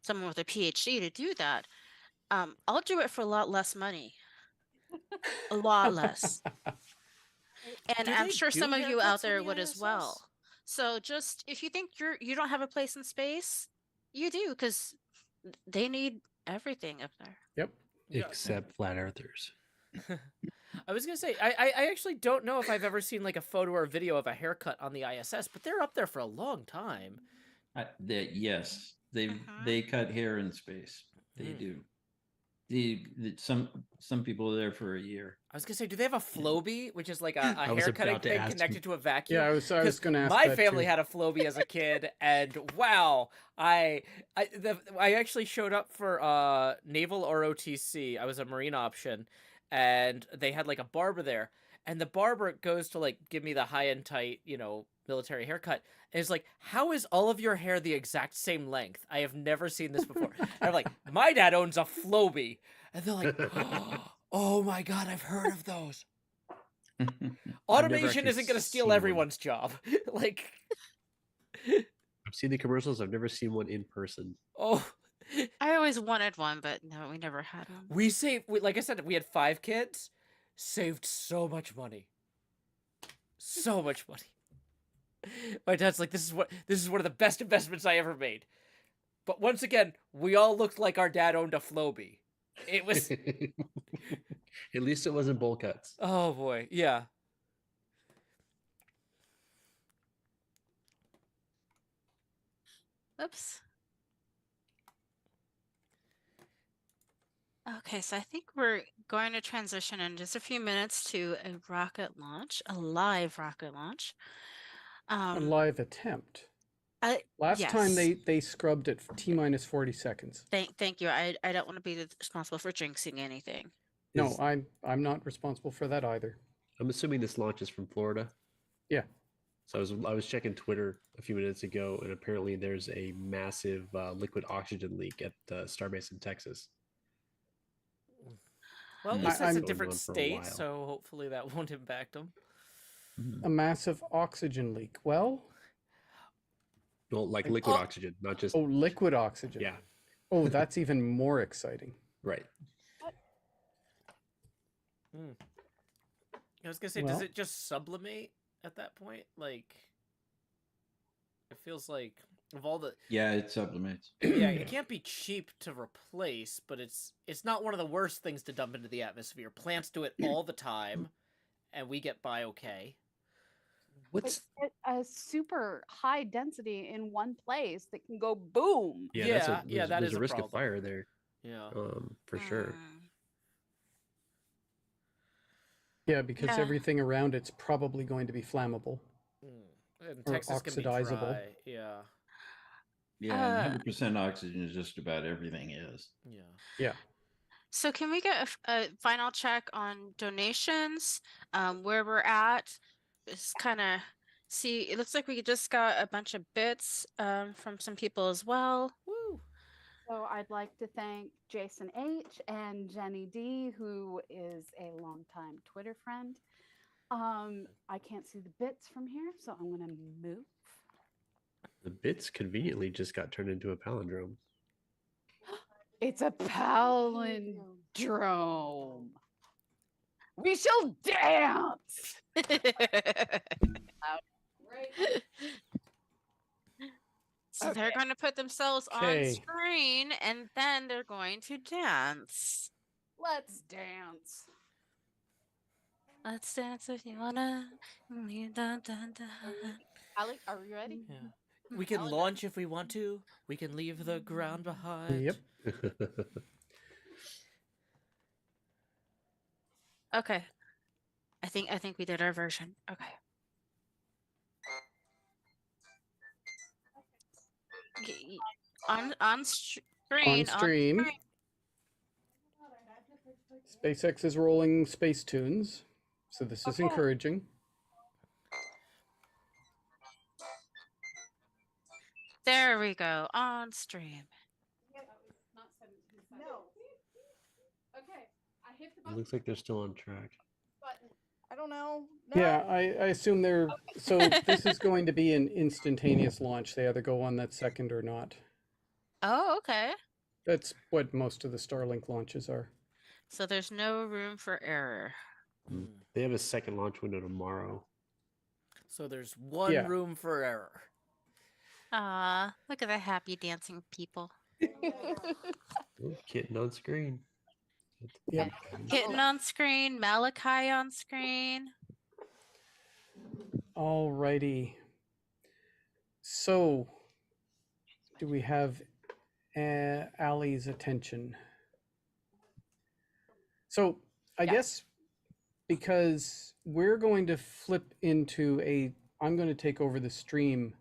someone with a PhD to do that. I'll do it for a lot less money. A lot less. And Do I'm they sure do some of you out haircuts in there the would as ISS? well. So just if you think you don't have a place in space, you do, because they need everything up there. Yep. Except flat earthers. I was gonna say I actually don't know if I've ever seen like a photo or video of a haircut on the ISS, but they're up there for a long time. Yes, Mhm. they cut hair in space. They do. Some people are there for a year. I was gonna say, do they have a Floby, which is like a I was hair cutting about to thing ask connected to a vacuum? Yeah, I was 'Cause going to ask my that family too. had a Floby as a kid, and wow, I actually showed up for naval ROTC. I was a Marine option, and they had like a barber there, and the barber goes to like give me the high and tight, military haircut, and it's like, how is all of your hair the exact same length? I have never seen this before. And I'm like, my dad owns a Floby, and they're like, oh my god, I've heard of those. Automation actually isn't going to steal seen one. everyone's job. Like, I've seen the commercials. I've never seen one in person. oh, I always wanted one, but no, we never had one. we saved. Like I said, we had 5 kids, saved so much money, so much money. My dad's like, this is one of the best investments I ever made. But once again, we all looked like our dad owned a Floby. It was. At least it wasn't bowl cuts. Oh boy, yeah. Oops. Okay, so I think we're going to transition in just a few minutes to a rocket launch, a live rocket launch. A live attempt. Last time yes. they scrubbed it T-minus 40 seconds. Thank you. I don't want to be responsible for jinxing anything. No, I'm not responsible for that either. I'm assuming this launch is from Florida. Yeah. So I was checking Twitter a few minutes ago, and apparently there's a massive liquid oxygen leak at Starbase in Texas. Well, at Mm. least it's a I'm- different Going on for a state, while. so hopefully that won't impact them. A massive oxygen leak. Well, Well, like liquid oxygen, not just liquid oxygen. yeah, Oh, that's even more exciting. right. I was gonna say, does Well- it just sublimate at that point? Like, it feels like of all the Yeah, it sublimates. yeah, it can't be cheap to replace, but it's not one of the worst things to dump into the atmosphere. Plants do it all the time, and we get by okay. It's a super high density in one place that can go boom. Yeah, that there's is a a risk of problem. fire there, Yeah. for sure. Yeah, because Yeah. everything around it's probably going to be flammable. And Or Texas can be oxidizable. dry. Yeah. Yeah, and 100% oxygen is just about everything is. Yeah. Yeah. So can we get a final check on donations, where we're at? Just kind of see, it looks like we just got a bunch of bits from some people as well. Woo. So I'd like to thank Jason H and Jenny D, who is a longtime Twitter friend. I can't see the bits from here, so I'm going to move. The bits conveniently just got turned into a palindrome. It's a palindrome. We shall dance. So they're going to put themselves on Okay. screen and then they're going to dance. Let's dance. Let's dance if you wanna. Dun, dun, dun. Alec, are we ready? Yeah. We can launch if we want to. We can leave the ground behind. Yep. Okay. I think we did our version. Okay. On screen. On stream. SpaceX is rolling space tunes, so this is encouraging. There we go. On stream. No. Okay. I hit the It looks like they're still on track. button. I don't know. No. Yeah, I assume they're so this is going to be an instantaneous launch. They either go on that second or not. Oh, okay. That's what most of the Starlink launches are. So there's no room for error. They have a second launch window tomorrow. So there's one Yeah. room for error. Look at the happy dancing people. Oh, kitten on screen. Yep. Kitten on screen, Malachi on screen. Alrighty. So, do we have Allie's attention? So, I guess because we're going to flip into I'm going to take over the stream.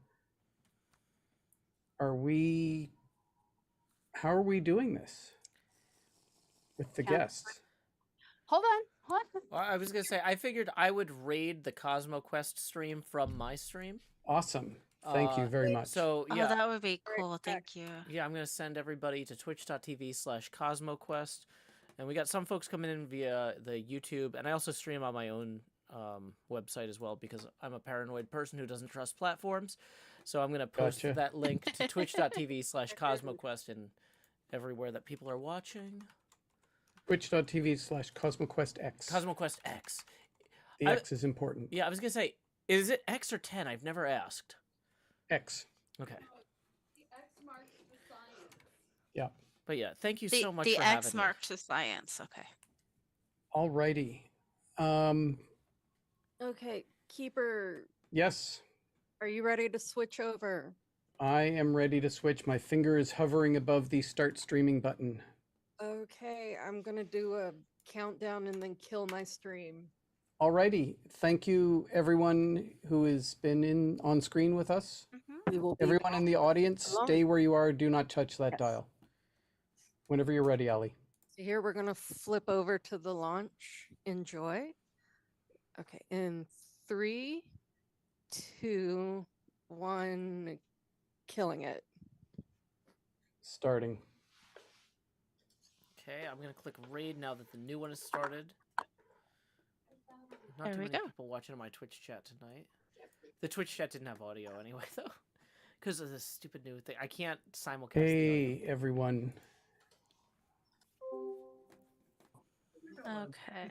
How are we doing this with the guests? Hold on. Well, I was gonna say I figured I would raid the Cosmo Quest stream from my stream. Awesome. Thank you very much. So Oh, yeah, that would be cool. Thank you. yeah, I'm gonna send everybody to twitch.tv/CosmoQuest, and we got some folks coming in via the YouTube, and I also stream on my own website as well because I'm a paranoid person who doesn't trust platforms. So I'm gonna post Gotcha. that link to twitch.tv/CosmoQuest and everywhere that people are watching. Twitch.tv/CosmoQuestX. CosmoQuestX. The X is important. Yeah, I was gonna say, is it X or 10? I've never asked. X. Okay. The X marks the science. Yeah. But yeah, thank you so much The for X having me. marks the science. Okay. Alrighty. Okay, Keeper, Yes, are you ready to switch over? I am ready to switch. My finger is hovering above the start streaming button. Okay, I'm gonna do a countdown and then kill my stream. Alrighty. Thank you, everyone who has been on screen with us. We will be Everyone in the audience, along. stay where you are. Do not touch that Yes. dial. Whenever you're ready, Ali. So here we're gonna flip over to the launch. Enjoy. Okay, in 3, 2, 1, killing it. Starting. Okay, I'm gonna click raid now that the new one has started. Not There too we many go. people watching on my Twitch chat tonight. The Twitch chat didn't have audio anyway, though, because of this stupid new thing. I can't simulcast the audio. Hey, everyone. Okay.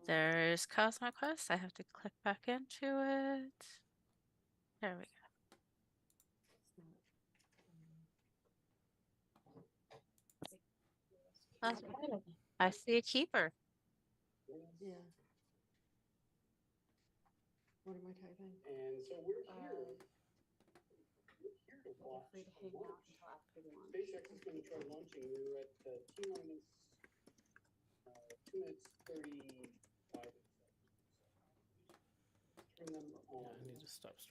There's Cosmo Quest. I have to click back into it. There we go. Cosmo. I see a keeper. Yeah. What am I typing? And so we're here. To watch. SpaceX is going to try launching. We were at T minus 2 minutes 35 seconds. Turn them on. Yeah, I need to stop streaming.